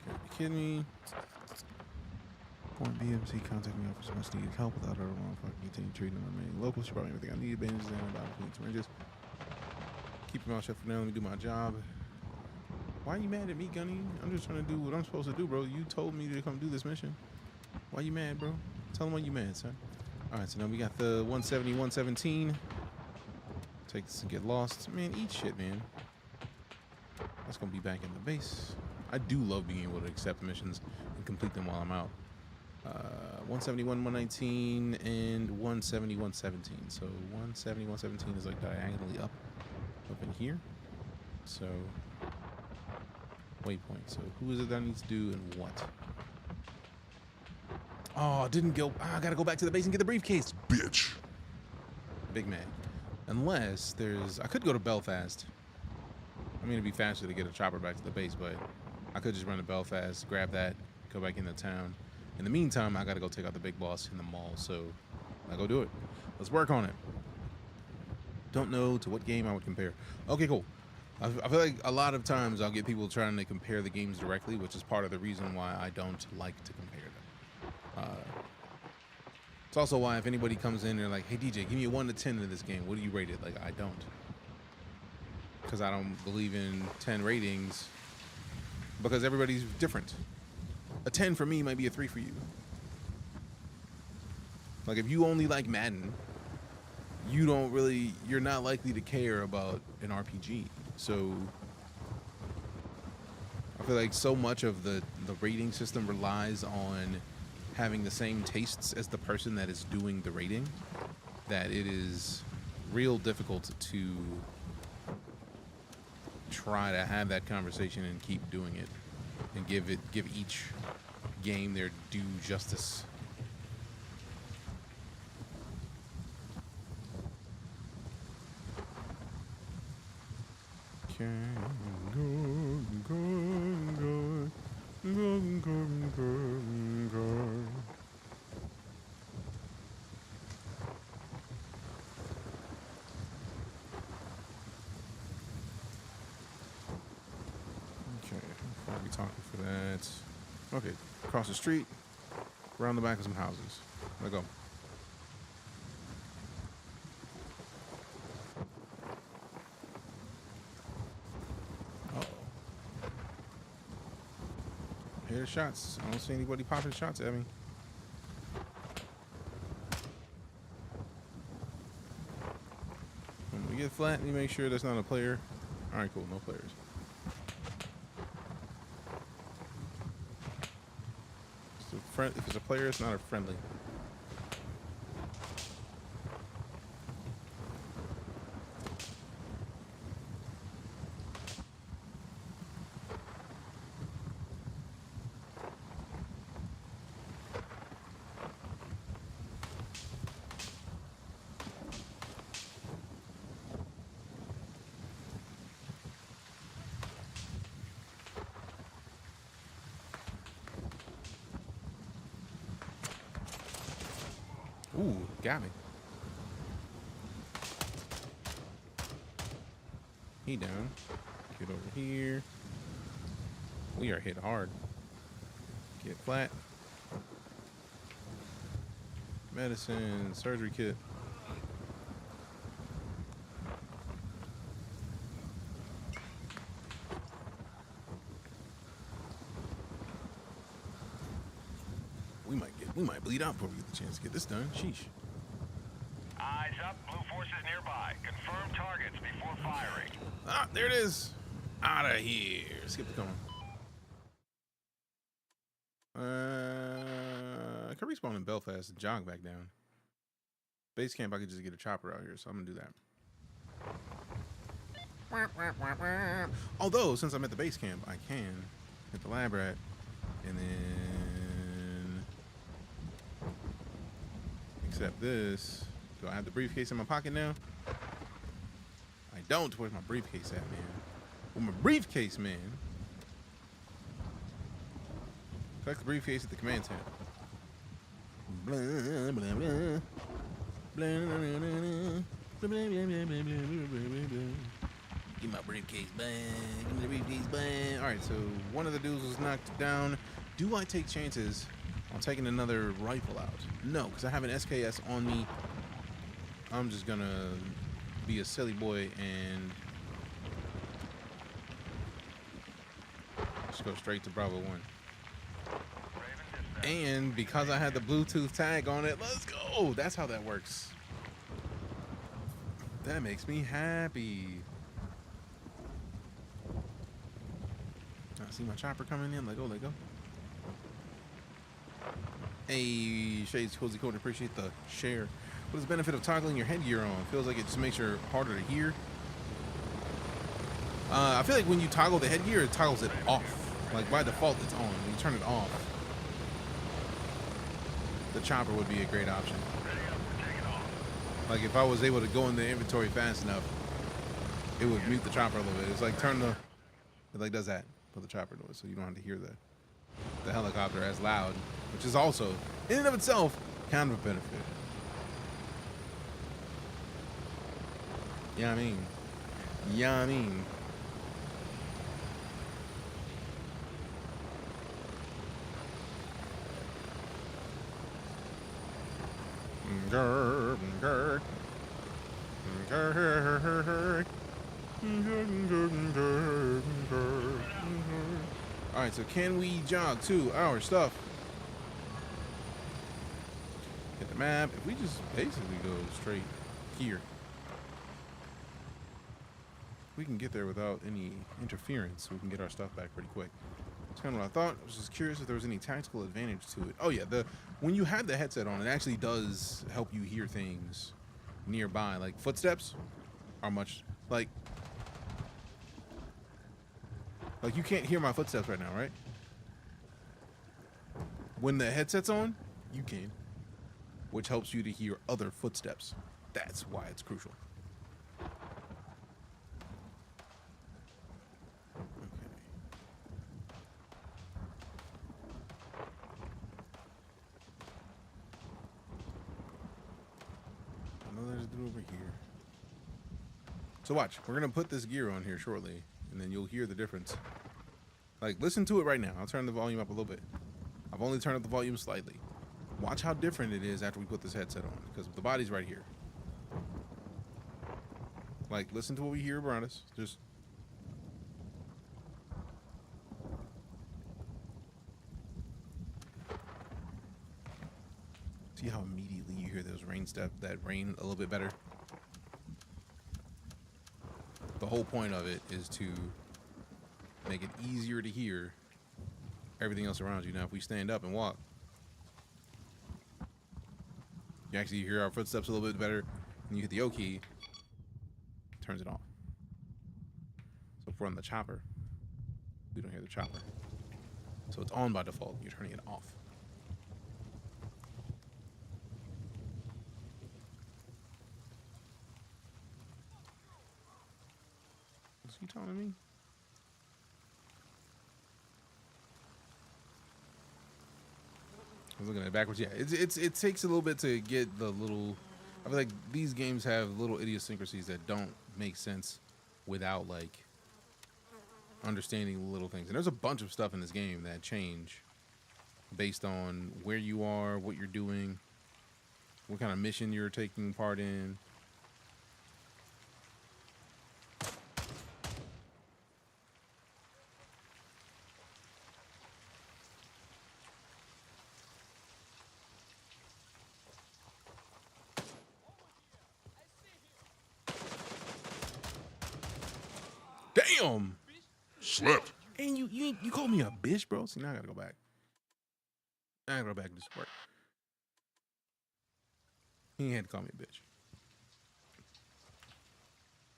Okay, you kidding me? Point BMC contacting me for much needed help without her alone. If I can continue treating them, I mean, locals should probably everything I need. Bandages and about syringes. Keep your mouth shut for now. Let me do my job. Why are you mad at me, Gunny? I'm just trying to do what I'm supposed to do, bro. You told me to come do this mission. Why you mad, bro? Tell them why you mad, son. All right, so now we got the 170, 117. Take this and get lost. Man, eat shit, man. That's going to be back in the base. I do love being able to accept missions and complete them while I'm out. 171, 119, and 170, 117. So 170, 117 is like diagonally up in here. So waypoint. So who is it that I need to do and what? Oh, didn't go. I gotta go back to the base and get the briefcase. Bitch. Big man. Unless there's, I could go to Belfast. I mean, it'd be faster to get a chopper back to the base, but I could just run to Belfast, grab that, go back into town. In the meantime, I gotta go take out the big boss in the mall, so I go do it. Let's work on it. Don't know to what game I would compare. Okay, cool. I feel like a lot of times I'll get people trying to compare the games directly, which is part of the reason why I don't like to compare them. It's also why if anybody comes in and they're like, hey DJ, give me a 1 to 10 in this game, what do you rate it? Like, I don't. Because I don't believe in 10 ratings. Because everybody's different. A 10 for me might be a 3 for you. Like, if you only like Madden, you're not likely to care about an RPG. So I feel like so much of the rating system relies on having the same tastes as the person that is doing the rating, that it is real difficult to try to have that conversation and keep doing it and give each game their due justice. Okay, across the street, around the back of some houses. Let go. Uh-oh. I hear the shots. I don't see anybody popping shots at me. When we get flat, you make sure that's not a player. All right, cool, no players. If it's a player, it's not a friendly. Ooh, got me. He down. Get over here. We are hit hard. Get flat. Medicine, surgery kit. We might bleed out before we get the chance to get this done. Sheesh. Eyes up, blue forces nearby. Confirm targets before firing. Ah, there it is. Out of here. Skip the cone. I could respawn in Belfast and jog back down. Base camp, I could just get a chopper out here, so I'm gonna do that. Although, since I'm at the base camp, I can hit the lab rat and then accept this. Do I have the briefcase in my pocket now? I don't. Where's my briefcase at, man? Where's my briefcase, man? Collect the briefcase at the command tent. Blah, blah, blah, blah. Blah, blah, blah, blah. Blah, blah, blah, blah, blah, blah, blah. Give my briefcase back. Give me the briefcase back. Alright, so one of the dudes was knocked down. Do I take chances on taking another rifle out? No, because I have an SKS on me. I'm just gonna be a silly boy and Just go straight to Bravo 1. And because I had the Bluetooth tag on it, let's go. That's how that works. That makes me happy. I see my chopper coming in. Let go, let go. Hey, Shades, Cozy Code, appreciate the share. What is the benefit of toggling your headgear on? Feels like it just makes it harder to hear. I feel like when you toggle the headgear, it toggles it off. Like by default, it's on. When you turn it off, the chopper would be a great option. Like if I was able to go in the inventory fast enough, it would mute the chopper a little bit. It's like turn the, it like does that for the chopper noise, so you don't have to hear the helicopter as loud, which is also in and of itself kind of a benefit. Yeah, I mean, yeah, I mean. All right, so can we jog to our stuff? Hit the map. If we just basically go straight here, we can get there without any interference. So we can get our stuff back pretty quick. That's kind of what I thought. I was just curious if there was any tactical advantage to it. Oh yeah, when you have the headset on, it actually does help you hear things nearby. Like footsteps are much like you can't hear my footsteps right now, right? When the headset's on, you can, which helps you to hear other footsteps. That's why it's crucial. Over here. So watch, we're gonna put this gear on here shortly, and then you'll hear the difference. Like, listen to it right now. I'll turn the volume up a little bit. I've only turned up the volume slightly. Watch how different it is after we put this headset on, because the body's right here. Like, listen to what we hear around us. Just see how immediately you hear those that rain a little bit better. The whole point of it is to make it easier to hear everything else around you. Now, if we stand up and walk, you actually hear our footsteps a little bit better. And you hit the O key, it turns it off. So if we're on the chopper, we don't hear the chopper. So it's on by default. You're turning it off. Is he telling me? I was looking at it backwards. Yeah, it takes a little bit to get the little. I feel like these games have little idiosyncrasies that don't make sense without like understanding the little things. And there's a bunch of stuff in this game that change based on where you are, what you're doing, what kind of mission you're taking part in. Damn! Slept. And you called me a bitch, bro. See, now I gotta go back. Now I gotta go back and do some work. He ain't had to call me a bitch.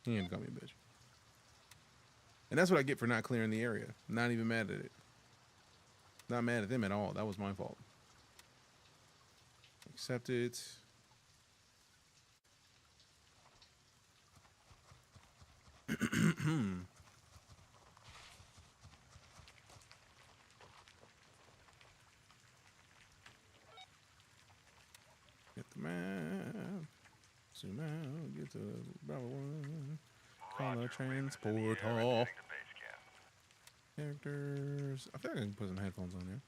He ain't had to call me a bitch. And that's what I get for not clearing the area. Not even mad at it. Not mad at them at all. That was my fault. Accept it. Get the map. Zoom out. Get to Bravo 1. Call a transporter. Characters. I feel like I can put some headphones on there.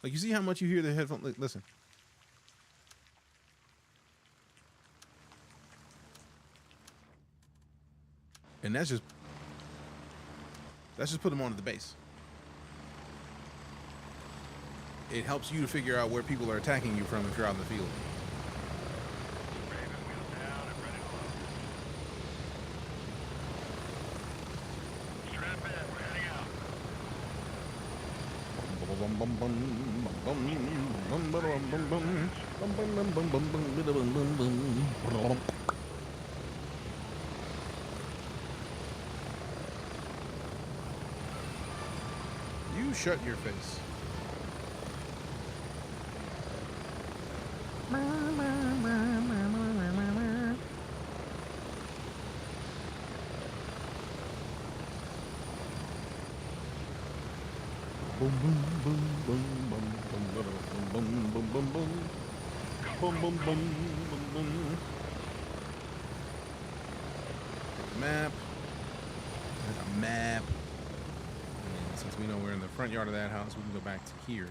Like, you see how much you hear the headphone? Like, listen. And that's just put them onto the base. it helps you to figure out where people are attacking you from if you're out in the field. You shut your face. Boom boom boom boom boom boom boom boom boom boom boom boom boom boom. Map. There's a map. And since we know we're in the front yard of that house, we can go back to here.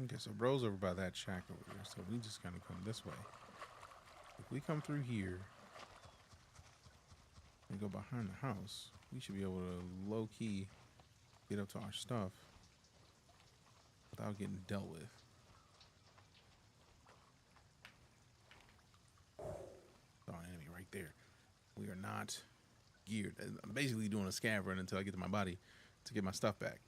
Okay, so bro's over by that shack over there, so we just gotta come this way. If we come through here and go behind the house, we should be able to low-key get up to our stuff without getting dealt with. Oh, an enemy right there. We are not geared. I'm basically doing a scav run until I get to my body to get my stuff back.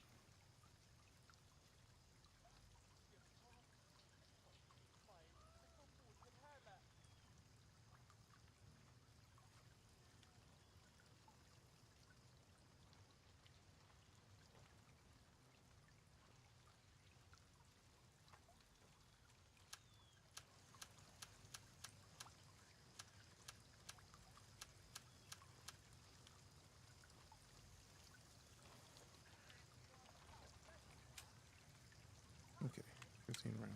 Okay, 15 rounds.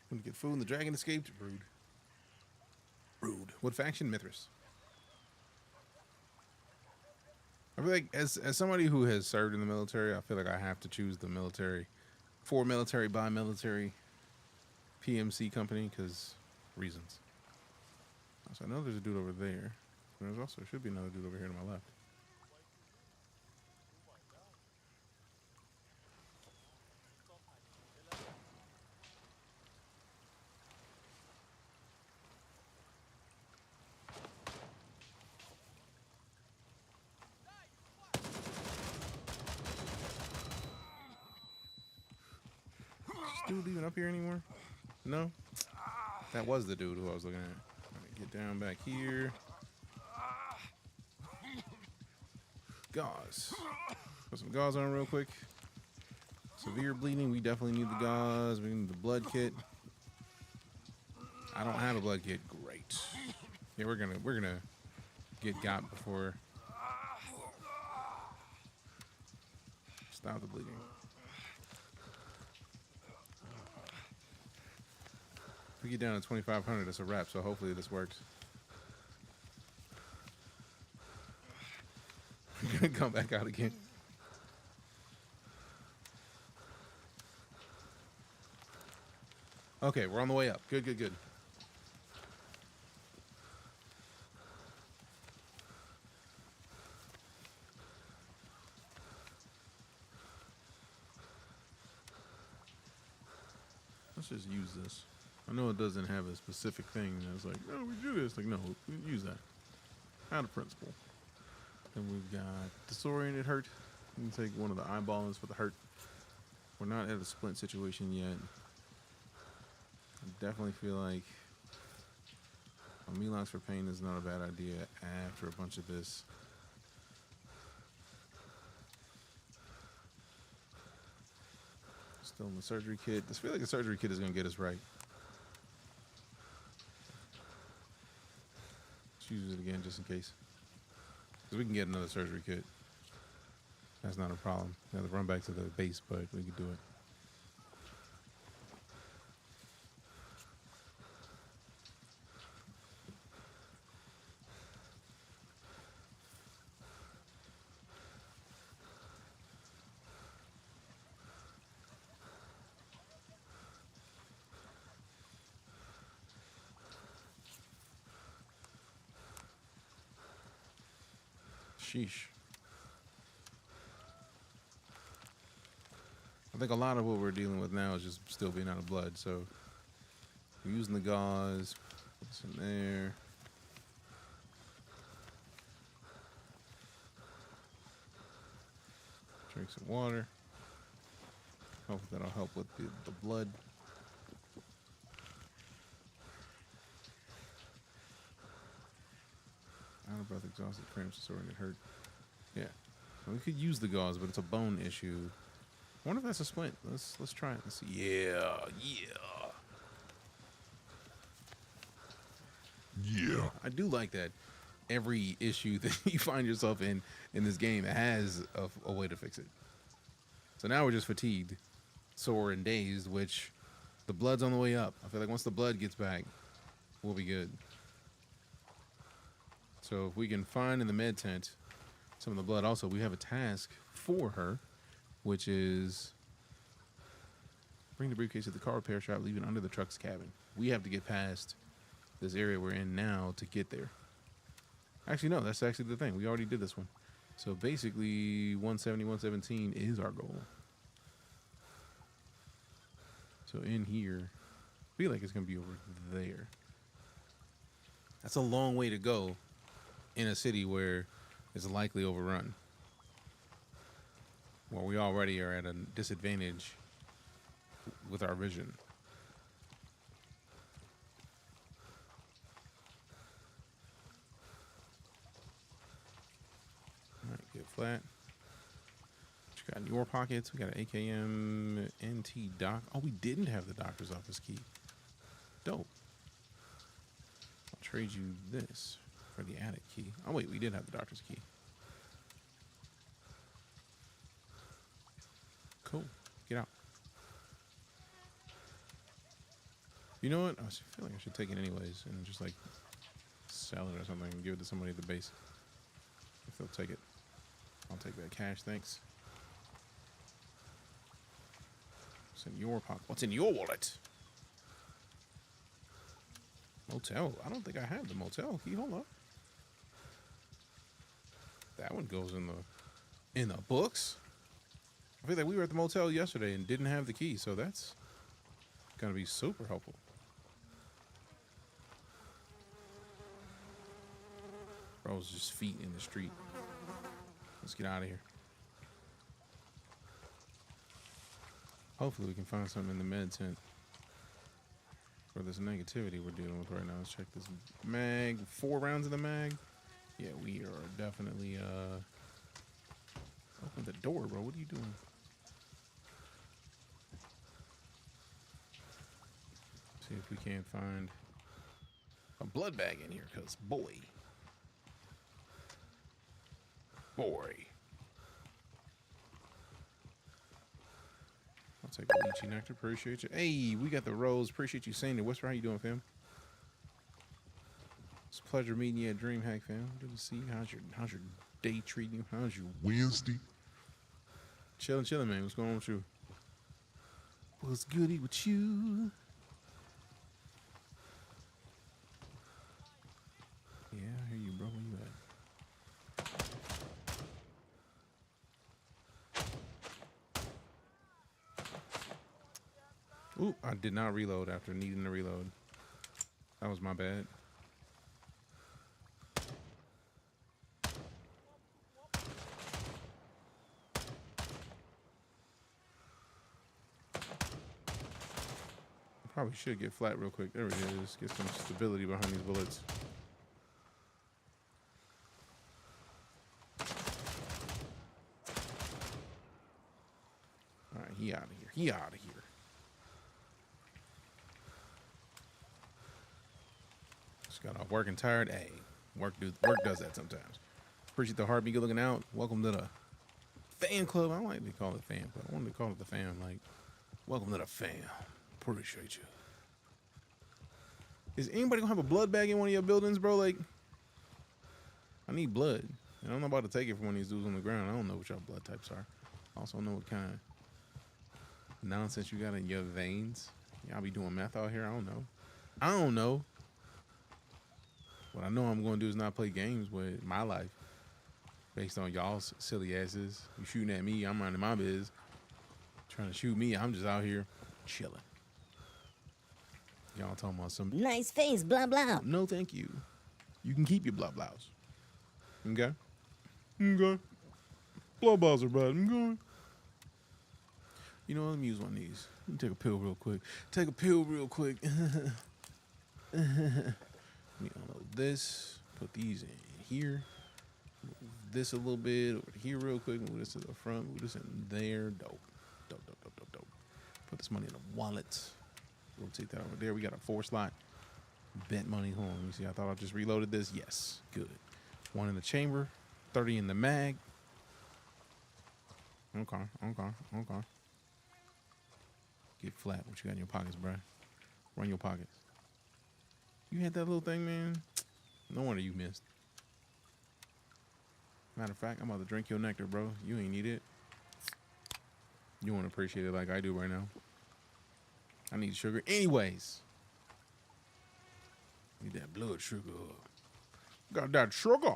When you get food and the dragon escaped, rude. Rude. What faction? Mithras. I feel like as somebody who has served in the military, I feel like I have to choose the military, for military, by military, PMC company, because reasons. So I know there's a dude over there. There's also should be another dude over here to my left. Dude even up here anymore? No? That was the dude who I was looking at. All right, get down back here. Gauze. Put some gauze on real quick. Severe bleeding, we definitely need the gauze. We need the blood kit. I don't have a blood kit. Great. Yeah, we're gonna get got before. Stop the bleeding. If we get down to 2,500, that's a wrap, so hopefully this works. We're gonna come back out again. Okay, we're on the way up. Good, good, good. Let's just use this. I know it doesn't have a specific thing. It's like, no, we do this. Like, no, we use that. Out of principle. Then we've got disoriented hurt. We can take one of the eyeballings for the hurt. We're not at a splint situation yet. I definitely feel like a Melox for pain is not a bad idea after a bunch of this. Still in the surgery kit. I feel like the surgery kit is going to get us right. Let's use it again just in case. Because we can get another surgery kit. That's not a problem. We have to run back to the base, but we could do it. Sheesh. I think a lot of what we're dealing with now is just still being out of blood. So we're using the gauze. Put this in there. Drink some water. Hopefully that'll help with the blood. Out of breath, exhausted, cramps, sore, and it hurt. Yeah, well, we could use the gauze, but it's a bone issue. I wonder if that's a splint. Let's try it. Let's see. Yeah. I do like that. Every issue that you find yourself in this game has a way to fix it. So now we're just fatigued, sore, and dazed, which the blood's on the way up. I feel like once the blood gets back, we'll be good. So if we can find in the med tent some of the blood. Also, we have a task for her, which is bring the briefcase to the car repair shop, leave it under the truck's cabin. We have to get past this area we're in now to get there. Actually, no, that's actually the thing. We already did this one. So basically, 170, 117 is our goal. So in here, I feel like it's going to be over there. That's a long way to go in a city where it's likely overrun. Well, we already are at a disadvantage with our vision. All right, get flat. What you got in your pockets? We got an AKM NT doc. Oh, we didn't have the doctor's office key. Dope. I'll trade you this for the attic key. Oh wait, we did have the doctor's key. Cool. Get out. You know what? I feel like I should take it anyways and just like sell it or something and give it to somebody at the base. If they'll take it. I'll take that cash, thanks. What's in your pocket? What's in your wallet? Motel. I don't think I have the motel key. Hold up. That one goes in the books. I feel like we were at the motel yesterday and didn't have the key, so that's gonna be super helpful. Bro's just feet in the street. Let's get out of here. Hopefully we can find something in the med tent for this negativity we're dealing with right now. Let's check this mag. 4 rounds in the mag. Yeah, we are definitely open the door, bro. What are you doing? See if we can't find a blood bag in here, cause boy. I'll take a lychee nectar. Appreciate you. Hey, we got the rose. Appreciate you saying it. Whisper, how you doing, fam? It's a pleasure meeting you at DreamHack, fam. Good to see you. How's your day treating you? How's your Wednesday? Chilling, man. What's going on with you? What's goody with you? Yeah, I hear you, bro. Where you at? Ooh, I did not reload after needing to reload. That was my bad. Probably should get flat real quick. There it is. Get some stability behind these bullets. All right, he out of here. He out of here. Just got off working tired. Hey, work does that sometimes. Appreciate the heartbeat. Good looking out. Welcome to the fan club. I don't like to call it fan club. I wanted to call it the fam. Like, welcome to the fam. Appreciate you. Is anybody gonna have a blood bag in one of your buildings, bro? Like, I need blood. And I'm not about to take it from one of these dudes on the ground. I don't know what your blood types are. I also know what kind of nonsense you got in your veins. Y'all be doing meth out here. I don't know. I don't know. What I know I'm going to do is not play games with my life based on y'all's silly asses. You shooting at me, I'm minding my biz. Trying to shoot me, I'm just out here chilling. Y'all talking about some nice face, blah, blah. No, thank you. You can keep your blah blahs. Okay? Okay. Blah blahs are bad. Okay. You know what? Let me use one of these. Let me take a pill real quick. Take a pill real quick. Let me unload this. Put these in here. Move this a little bit over here real quick. Move this to the front. Move this in there. Dope. Dope, dope, dope, dope, dope. Put this money in the wallet. Rotate that over there. We got a 4-slot bent money. Hold on. Let me see. I thought I just reloaded this. Yes. Good. 1 in the chamber. 30 in the mag. Okay. Okay. Okay. Get flat. What you got in your pockets, bro? Run your pockets. You had that little thing, man? No wonder you missed. Matter of fact, I'm about to drink your nectar, bro. You ain't need it. You won't appreciate it like I do right now. I need sugar anyways. Need that blood sugar. Got that sugar.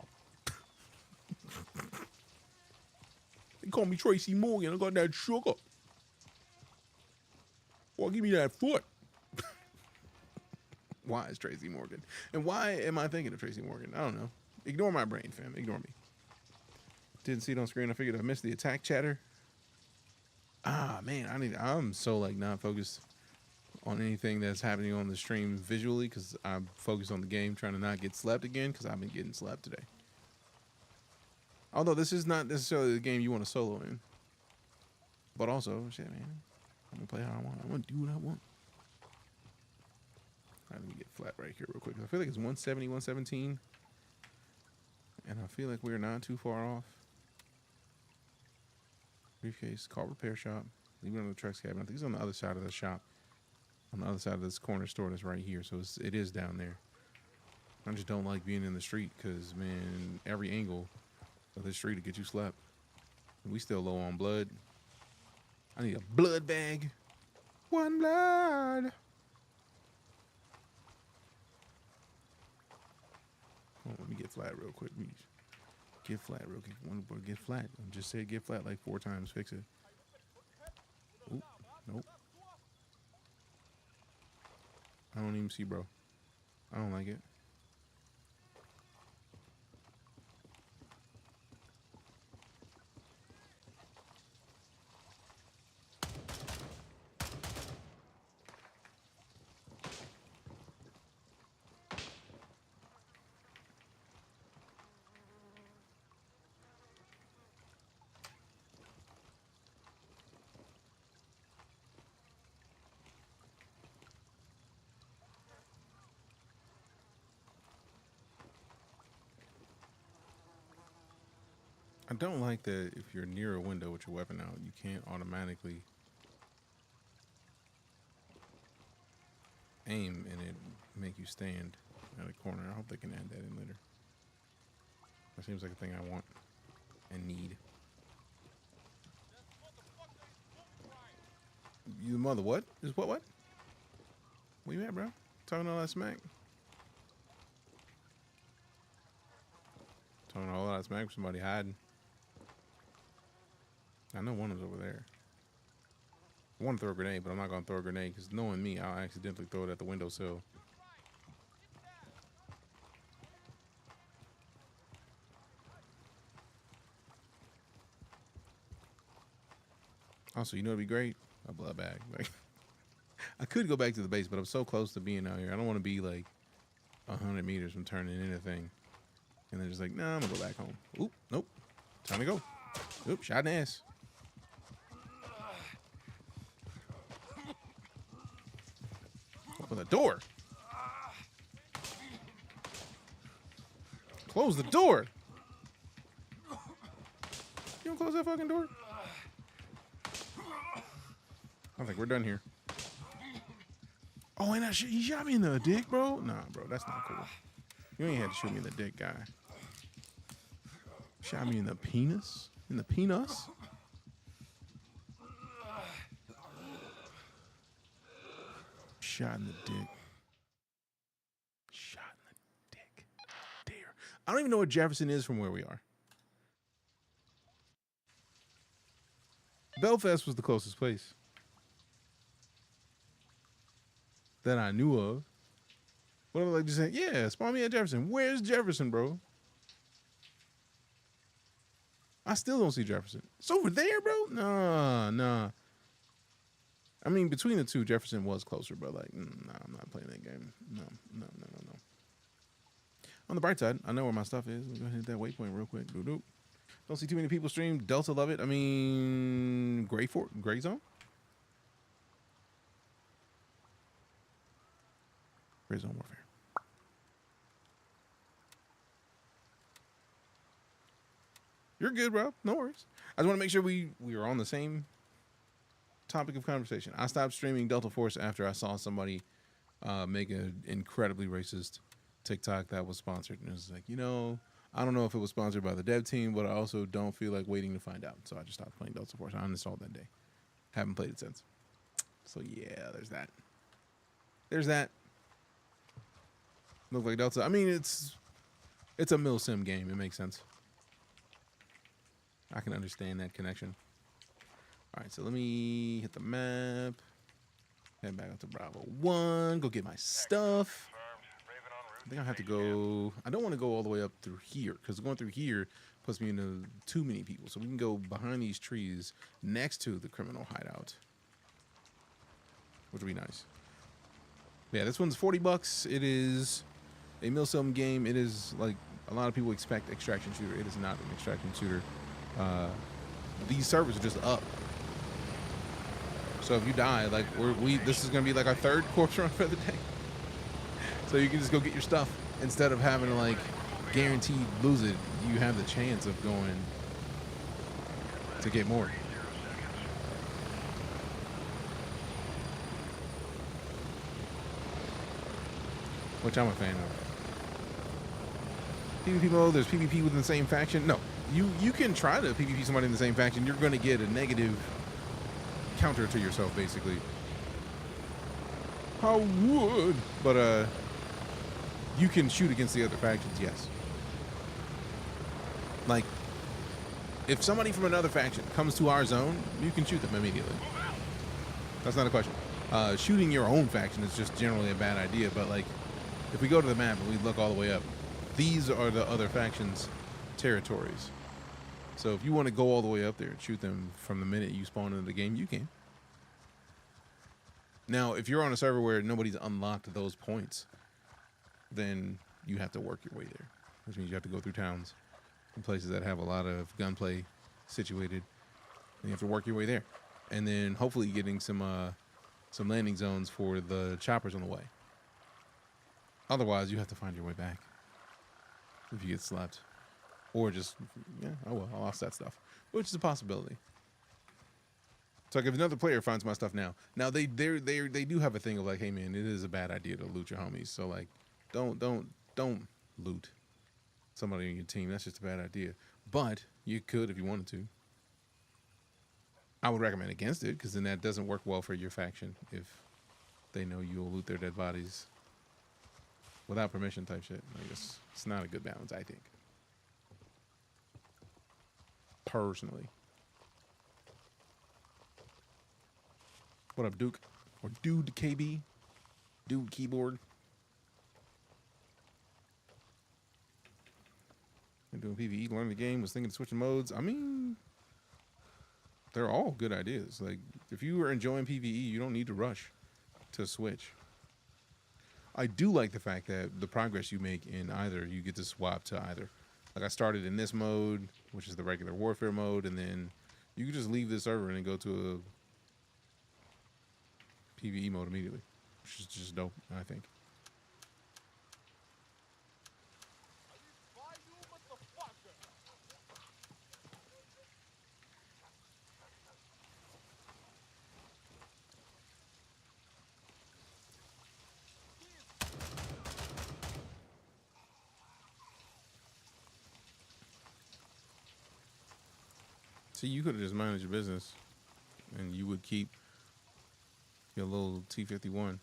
They call me Tracy Morgan. I got that sugar. Well, give me that foot. Why is Tracy Morgan? And why am I thinking of Tracy Morgan? I don't know. Ignore my brain, fam. Ignore me. Didn't see it on screen. I figured I missed the attack chatter. Ah, man. I'm so, like, not focused on anything that's happening on the stream visually because I'm focused on the game, trying to not get slapped again because I've been getting slapped today. Although this is not necessarily the game you want to solo in. But also, shit, man. I'm going to play how I want. I want to do what I want. All right, let me get flat right here real quick. I feel like it's 170, 117. And I feel like we're not too far off. Briefcase, car repair shop. Leave it on the truck's cabin. I think it's on the other side of the shop. On the other side of this corner store that's right here. So it is down there. I just don't like being in the street because, man, every angle of this street to get you slapped. We still low on blood. I need a blood bag. One blood. Oh, let me get flat real quick. Get flat real quick. One boy, get flat. I just said get flat like 4 times. Fix it. Oop, nope. I don't even see, bro. I don't like it. I don't like that if you're near a window with your weapon out, you can't automatically aim and it make you stand at a corner. I hope they can add that in later. That seems like a thing I want and need. You mother what? Is what? Where you at, bro? Talking all that smack? Talking all that smack for somebody hiding. I know one was over there. I want to throw a grenade, but I'm not going to throw a grenade because knowing me, I'll accidentally throw it at the windowsill. Also, you know what'd be great? A blood bag. Like, I could go back to the base, but I'm so close to being out here. I don't want to be like 100 meters from turning anything. And they're just like, nah, I'm going to go back home. Oop, nope. Time to go. Oop, shot in the ass. Open the door. Close the door. You gonna close that fucking door? I think we're done here. Oh, and he shot me in the dick, bro. Nah, bro, that's not cool. You ain't had to shoot me in the dick, guy. Shot me in the penis? In the penis? Shot in the dick. Shot in the dick. Dare. I don't even know what Jefferson is from where we are. Belfast was the closest place that I knew of. What am I like just saying? Yeah, spawn me at Jefferson. Where's Jefferson, bro? I still don't see Jefferson. It's over there, bro? Nah. I mean, between the two, Jefferson was closer, but like, nah, I'm not playing that game. No. On the bright side, I know where my stuff is. Let me go ahead and hit that waypoint real quick. Doop. Don't see too many people stream. Delta love it. I mean, GrayZone? GrayZoneWarfare. You're good, bro. No worries. I just want to make sure we are on the same topic of conversation. I stopped streaming Delta Force after I saw somebody make an incredibly racist TikTok that was sponsored. And it was like, I don't know if it was sponsored by the dev team, but I also don't feel like waiting to find out. So I just stopped playing Delta Force. I uninstalled that day. Haven't played it since. So yeah, there's that. Look like Delta. I mean, it's a milsim game. It makes sense. I can understand that connection. All right, so let me hit the map. Head back up to Bravo 1. Go get my stuff. I think I have to go. I don't want to go all the way up through here because going through here puts me into too many people. So we can go behind these trees next to the criminal hideout, which would be nice. Yeah, this one's $40. It is a milsim game. It is like a lot of people expect extraction shooter. It is not an extraction shooter. These servers are just up. So if you die, like this is gonna be like our third corpse run for the day. So you can just go get your stuff instead of having to like guaranteed lose it. You have the chance of going to get more. Which I'm a fan of. PvP mode, there's PvP within the same faction. No, you can try to PvP somebody in the same faction. You're going to get a negative counter to yourself, basically. I would, but you can shoot against the other factions, yes. Like, if somebody from another faction comes to our zone, you can shoot them immediately. That's not a question. Shooting your own faction is just generally a bad idea, but like, if we go to the map and we look all the way up, these are the other factions' territories. So if you want to go all the way up there and shoot them from the minute you spawn into the game, you can. Now, if you're on a server where nobody's unlocked those points, then you have to work your way there, which means you have to go through towns and places that have a lot of gunplay situated, and you have to work your way there. And then hopefully getting some landing zones for the choppers on the way. Otherwise, you have to find your way back if you get slapped. Or just, yeah, oh well, I lost that stuff. Which is a possibility. So like if another player finds my stuff now they do have a thing of like, hey man, it is a bad idea to loot your homies. So like, don't loot somebody on your team. That's just a bad idea. But you could if you wanted to. I would recommend against it because then that doesn't work well for your faction if they know you'll loot their dead bodies without permission type shit. Like it's not a good balance, I think. Personally. What up, Duke? Or Dude KB? Dude Keyboard? Been doing PvE, learning the game, was thinking of switching modes. I mean, they're all good ideas. Like, if you are enjoying PvE, you don't need to rush to switch. I do like the fact that the progress you make in either, you get to swap to either. Like I started in this mode, which is the regular warfare mode, and then you can just leave this server and go to a PvE mode immediately, which is just dope, I think. See, you could have just managed your business, and you would keep your little T-51.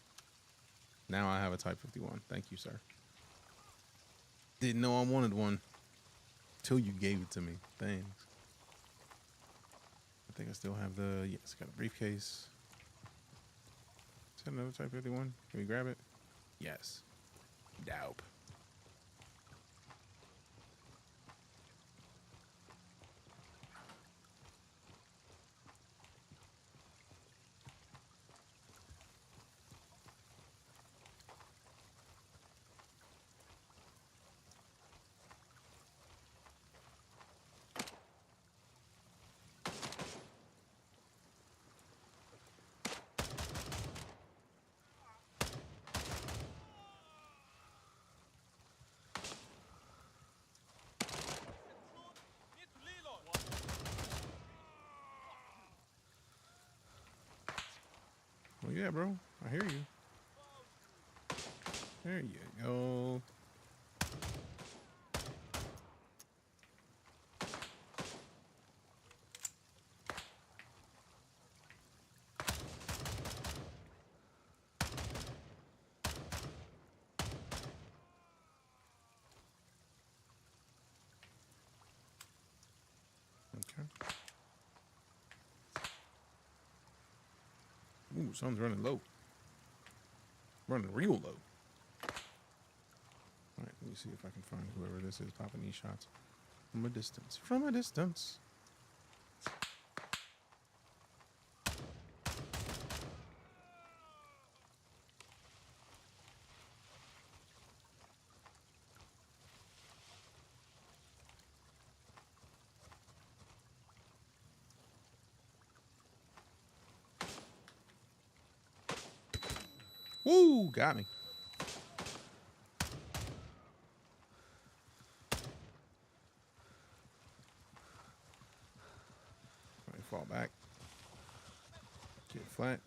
Now I have a Type 51. Thank you, sir. Didn't know I wanted one till you gave it to me. Thanks. I think I still have the, yes, got a briefcase. Is that another Type 51? Can we grab it? Yes. Dope. Well, yeah, bro. I hear you. There you go. Okay. Ooh, something's running low. Running real low. Alright, let me see if I can find whoever this is popping these shots from a distance. From a distance. Woo! Got me. Alright, fall back. Get flat.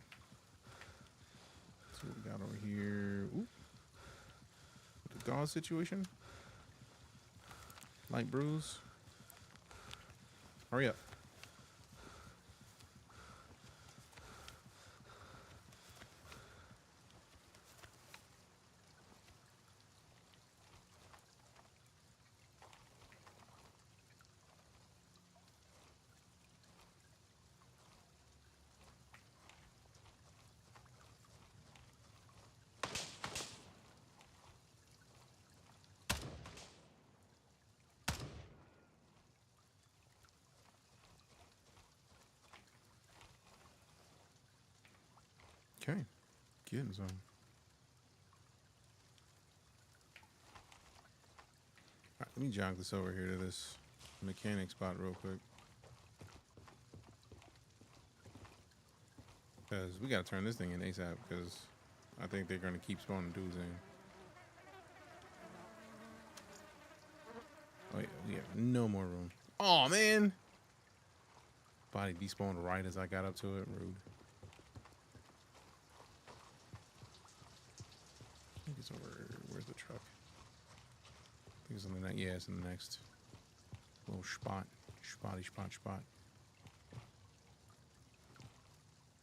See what we got over here. Ooh. The gauze situation. Light bruise. Hurry up. Okay, getting some. Alright, let me jog this over here to this mechanic spot real quick. Because we gotta turn this thing in ASAP, because I think they're gonna keep spawning dudes in. Oh yeah, we have no more room. Oh man! Body despawned right as I got up to it. Rude. I think it's over. Where's the truck? I think it's in the next. Yeah, it's in the next little spot. Spot.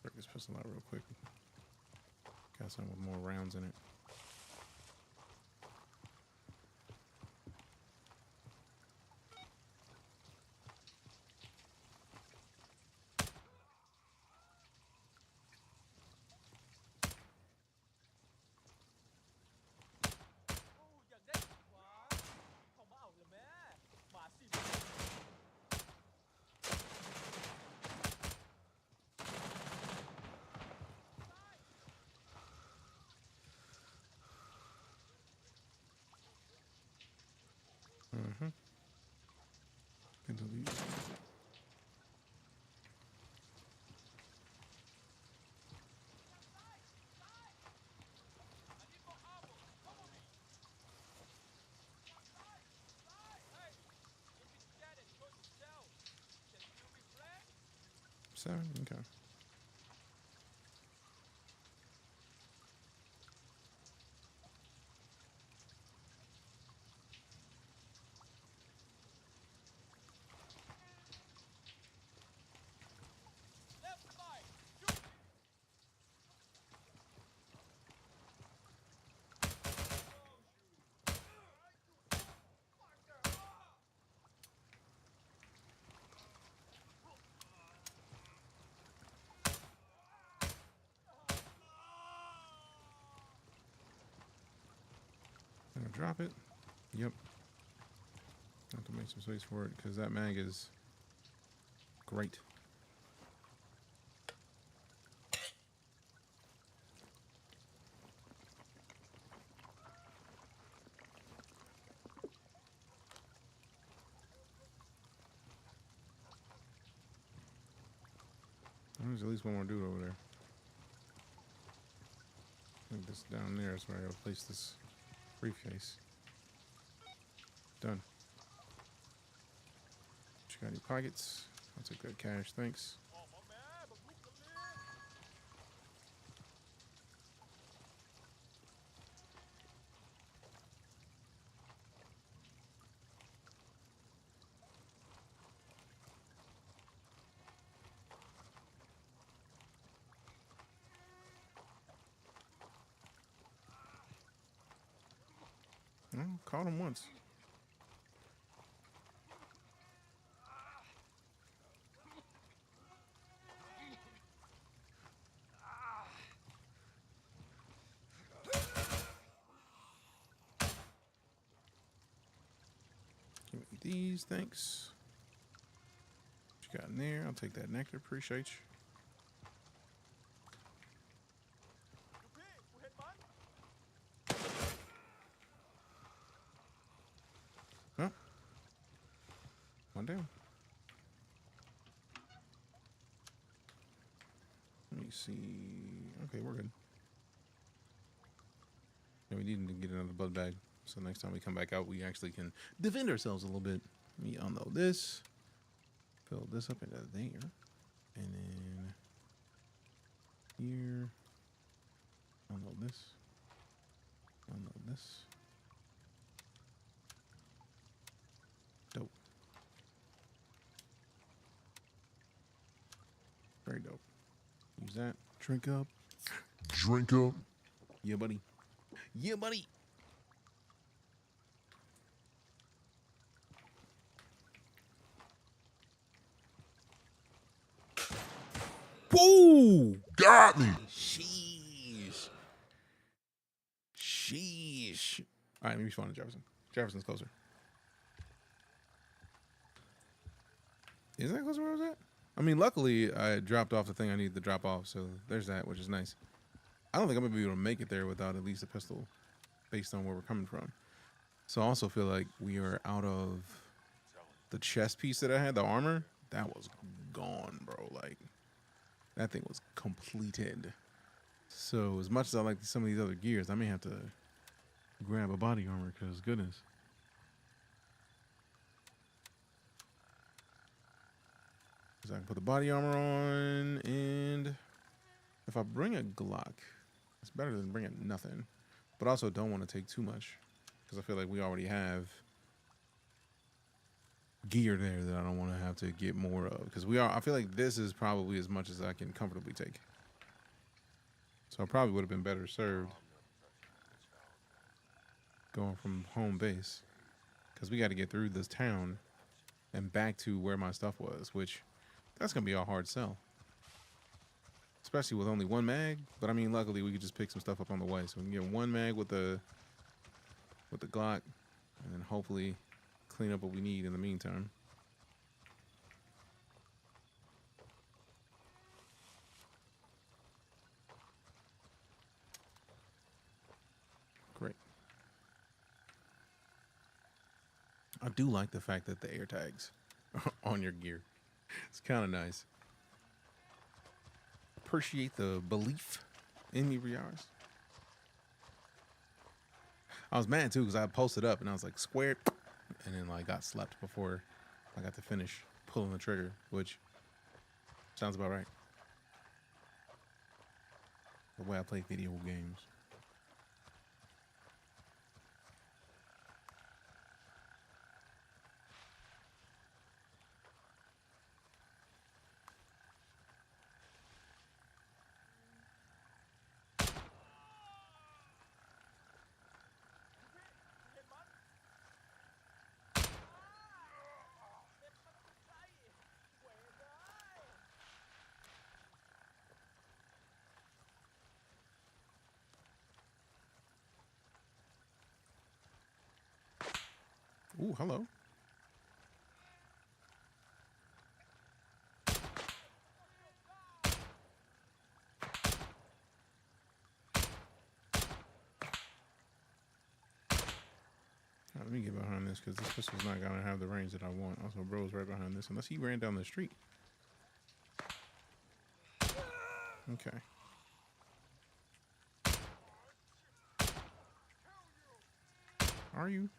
Break this pistol out real quick. Got something with more rounds in it. Mm-hmm. Can delete. Seven, okay. Gonna drop it. Yep. Have to make some space for it because that mag is great. There's at least one more dude over there. I think this down there is where I gotta place this briefcase. Done. You got any pockets? I'll take that cash, thanks. Well, caught him once. Give me these, thanks. What you got in there? I'll take that nectar, appreciate you. Huh? One down. Let me see. Okay, we're good. Yeah, we need to get another blood bag. So next time we come back out, we actually can defend ourselves a little bit. Let me unload this. Fill this up into there. And then here. Unload this. Unload this. Dope. Very dope. Use that. Drink up. Drink up. Yeah, buddy. Yeah, buddy. Whoa! Got me. Sheesh. Sheesh. All right, let me respawn to Jefferson. Jefferson's closer. Isn't that closer where I was at? I mean, luckily, I dropped off the thing I needed to drop off, so there's that, which is nice. I don't think I'm going to be able to make it there without at least a pistol, based on where we're coming from. So I also feel like we are out of the chest piece that I had, the armor. That was gone, bro. Like, that thing was completed. So as much as I like some of these other gears, I may have to grab a body armor, because goodness. So I can put the body armor on, and if I bring a Glock, it's better than bringing nothing. But I also don't want to take too much, because I feel like we already have gear there that I don't want to have to get more of. Because I feel like this is probably as much as I can comfortably take. So I probably would have been better served going from home base, because we got to get through this town and back to where my stuff was, which that's going to be a hard sell. Especially with only one mag. But I mean, luckily we could just pick some stuff up on the way. So we can get one mag with the Glock, and then hopefully clean up what we need in the meantime. Great. I do like the fact that the air tags are on your gear. It's kind of nice. Appreciate the belief in me, Riars. I was mad too because I posted up and I was like squared, and then like got slept before I got to finish pulling the trigger, which sounds about right. The way I play video games. Ooh, hello. Let me get behind this because this pistol's not gonna have the range that I want. Also, bro's right behind this, unless he ran down the street. Okay. Are you?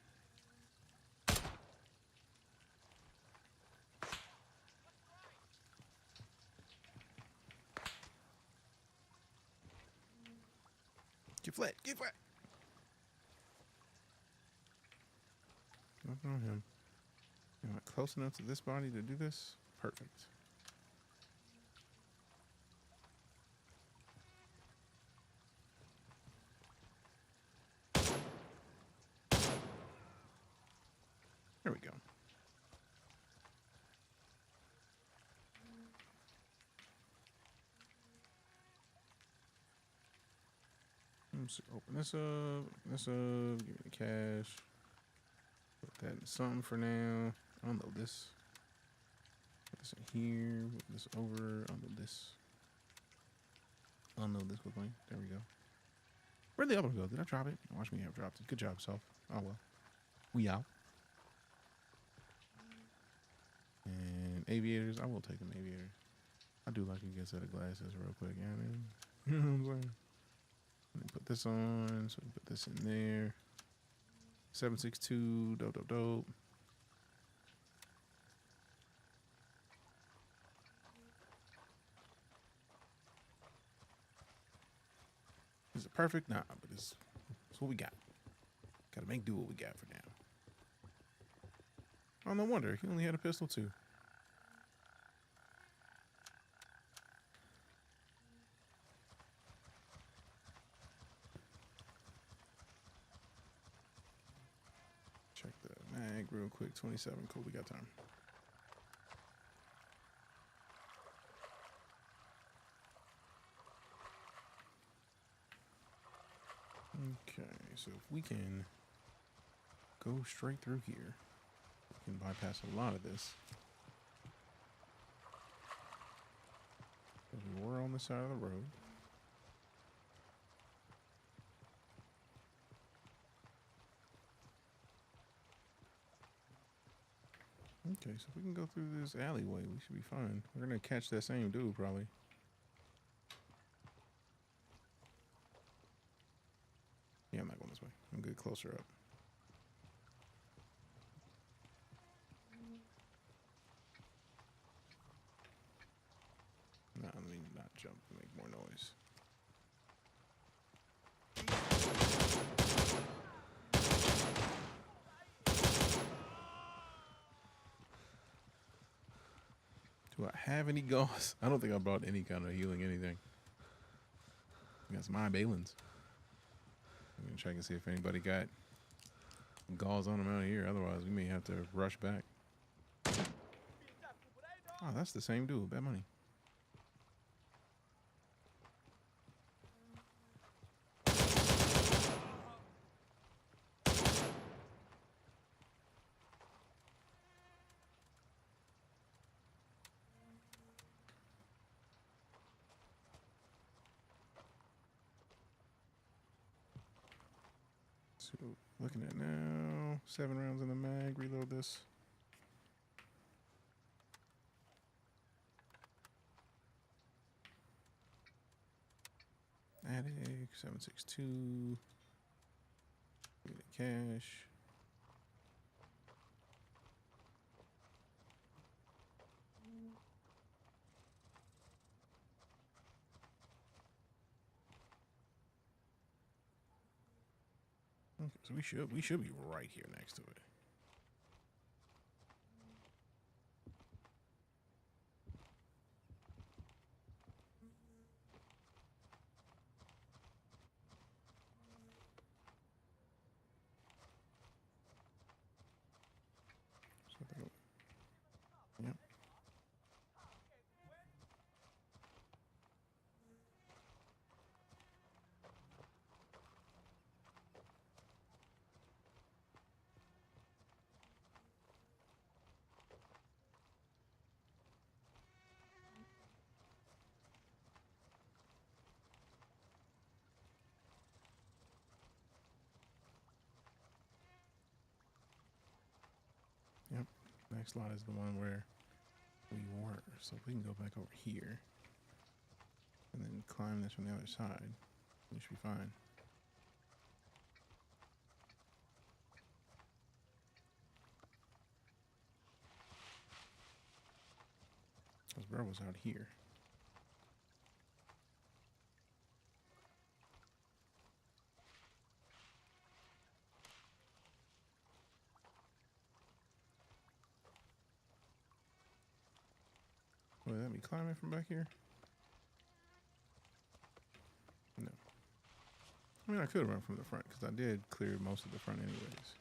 Get flat. Get flat. Nothing on him. Am I close enough to this body to do this? Perfect. There we go. Let's open this up. This up. Give me the cash. Put that in something for now. Unload this. Put this in here. Put this over. Unload this. Unload this quickly. There we go. Where'd the other one go? Did I drop it? Watch me have dropped it. Good job, self. Oh well. We out. And aviators. I will take them aviators. I do like a good set of glasses real quick. Yeah, man. You know what I'm saying? Let me put this on. So we put this in there. 762. Dope, dope, dope. Is it perfect? Nah, but it's what we got. Gotta make do what we got for now. Oh, no wonder. He only had a pistol too. Check the mag real quick. 27. Cool, we got time. Okay, so if we can go straight through here, we can bypass a lot of this. We're on the side of the road. Okay, so if we can go through this alleyway, we should be fine. We're gonna catch that same dude probably. Yeah, I'm not going this way. I'm good closer up. Nah, let me not jump to make more noise. Do I have any gauze? I don't think I brought any kind of healing anything. I got some balins. I'm gonna check and see if anybody got gauze on them out here. Otherwise, we may have to rush back. Oh, that's the same dude. Bad money. So, looking at now, 7 rounds in the mag. Reload this. Attic, 762. Give me the cash. Okay, so we should be right here next to it. Yep. Yep. Next lot is the one where we were. So if we can go back over here and then climb this from the other side, we should be fine. Because bro was out here. Would that be climbing from back here? No. I mean, I could run from the front because I did clear most of the front anyways.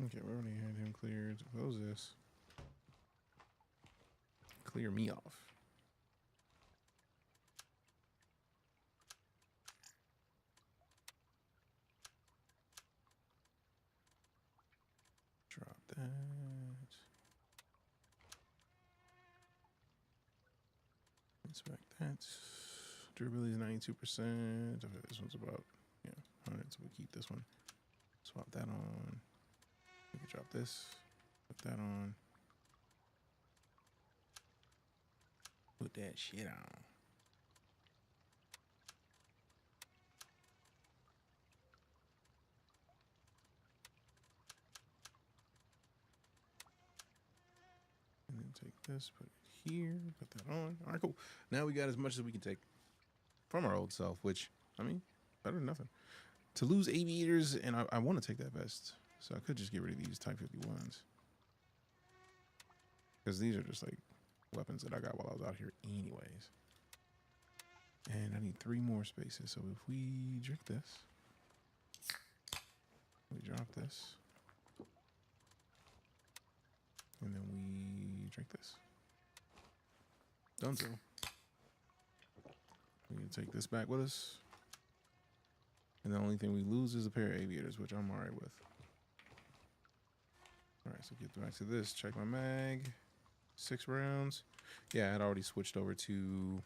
Okay, we already had him cleared. Close this. Clear me off. Drop that. Inspect that. Durability is 92%. Okay, this one's about, 100, so we'll keep this one. Swap that on. We can drop this. Put that on. Put that shit on. And then take this, put it here, put that on. All right, cool. Now we got as much as we can take from our old self, which, I mean, better than nothing. To lose aviators, and I want to take that vest. So I could just get rid of these Type 51s. Because these are just like weapons that I got while I was out here anyways. And I need 3 more spaces. So if we drink this, we drop this, and then we drink this. Done so. We can take this back with us. And the only thing we lose is a pair of aviators, which I'm alright with. Alright, so get back to this. Check my mag. 6 rounds. Yeah, I had already switched over to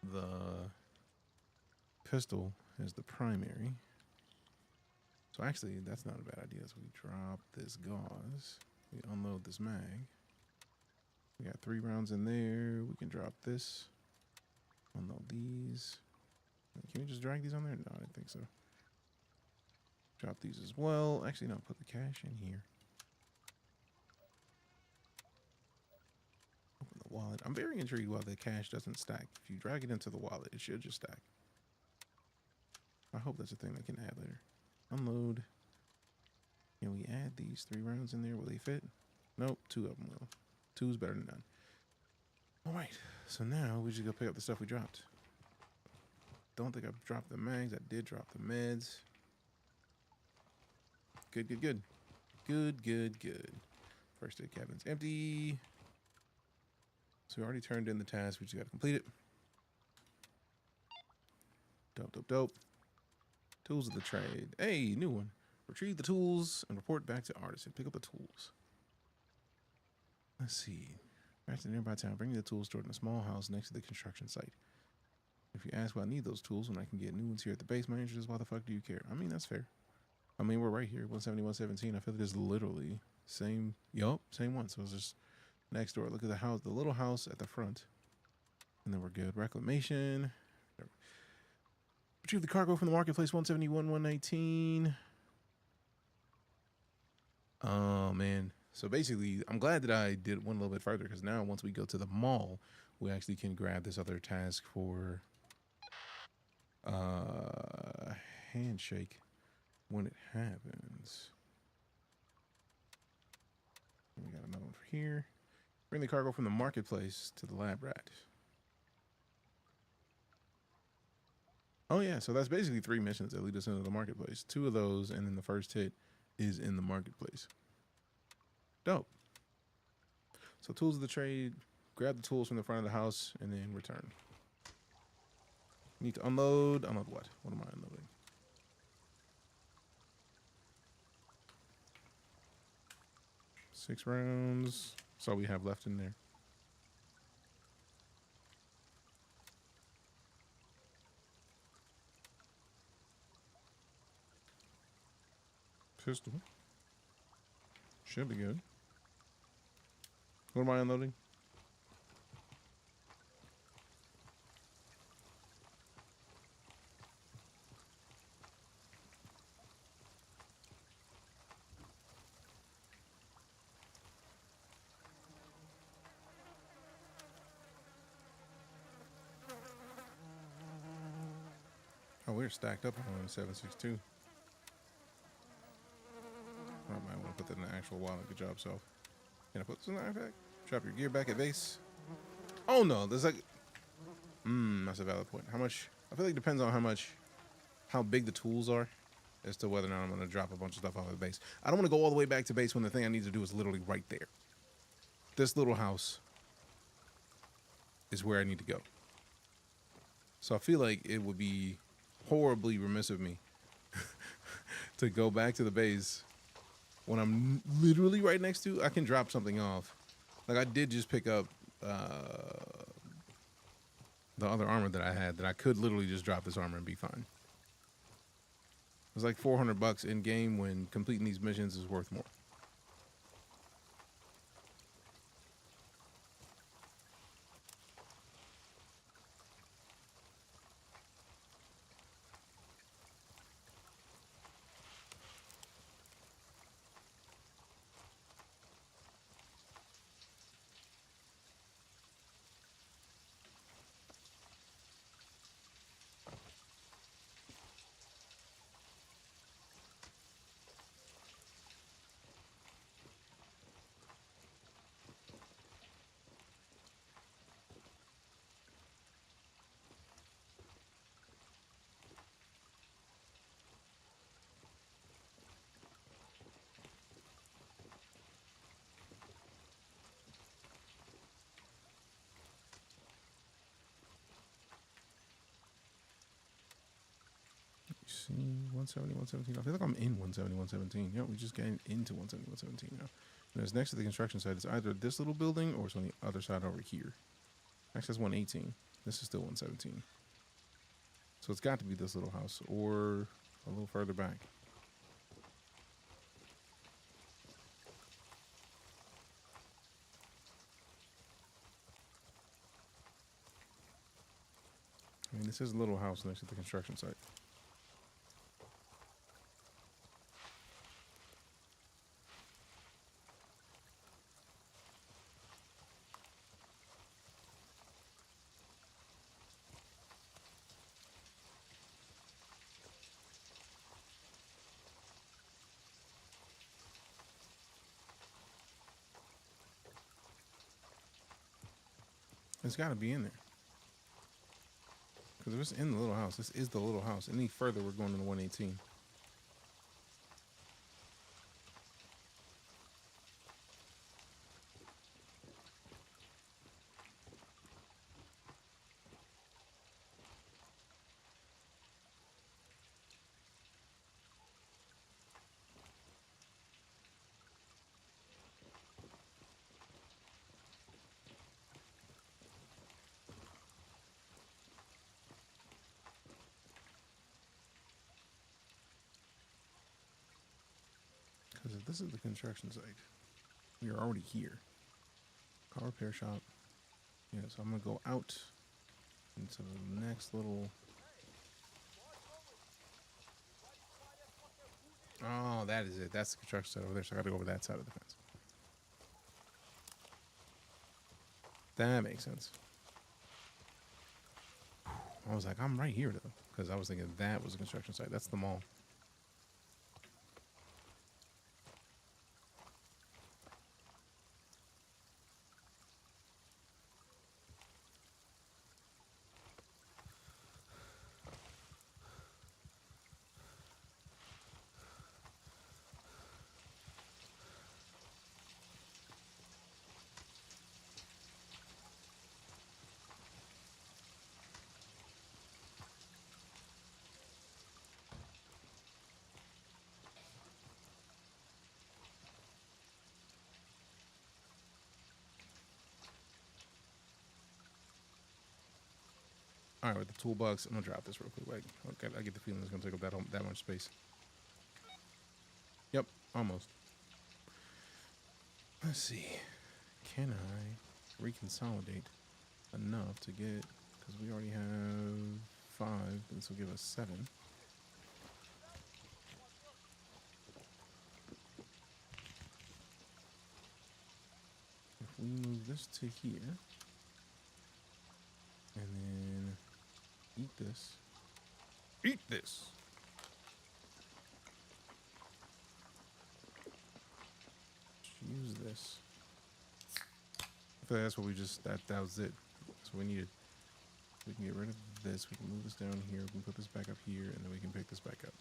the pistol as the primary. So actually, that's not a bad idea. So we drop this gauze. We unload this mag. We got 3 rounds in there. We can drop this. Unload these. Can we just drag these on there? No, I didn't think so. Drop these as well. Actually, no, put the cash in here. Open the wallet. I'm very intrigued why the cash doesn't stack. If you drag it into the wallet, it should just stack. I hope that's a thing they can add later. Unload. Can we add these 3 rounds in there? Will they fit? Nope, 2 of them will. 2 is better than none. All right, so now we just go pick up the stuff we dropped. Don't think I've dropped the mags. I did drop the meds. Good, good, good. Good, good, good. First aid cabin's empty. So we already turned in the task. We just got to complete it. Dope, dope, dope. Tools of the trade. Hey, new one. Retrieve the tools and report back to artisan. Pick up the tools. Let's see. Back to the nearby town. Bring the tools stored in a small house next to the construction site. If you ask why I need those tools when I can get new ones here at the base, my answer is, why the fuck do you care? I mean, that's fair. I mean, we're right here, 17117. I feel like it's literally same, same one. So it's just next door. Look at the house, the little house at the front. And then we're good. Reclamation. Retrieve the cargo from the marketplace, 171-119. Oh, man. So basically, I'm glad that I did one a little bit further, because now once we go to the mall, we actually can grab this other task for handshake when it happens. And we got another one for here. Bring the cargo from the marketplace to the lab rat. Oh yeah, so that's basically 3 missions that lead us into the marketplace. 2 of those, and then the first hit is in the marketplace. Dope. So tools of the trade, grab the tools from the front of the house, and then return. Need to unload. Unload what? What am I unloading? Six rounds. That's all we have left in there. Pistol. Should be good. What am I unloading? Oh, we're stacked up on 762. I might want to put that in the actual wallet. Good job, self. Can I put this in the backpack? Drop your gear back at base. Oh no, there's like, that's a valid point. How much? I feel like it depends on how big the tools are, as to whether or not I'm going to drop a bunch of stuff off of the base. I don't want to go all the way back to base when the thing I need to do is literally right there. This little house is where I need to go. So I feel like it would be horribly remiss of me to go back to the base when I'm literally right next to. I can drop something off. Like I did just pick up the other armor that I had, that I could literally just drop this armor and be fine. It was like $400 in game, when completing these missions is worth more. See, 170, 117. I feel like I'm in 170, 117. Yeah, we just getting into 170, 117 now. And it's next to the construction site. It's either this little building or it's on the other side over here. Actually, that's 118. This is still 117. So it's got to be this little house or a little further back. I mean, this is a little house next to the construction site. It's got to be in there. Because if it's in the little house, this is the little house. Any further, we're going to the 118. Because if this is the construction site, we are already here. Car repair shop. Yeah, so I'm going to go out into the next little... Oh, that is it. That's the construction site over there, so I got to go over that side of the fence. That makes sense. I was like, I'm right here though, because I was thinking that was a construction site. That's the mall. All right, with the toolbox, I'm gonna drop this real quick. Like, okay, I get the feeling it's gonna take up that much space. Yep, almost. Let's see. Can I reconsolidate enough to get? Because we already have 5. This will give us 7. If we move this to here, and then eat this. Eat this. Use this. I feel like that's what we just, that was it. That's what we needed. We can get rid of this. We can move this down here. We can put this back up here, and then we can pick this back up.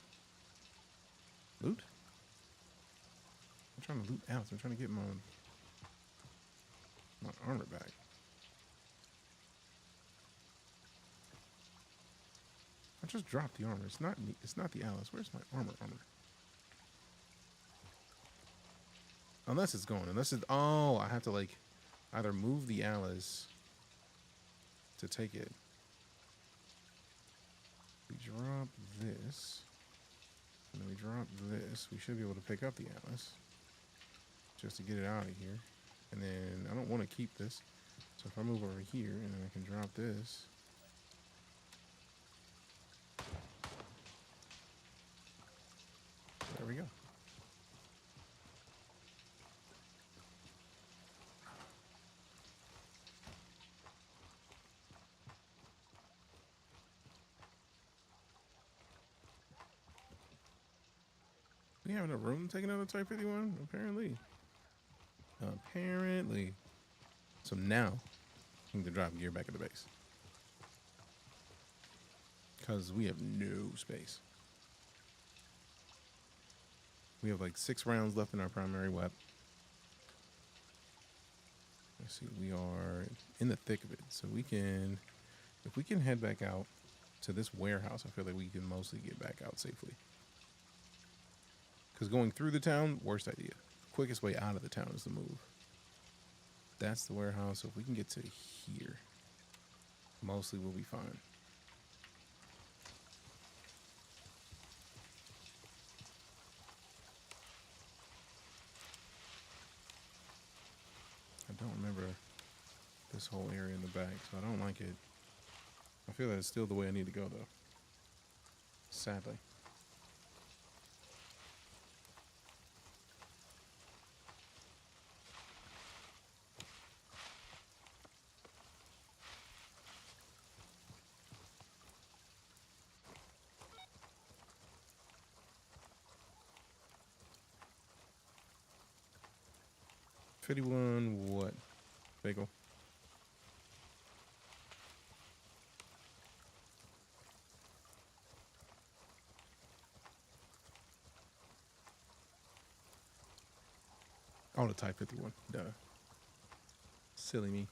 Loot? I'm trying to loot out. I'm trying to get my armor back. I just dropped the armor. It's not the Alice. Where's my armor? Unless it's going. Unless it. Oh, I have to like either move the Alice to take it. We drop this, and then we drop this. We should be able to pick up the Alice just to get it out of here. And then I don't want to keep this, so if I move over here and then I can drop this. There we go. We have enough room to take another Type 51? Apparently. Apparently. So now, I need to drop gear back at the base. Because we have no space. We have like 6 rounds left in our primary weapon. Let's see, we are in the thick of it. So we can, if we can head back out to this warehouse, I feel like we can mostly get back out safely. Because going through the town, worst idea. Quickest way out of the town is to move. That's the warehouse. So if we can get to here, mostly we'll be fine. I don't remember this whole area in the back, so I don't like it. I feel that's still the way I need to go, though. Sadly. $51 what? Bagel. Oh, the Type 51. Duh. Silly me.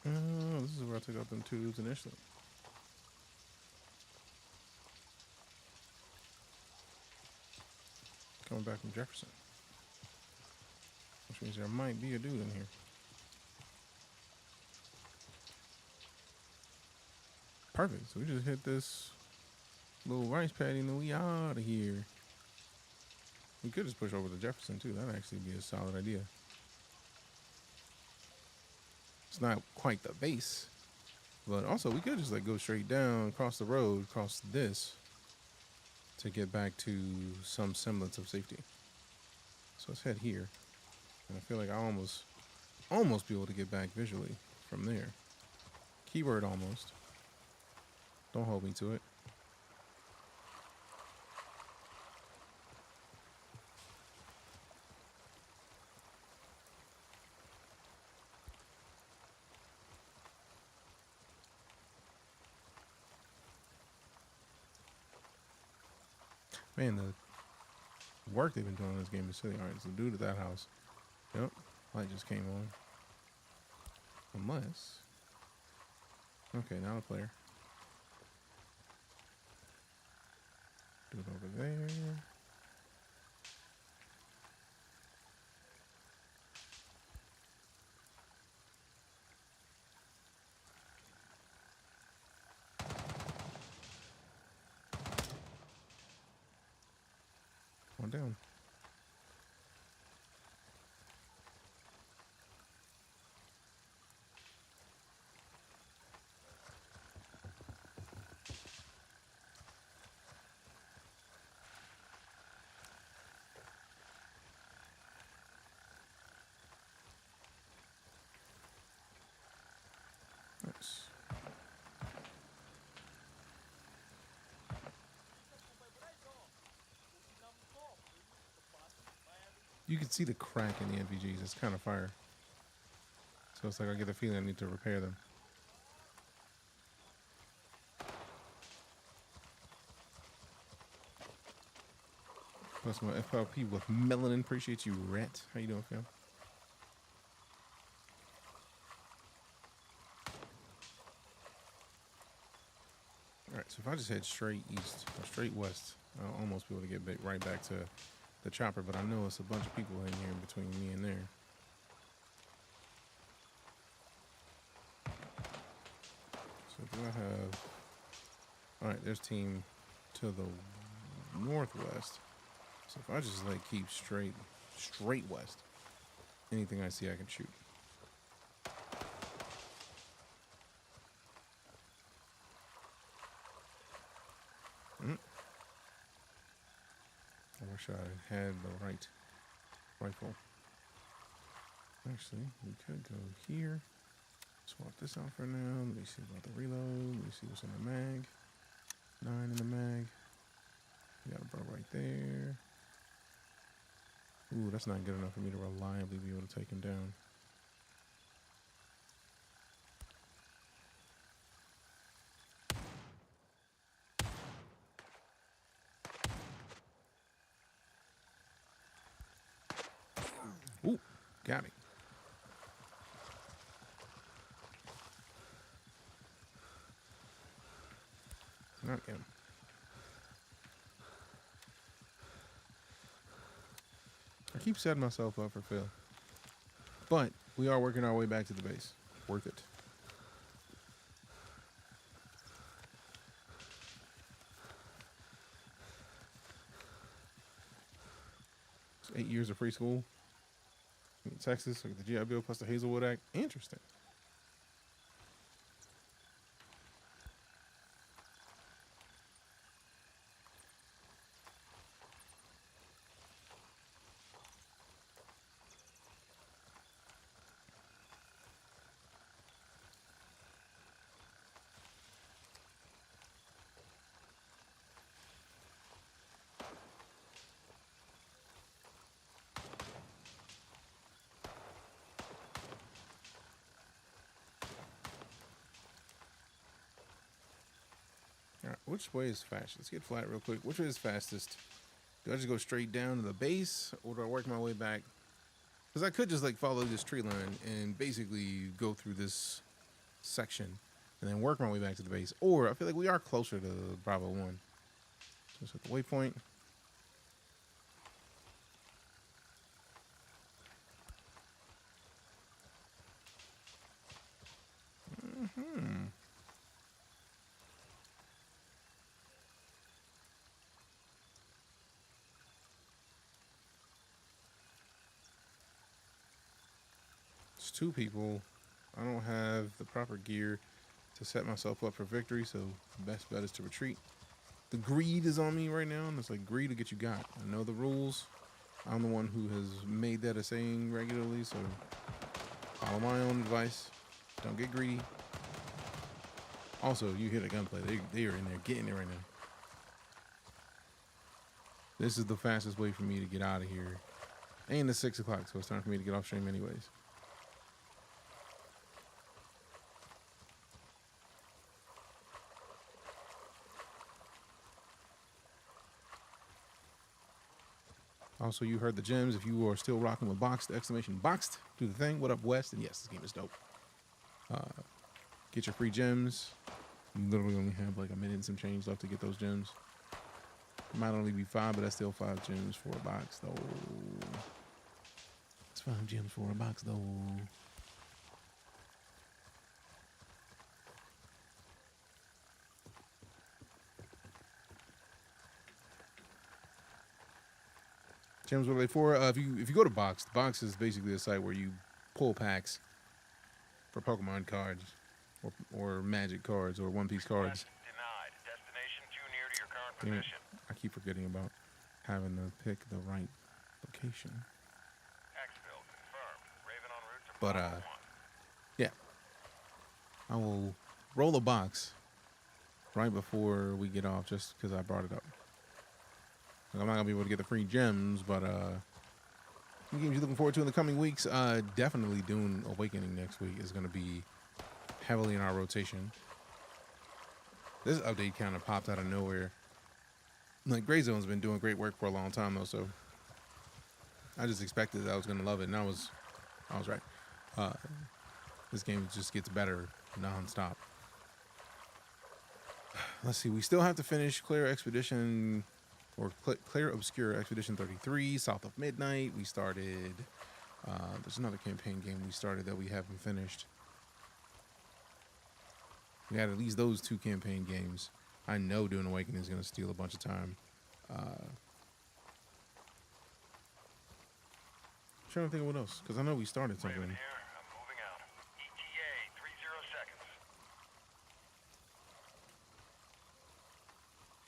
Oh, this is where I took out them tubes initially. Coming back from Jefferson. Which means there might be a dude in here. Perfect. So we just hit this little rice paddy and then we out of here. We could just push over to Jefferson too. That'd actually be a solid idea. It's not quite the base, but also we could just like go straight down, across the road, across this to get back to some semblance of safety. So let's head here. And I feel like I almost be able to get back visually from there. Keyword almost. Don't hold me to it. Man, the work they've been doing in this game is silly. Alright, so dude at that house. Yep, light just came on. Unless... Okay, now the player. Do it over there. One down. Nice. You can see the crack in the NVGs. It's kind of fire. So it's like I get the feeling I need to repair them. Plus my FLP with melanin. Appreciate you, Rat. How you doing, fam? Alright, so if I just head straight east or straight west, I'll almost be able to get right back to the chopper, but I know it's a bunch of people in here between me and there. So do I have... Alright, there's team to the northwest. So if I just like keep straight west, anything I see I can shoot. I wish I had the right rifle. Actually, we could go here. Swap this out for now. Let me see about the reload. Let me see what's in the mag. 9 in the mag. We got a bro right there. Ooh, that's not good enough for me to reliably be able to take him down. Ooh, got me. Not him. I keep setting myself up for fail. But we are working our way back to the base. Worth it. It's 8 years of free school in Texas, like the GI Bill plus the Hazelwood Act. Interesting. Alright, which way is fast? Let's get flat real quick. Which way is fastest? Do I just go straight down to the base, or do I work my way back? Because I could just like follow this tree line and basically go through this section and then work my way back to the base. Or I feel like we are closer to Bravo 1. Just at the waypoint. It's 2 people. I don't have the proper gear to set myself up for victory, so the best bet is to retreat. The greed is on me right now, and it's like, greed to get you got. I know the rules. I'm the one who has made that a saying regularly, so follow my own advice. Don't get greedy. Also, you hear the gunplay. They are in there getting it right now. This is the fastest way for me to get out of here. And it's 6 o'clock, so it's time for me to get off stream anyways. Also, you heard the gems. If you are still rocking with boxed, exclamation boxed, do the thing. What up, West? And yes, this game is dope. Get your free gems. You literally only have like a minute and some change left to get those gems. It might only be 5, but that's still 5 gems for a box, though. It's 5 gems for a box, though. Gems, what are they for? If you go to Box, the Box is basically a site where you pull packs for Pokemon cards, or Magic cards, or One Piece cards. Denied. Destination too near to your current Damn it. position. I keep forgetting about having to pick the right location. Exfil confirmed. Raven en route to But Bravo 1. yeah, I will roll a box right before we get off, just because I brought it up. I'm not gonna be able to get the free gems, but some games you're looking forward to in the coming weeks. Definitely Dune Awakening next week is gonna be heavily in our rotation. This update kind of popped out of nowhere. Like, GrayZone's been doing great work for a long time though, so I just expected that I was gonna love it, and I was right. This game just gets better non-stop. Let's see, we still have to finish Clear Expedition, or Clear Obscure Expedition 33, South of Midnight. We started, there's another campaign game we started that we haven't finished. We had at least those 2 campaign games. I know Dune Awakening is going to steal a bunch of time. Trying to think of what else, because I know we started something. Raven here. I'm moving out. ETA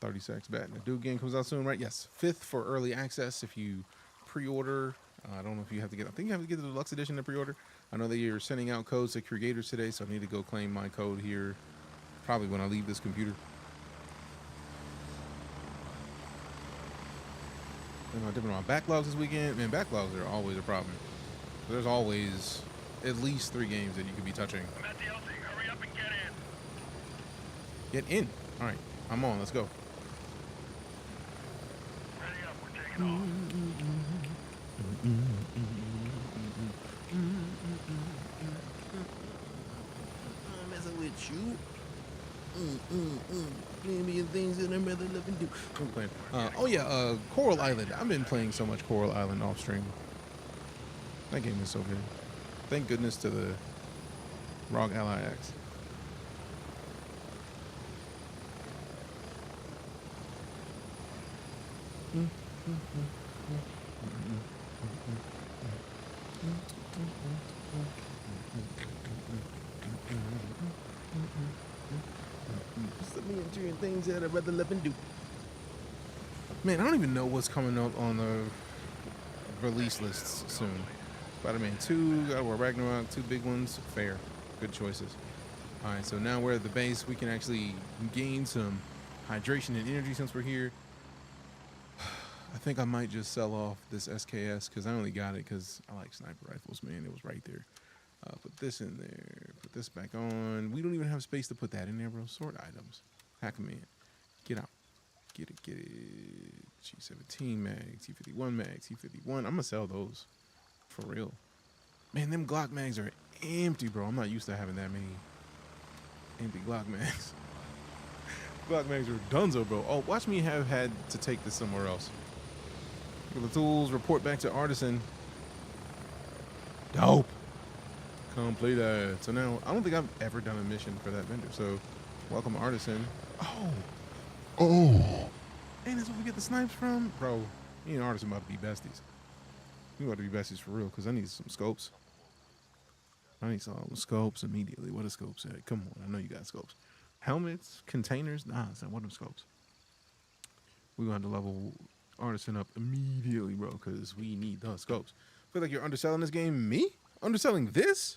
30 seconds. 30 seconds back. The Dude game comes out soon, right? Yes. 5th for early access if you pre-order. I don't know if you have to get, I think you have to get the deluxe edition to pre-order. I know that you're sending out codes to creators today, so I need to go claim my code here probably when I leave this computer. Am I dipping on backlogs this weekend? Man, backlogs are always a problem. There's always at least 3 games that you could be touching. I'm at the LT. Hurry up and get in. Get in. All right, I'm on. Let's go. Ready up. We're taking off. I'm messing with you. Million things that I'm rather love and do. I'm playing. Oh yeah, Coral Island. I've been playing so much Coral Island off stream. That game is so good. Thank goodness to the ROG Ally X. Just me doing things that I'd rather live and do. Man, I don't even know what's coming up on the release lists soon. Spider-Man 2, God of War Ragnarok, 2 big ones. Fair. Good choices. Alright, so now we're at the base. We can actually gain some hydration and energy since we're here. I think I might just sell off this SKS because I only got it because I like sniper rifles, man. It was right there. Put this in there. Put this back on. We don't even have space to put that in there, bro. Sort items. Pack them in. Get out. Get it. Get it. G17 mag. T51 mag. T51. I'm going to sell those. For real. Man, them Glock mags are empty, bro. I'm not used to having that many empty Glock mags. Glock mags are dunzo, bro. Oh, watch me have had to take this somewhere else. Look at the tools. Report back to Artisan. Dope. Complete that. So now, I don't think I've ever done a mission for that vendor. So, welcome Artisan. Oh. And that's where we get the snipes from? Bro, me and Artisan about to be besties. We about to be besties for real, because I need some scopes. I need some scopes immediately. What are scopes at? Come on, I know you got scopes. Helmets, containers. Nah, it's not one of them scopes. We're going to level Artisan up immediately, bro, because we need those scopes. Feel like you're underselling this game. Me? Underselling this?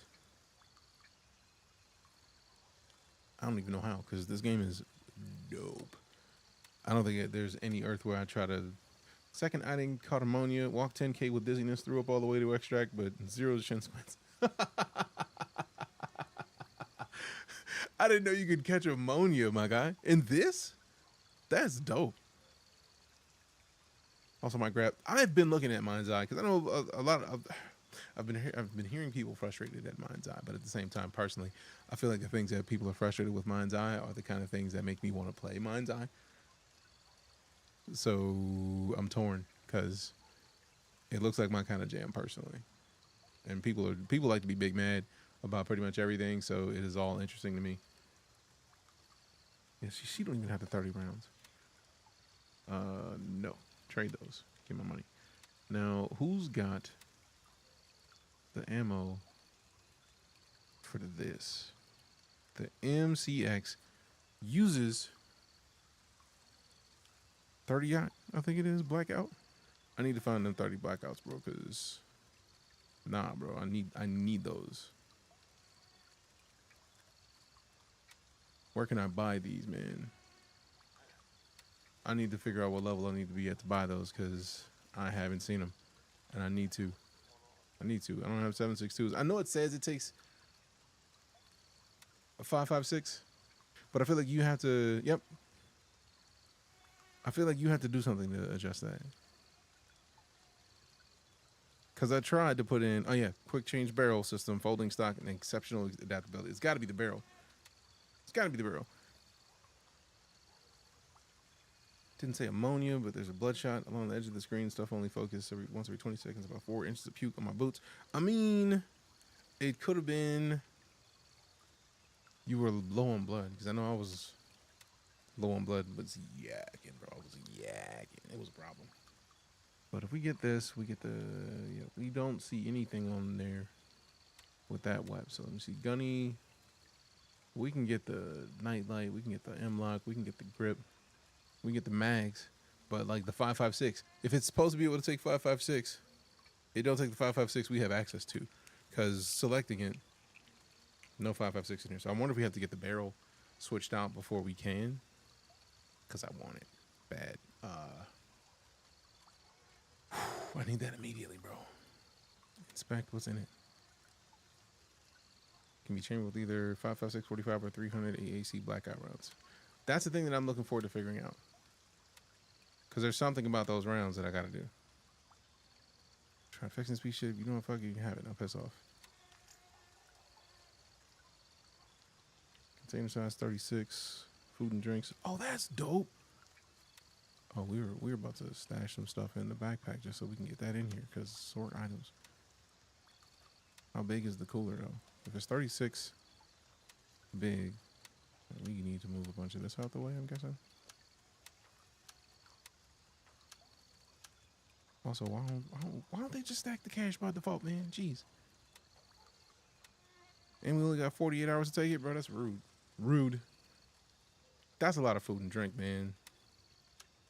I don't even know how, because this game is dope. I don't think there's any Earth where I try to... Second outing, caught ammonia, walk 10K with dizziness, threw up all the way to extract, but 0 shin splints. I didn't know you could catch ammonia, my guy. In this? That's dope. Also, my grab. I've been looking at Mind's Eye because I know a lot of. I've been hearing people frustrated at Mind's Eye, but at the same time, personally, I feel like the things that people are frustrated with Mind's Eye are the kind of things that make me want to play Mind's Eye. So I'm torn because it looks like my kind of jam personally, and people like to be big mad about pretty much everything. So it is all interesting to me. Yeah, she don't even have the 30 rounds. No. Trade those. Get my money. Now, who's got the ammo for this? The MCX uses 30, I think it is, blackout. I need to find them 30 blackouts, bro, because nah, bro, I need those. Where can I buy these, man? I need to figure out what level I need to be at to buy those because I haven't seen them, and I need to. I don't have 7.62s. I know it says it takes a 5.56, but I feel like you have to. Yep. I feel like you have to do something to adjust that. Because I tried to put in, oh yeah, quick change barrel system, folding stock, and exceptional adaptability. It's got to be the barrel. It's got to be the barrel. Didn't say ammonia, but there's a bloodshot along the edge of the screen. Stuff only focus once every 20 seconds, about 4 inches of puke on my boots. I mean, it could have been you were low on blood, because I know I was low on blood, but it's yakking, bro. I was yakking. It was a problem. But if we get this, we get the, yeah, we don't see anything on there with that web. So let me see, gunny. We can get the nightlight. We can get the M-lock. We can get the grip. We get the mags, but like the 5.56, if it's supposed to be able to take 5.56, it don't take the 5.56 we have access to, because selecting it, no 5.56 in here. So I wonder if we have to get the barrel switched out before we can, because I want it bad. I need that immediately, bro. Inspect what's in it. Can be chambered with either 5.56, 45, or 300 AAC blackout rounds. That's the thing that I'm looking forward to figuring out. Because there's something about those rounds that I got to do. Try fixing speed shit. You know what? Fuck it, you can have it. Now piss off. Container size 36. Food and drinks. Oh, that's dope. Oh, we were about to stash some stuff in the backpack just so we can get that in here. Because sort items. How big is the cooler, though? If it's 36 big, we need to move a bunch of this out the way, I'm guessing. Also, why don't they just stack the cash by default, man? Jeez. And we only got 48 hours to take it, bro. That's rude. Rude. That's a lot of food and drink, man.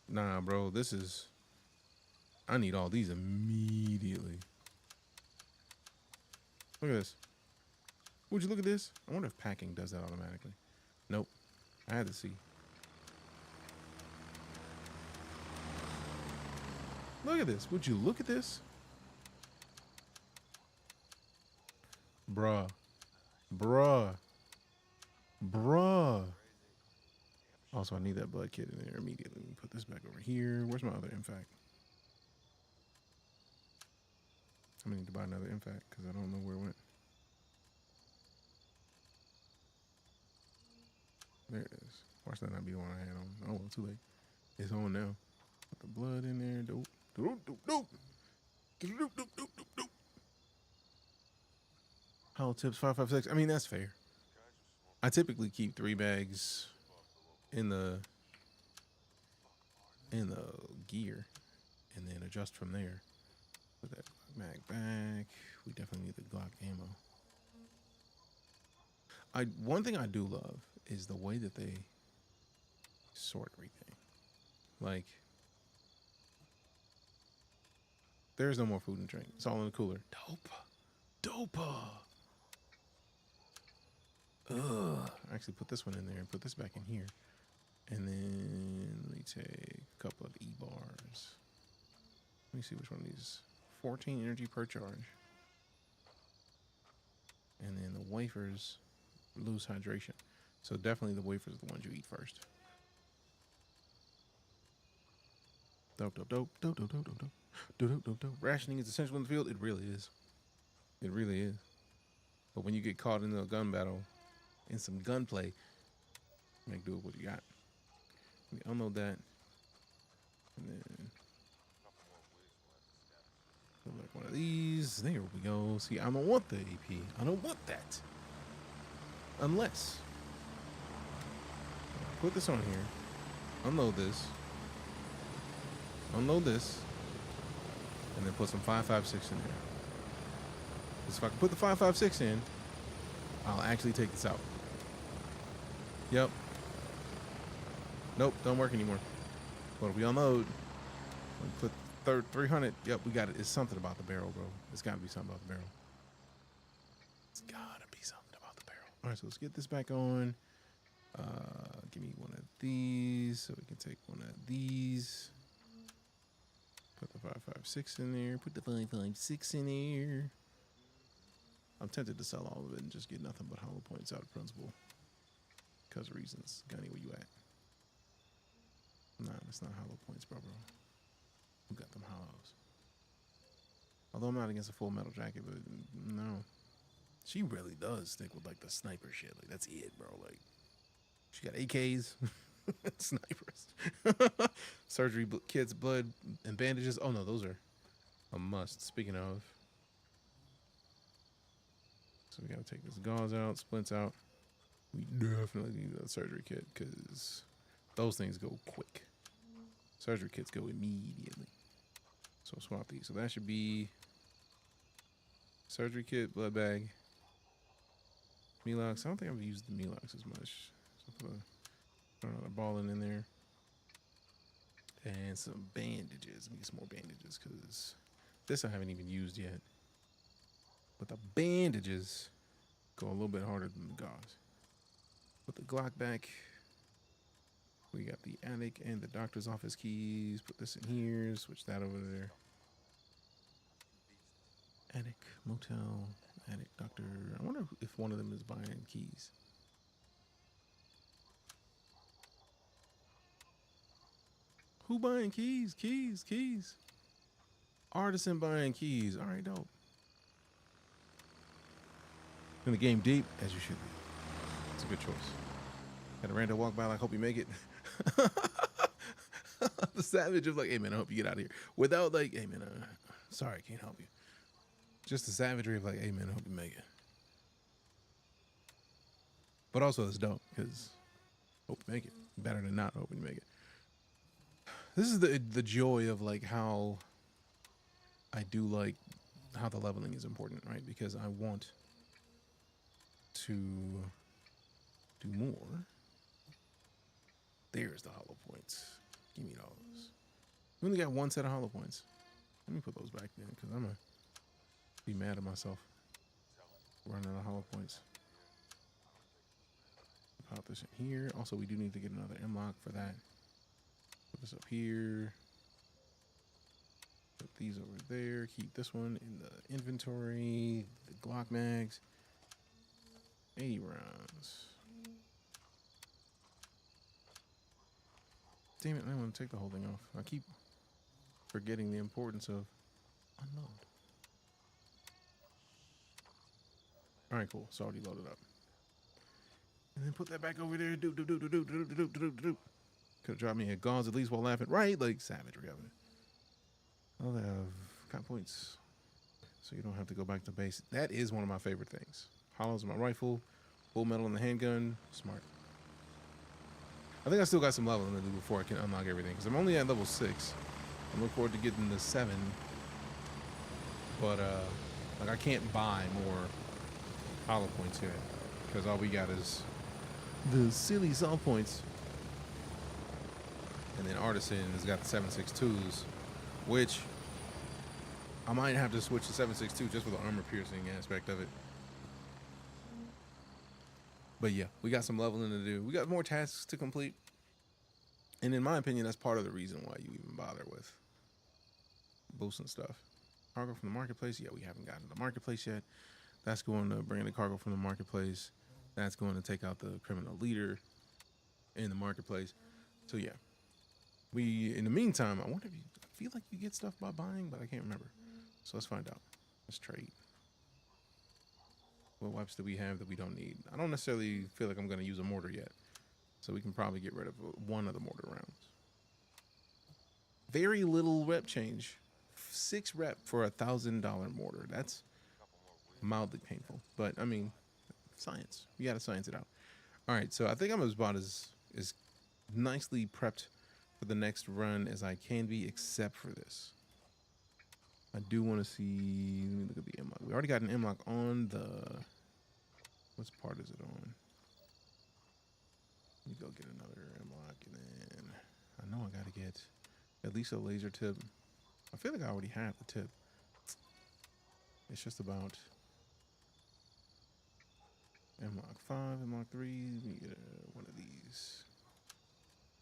Nah, bro. This is... I need all these immediately. Look at this. Would you look at this? I wonder if packing does that automatically. Nope. I had to see. Look at this. Would you look at this? Bruh. Bruh. Bruh. Also, I need that blood kit in there immediately. Let me put this back over here. Where's my other infact? I'm gonna need to buy another infact because I don't know where it went. There it is. Watch that not be the one I had on. Oh, well, too late. It's on now. Put the blood in there. Dope. Dope, dope, dope. Dope, dope, dope, dope, dope. Hollow tips 5.56. I mean, that's fair. I typically keep 3 bags in the gear and then adjust from there. Put that mag back. We definitely need the Glock ammo. One thing I do love is the way that they sort everything. Like, there's no more food and drink. It's all in the cooler. Dopa. Ugh. I actually put this one in there and put this back in here. And then let me take a couple of E-bars. Let me see which one of these. 14 energy per charge. And then the wafers lose hydration. So definitely the wafers are the ones you eat first. Dope. Rationing is essential in the field. It really is. It really is. But when you get caught in a gun battle, in some gunplay, make do with what you got. Let me unload that. And then put like one of these. There we go. See, I don't want the AP. I don't want that. Unless put this on here. Unload this. Unload this. And then put some 5.56 in there. Because if I can put the 5.56 in, I'll actually take this out. Yep. Nope, don't work anymore. But if we unload, we put 300. Yep, we got it. It's something about the barrel, bro. It's got to be something about the barrel. It's got to be something about the barrel. All right, so let's get this back on. Give me one of these so we can take one of these. Put the 5.56 in there. Put the 5.56 in there. I'm tempted to sell all of it and just get nothing but hollow points out of principle. Because of reasons. Gunny, where you at? Nah, that's not hollow points, bro. Who got them hollows? Although I'm not against a full metal jacket, but no. She really does stick with like the sniper shit. Like that's it, bro. Like she got AKs, snipers, surgery kits, blood, and bandages. Oh no, those are a must. Speaking of. So we gotta take this gauze out, splints out. We definitely need a surgery kit because those things go quick. Surgery kits go immediately. So swap these. So that should be surgery kit, blood bag, Melox. I don't think I've used the Melox as much. So put another ball in there. And some bandages. Let me get some more bandages because this I haven't even used yet. But the bandages go a little bit harder than the gauze. Put the Glock back. We got the attic and the doctor's office keys. Put this in here. Switch that over there. Attic, motel, attic, doctor. I wonder if one of them is buying keys. Who buying keys? Keys. Artisan buying keys. All right, dope. In the game deep, as you should be. It's a good choice. Had a random walk by like, hope you make it. The savage of like, hey man, I hope you get out of here. Without like, hey man, sorry, I can't help you. Just the savagery of like, hey man, I hope you make it. But also it's dope because hope you make it. Better than not hoping you make it. This is the joy of like how I do like how the leveling is important, right? Because I want to do more. There's the hollow points. Give me those. We only got one set of hollow points. Let me put those back then because I'm going to be mad at myself running out of hollow points. Pop this in here. Also, we do need to get another M-lock for that. Put this up here. Put these over there. Keep this one in the inventory. The Glock mags. 80 rounds. Damn it, I want to take the whole thing off. I keep forgetting the importance of unload. Alright, cool. It's already loaded up. And then put that back over there. Could have dropped me a gauze at least while laughing. Right? Like savagery of it. I'll have cop points. So you don't have to go back to base. That is one of my favorite things. Hollows in my rifle. Full metal in the handgun. Smart. I think I still got some leveling to do before I can unlock everything. Because I'm only at level 6. I look forward to getting to 7. But like I can't buy more hollow points here. because all we got is the silly saw points. And then Artisan has got the 7.62s, which I might have to switch to 7.62 just for the armor piercing aspect of it. But yeah, we got some leveling to do. We got more tasks to complete. And in my opinion, that's part of the reason why you even bother with boosting stuff. Cargo from the marketplace. Yeah, we haven't gotten to the marketplace yet. That's going to bring in the cargo from the marketplace. That's going to take out the criminal leader in the marketplace. So yeah. In the meantime, I wonder if I feel like you get stuff by buying, but I can't remember. So let's find out. Let's trade. What wipes do we have that we don't need? I don't necessarily feel like I'm going to use a mortar yet. So we can probably get rid of one of the mortar rounds. Very little rep change. 6 rep for $1,000 mortar. That's mildly painful. But, I mean, science. We got to science it out. All right, so I think I'm about as nicely prepped for the next run as I can be, except for this. I do want to see, let me look at the M-lock. We already got an M-lock on the, what part is it on? Let me go get another M-lock, and then I know I got to get at least a laser tip. I feel like I already have the tip. It's just about M-lock 5, M-lock 3, let me get one of these.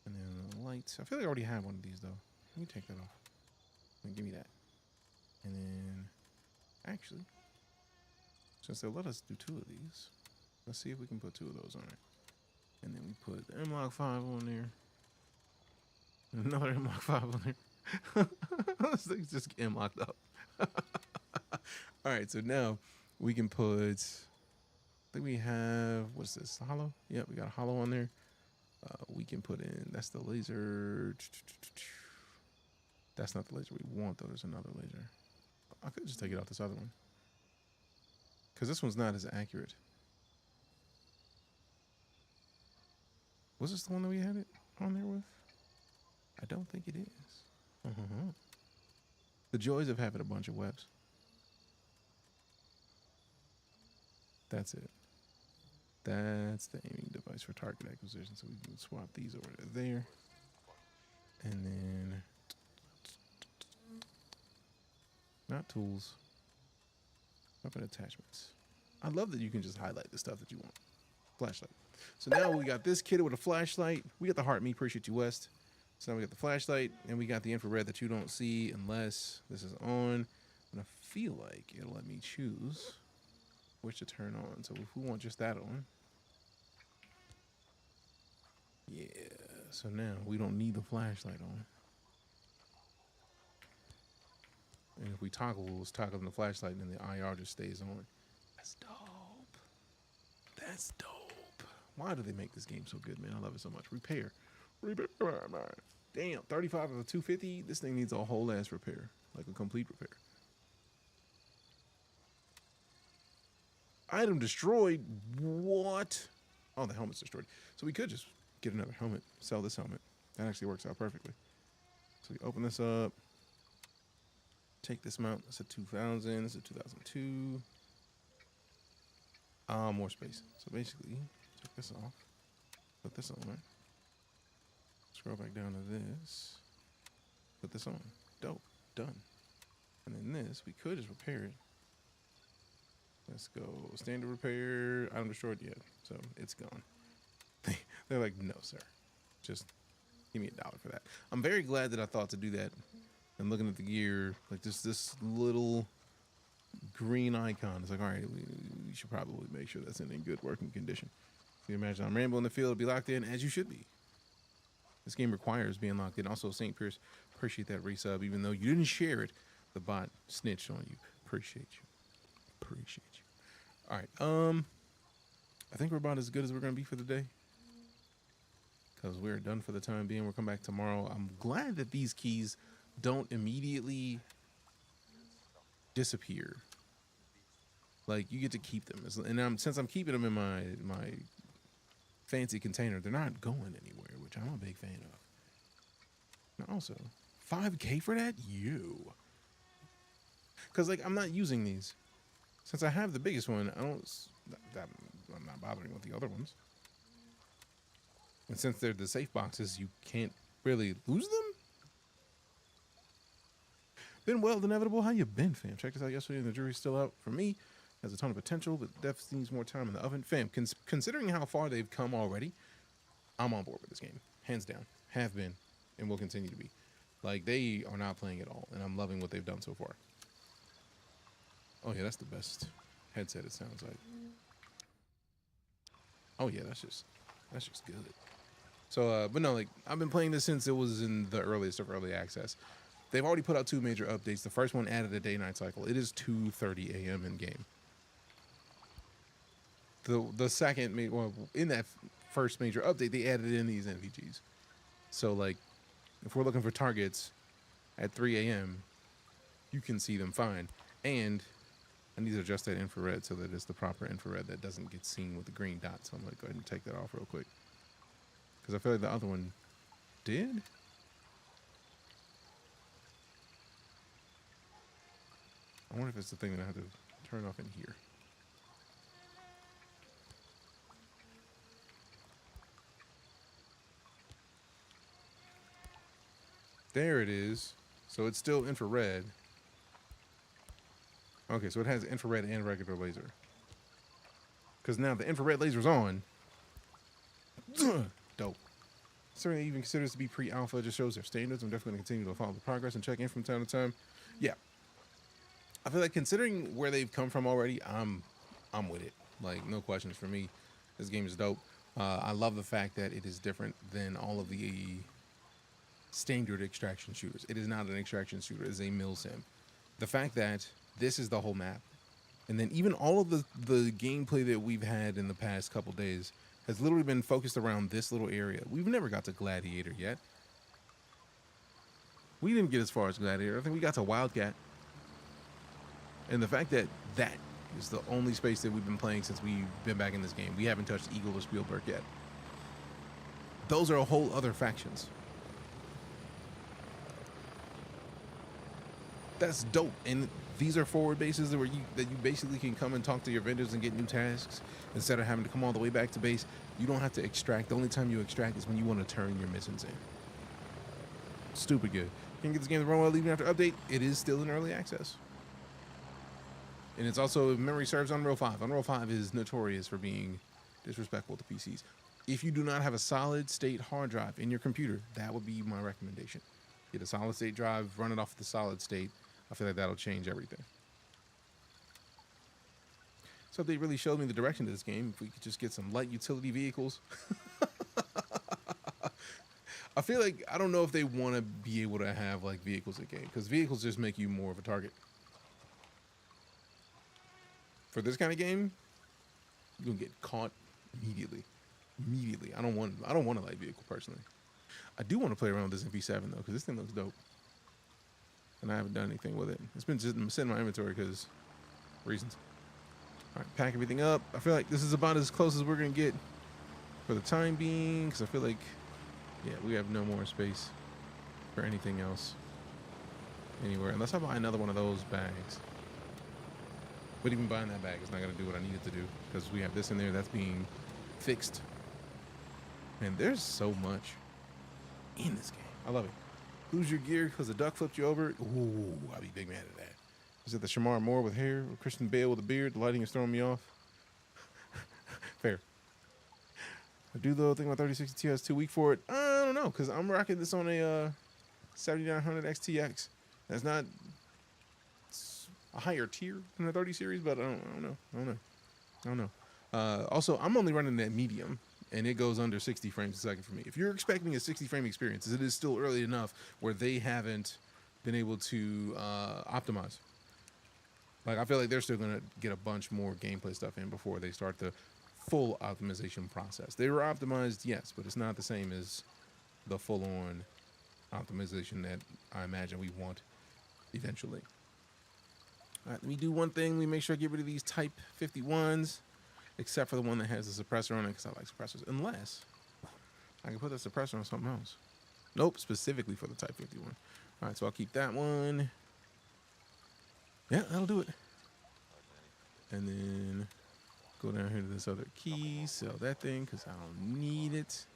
And then the lights. I feel like I already have one of these, though. Let me take that off. Give me that. And then, actually, since they'll let us do 2 of these, let's see if we can put 2 of those on it. And then we put the M-lock 5 on there. And another M-lock 5 on there. This thing's just M-locked up. All right, so now we can put, I think we have, what's this, hollow? Yeah, we got a hollow on there. We can put in, that's the laser. That's not the laser we want, though. There's another laser. I could just take it off this other one, because this one's not as accurate. Was this the one that we had it on there with? I don't think it is. The joys of having a bunch of webs. That's it. That's the aiming device for target acquisition. So we can swap these over to there. And then, not tools, weapon attachments. I love that you can just highlight the stuff that you want. Flashlight. So now we got this kit with a flashlight. We got the heart me, appreciate you, West. So now we got the flashlight, and we got the infrared that you don't see unless this is on. And I feel like it'll let me choose which to turn on. So if we want just that on. Yeah, so now we don't need the flashlight on. And if we toggle, we'll toggle the flashlight and then the IR just stays on. That's dope. That's dope. Why do they make this game so good, man? I love it so much. Repair. Damn, 35 of a 250. This thing needs a whole ass repair, like a complete repair. Item destroyed. What? Oh, the helmet's destroyed. So we could just get another helmet, sell this helmet. That actually works out perfectly. So we open this up. Take this mount. It's a 2000. It's a 2002. More space. So basically, take this off. Put this on there. Scroll back down to this. Put this on. Dope. Done. And then this, we could just repair it. Let's go. Standard repair. Item destroyed yet. So it's gone. They're like, no, sir. Just give me $1 for that. I'm very glad that I thought to do that. And looking at the gear, like this little green icon. It's like, all right, we should probably make sure that's in good working condition. So you imagine I'm rambling the field, be locked in, as you should be. This game requires being locked in. Also, St. Pierce, appreciate that resub. Even though you didn't share it, the bot snitched on you. Appreciate you. Appreciate you. All right. I think we're about as good as we're going to be for the day. Because we're done for the time being. We'll come back tomorrow. I'm glad that these keys don't immediately disappear. Like, you get to keep them. And since I'm keeping them in my fancy container, they're not going anywhere, which I'm a big fan of. Now also, $5K for that? You. Because, like, I'm not using these. Since I have the biggest one, I'm not bothering with the other ones. And since they're the safe boxes, you can't really lose them. Been well, inevitable. How you been, fam? Checked us out yesterday, and the jury's still out. For me, has a ton of potential, but definitely needs more time in the oven. Fam, considering how far they've come already, I'm on board with this game, hands down. Have been, and will continue to be. Like, they are not playing at all, and I'm loving what they've done so far. Oh yeah, that's the best headset. It sounds like. Oh yeah, that's just good. So, but no, like I've been playing this since it was in the earliest of early access. They've already put out 2 major updates. The first one added a day-night cycle. It is 2:30 a.m. in game. The second, well, in that first major update, they added in these NVGs. So like, if we're looking for targets at 3 a.m., you can see them fine. And I need to adjust that infrared so that it's the proper infrared that doesn't get seen with the green dot. So I'm going to go ahead and take that off real quick. Because I feel like the other one did. I wonder if it's the thing that I have to turn off in here. There it is. So it's still infrared. Okay, so it has infrared and regular laser. Because now the infrared laser's on. Dope. Certainly even considers to be pre-alpha. Just shows their standards. I'm definitely going to continue to follow the progress and check in from time to time. Yeah. I feel like considering where they've come from already, I'm with it. Like, no questions for me. This game is dope. I love the fact that it is different than all of the standard extraction shooters. It is not an extraction shooter. It is a mill sim. The fact that this is the whole map, and then even all of the gameplay that we've had in the past couple days has literally been focused around this little area. We've never got to Gladiator yet. We didn't get as far as Gladiator. I think we got to Wildcat. And the fact that that is the only space that we've been playing since we've been back in this game. We haven't touched Eagle or Spielberg yet. Those are a whole other factions. That's dope. And these are forward bases that you basically can come and talk to your vendors and get new tasks instead of having to come all the way back to base. You don't have to extract. The only time you extract is when you want to turn your missions in. Stupid good. You can get this game to run well even after update. It is still in early access. And it's also, if memory serves, Unreal 5. Unreal 5 is notorious for being disrespectful to PCs. If you do not have a solid state hard drive in your computer, that would be my recommendation. Get a solid state drive, run it off the solid state. I feel like that'll change everything. So they really showed me the direction of this game. If we could just get some light utility vehicles. I feel like, I don't know if they want to be able to have like vehicles in game, because vehicles just make you more of a target. For this kind of game, you're gonna get caught immediately. I don't want a light vehicle personally. I do want to play around with this MP7 though, because this thing looks dope. And I haven't done anything with it. It's been just sitting in my inventory because reasons. All right, pack everything up. I feel like this is about as close as we're gonna get for the time being, because I feel like, yeah, we have no more space for anything else anywhere, unless I buy another one of those bags. But even buying that bag is not going to do what I need it to do, because we have this in there that's being fixed. And there's so much in this game. I love it. Lose your gear because the duck flipped you over. Ooh, I'd be big mad at that. Is it the Shamar Moore with hair or Christian Bale with a beard? The lighting is throwing me off. Fair. I do though think my 3060 Ti is too weak for it. I don't know, because I'm rocking this on a 7900 XTX. That's not a higher tier than the 30 series, but I don't know. Also, I'm only running that medium, and it goes under 60 frames a second for me. If you're expecting a 60 frame experience, it is still early enough where they haven't been able to optimize. Like, I feel like they're still going to get a bunch more gameplay stuff in before they start the full optimization process. They were optimized, yes, but it's not the same as the full-on optimization that I imagine we want eventually. All right, let me do one thing. We make sure I get rid of these Type 51s, except for the one that has the suppressor on it, because I like suppressors. Unless I can put the suppressor on something else. Nope, specifically for the Type 51. All right, so I'll keep that one. Yeah, that'll do it. And then Go down here to this other key, sell that thing because I don't need it.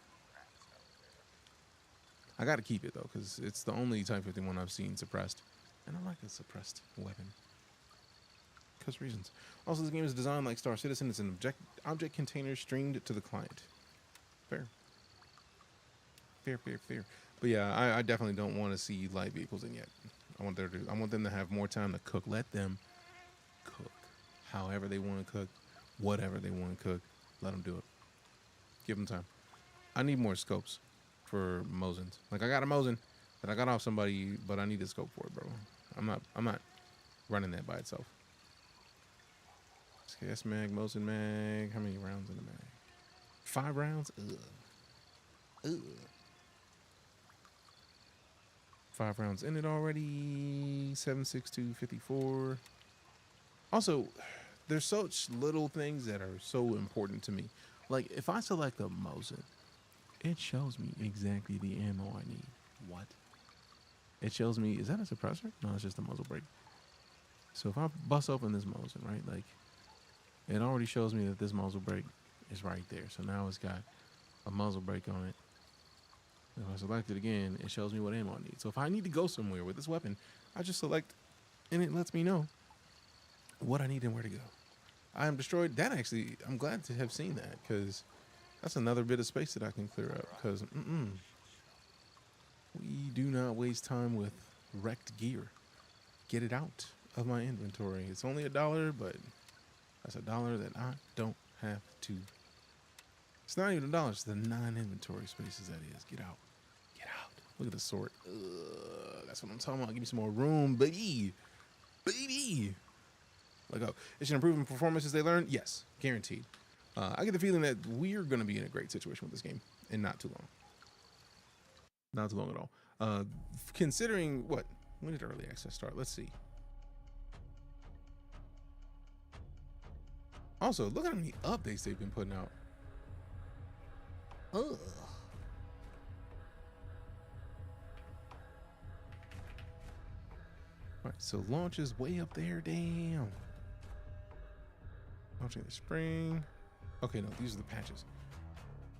I got to keep it though because it's the only Type 51 I've seen suppressed. And I like a suppressed weapon. Because reasons. Also, this game is designed like Star Citizen. It's an object container streamed to the client. Fair. Fair. But yeah, I definitely don't want to see light vehicles in yet. I want them to have more time to cook. Let them cook however they want to cook, whatever they want to cook. Let them do it. Give them time. I need more scopes for Mosins. Like I got a Mosin that I got off somebody, but I need a scope for it, bro. I'm not running that by itself. SKS mag, Mosin mag. How many rounds in the mag? 5 rounds? Ugh. 5 rounds in it already. 7.6254. Also, there's such little things that are so important to me. Like if I select a Mosin, it shows me exactly the ammo I need. What? It shows me, is that a suppressor? No, it's just a muzzle brake. So if I bust open this Mosin, right, like it already shows me that this muzzle brake is right there. So now it's got a muzzle brake on it. If I select it again, it shows me what ammo I need. So if I need to go somewhere with this weapon, I just select and it lets me know what I need and where to go. I am destroyed. That actually, I'm glad to have seen that because that's another bit of space that I can clear up because we do not waste time with wrecked gear. Get it out of my inventory. It's only $1, but that's $1 that I don't have to. It's not even $1. It's the 9 inventory spaces that is. Get out. Get out. Look at the sort. That's what I'm talking about. Give me some more room, baby. Baby. Let go. It should improve in performance as they learn. Yes, guaranteed. I get the feeling that we're going to be in a great situation with this game and not too long. Not too long at all. Considering what? When did early access start? Let's see. Also, look at how many updates they've been putting out. Ugh. All right, so launch is way up there. Damn. Launching the spring. Okay, no, these are the patches.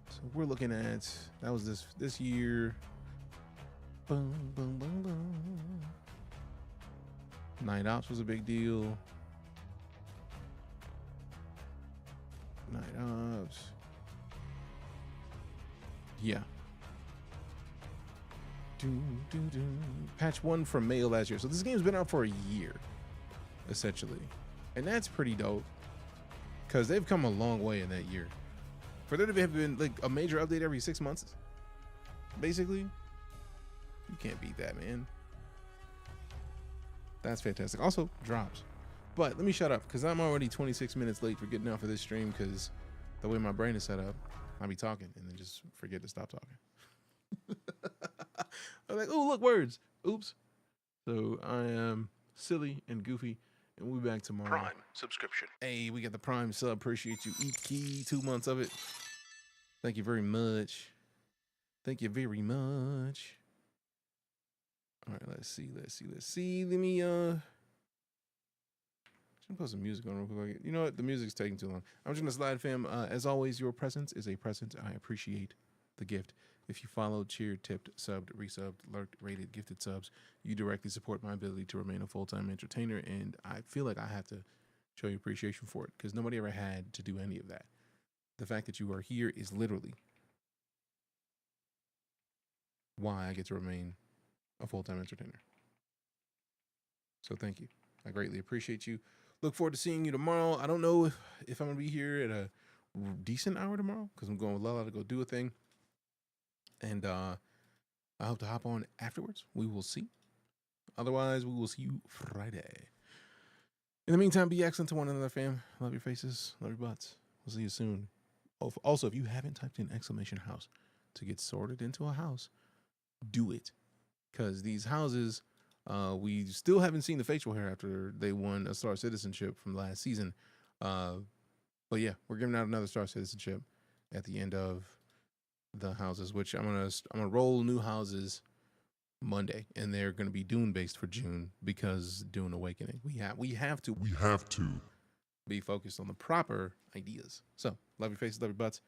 So we're looking at, that was this year. Boom, boom, boom, boom. Night Ops was a big deal. Night Ops. Yeah. Patch 1 from May of last year. So this game's been out for a year, essentially. And that's pretty dope. Because they've come a long way in that year. For there to have been like a major update every 6 months, basically, you can't beat that, man. That's fantastic. Also, drops. But let me shut up, because I'm already 26 minutes late for getting out for this stream, because the way my brain is set up, I'll be talking and then just forget to stop talking. I'm like, oh, look, words. Oops. So I am silly and goofy. And we'll be back tomorrow. Prime subscription. Hey, we got the Prime sub. Appreciate you. Eat key, 2 months of it. Thank you very much. Thank you very much. All right, let's see. Let me put some music on real quick. You know what? The music's taking too long. I'm just gonna slide, fam. As always, your presence is a present. I appreciate the gift. If you followed, cheered, tipped, subbed, resubbed, lurked, rated, gifted subs, you directly support my ability to remain a full-time entertainer, and I feel like I have to show you appreciation for it because nobody ever had to do any of that. The fact that you are here is literally why I get to remain a full-time entertainer. So thank you. I greatly appreciate you. Look forward to seeing you tomorrow. I don't know if I'm going to be here at a decent hour tomorrow because I'm going with Lala to go do a thing. And I hope to hop on afterwards. We will see. Otherwise, we will see you Friday. In the meantime, be excellent to one another, fam. Love your faces. Love your butts. We'll see you soon. Also, if you haven't typed in !house to get sorted into a house, do it. Because these houses, we still haven't seen the facial hair after they won a Star Citizenship from last season. But yeah, we're giving out another Star Citizenship at the end of the houses, which I'm gonna roll new houses Monday, and they're gonna be Dune based for June because Dune Awakening. We have to be focused on the proper ideas. So, love your faces, love your butts.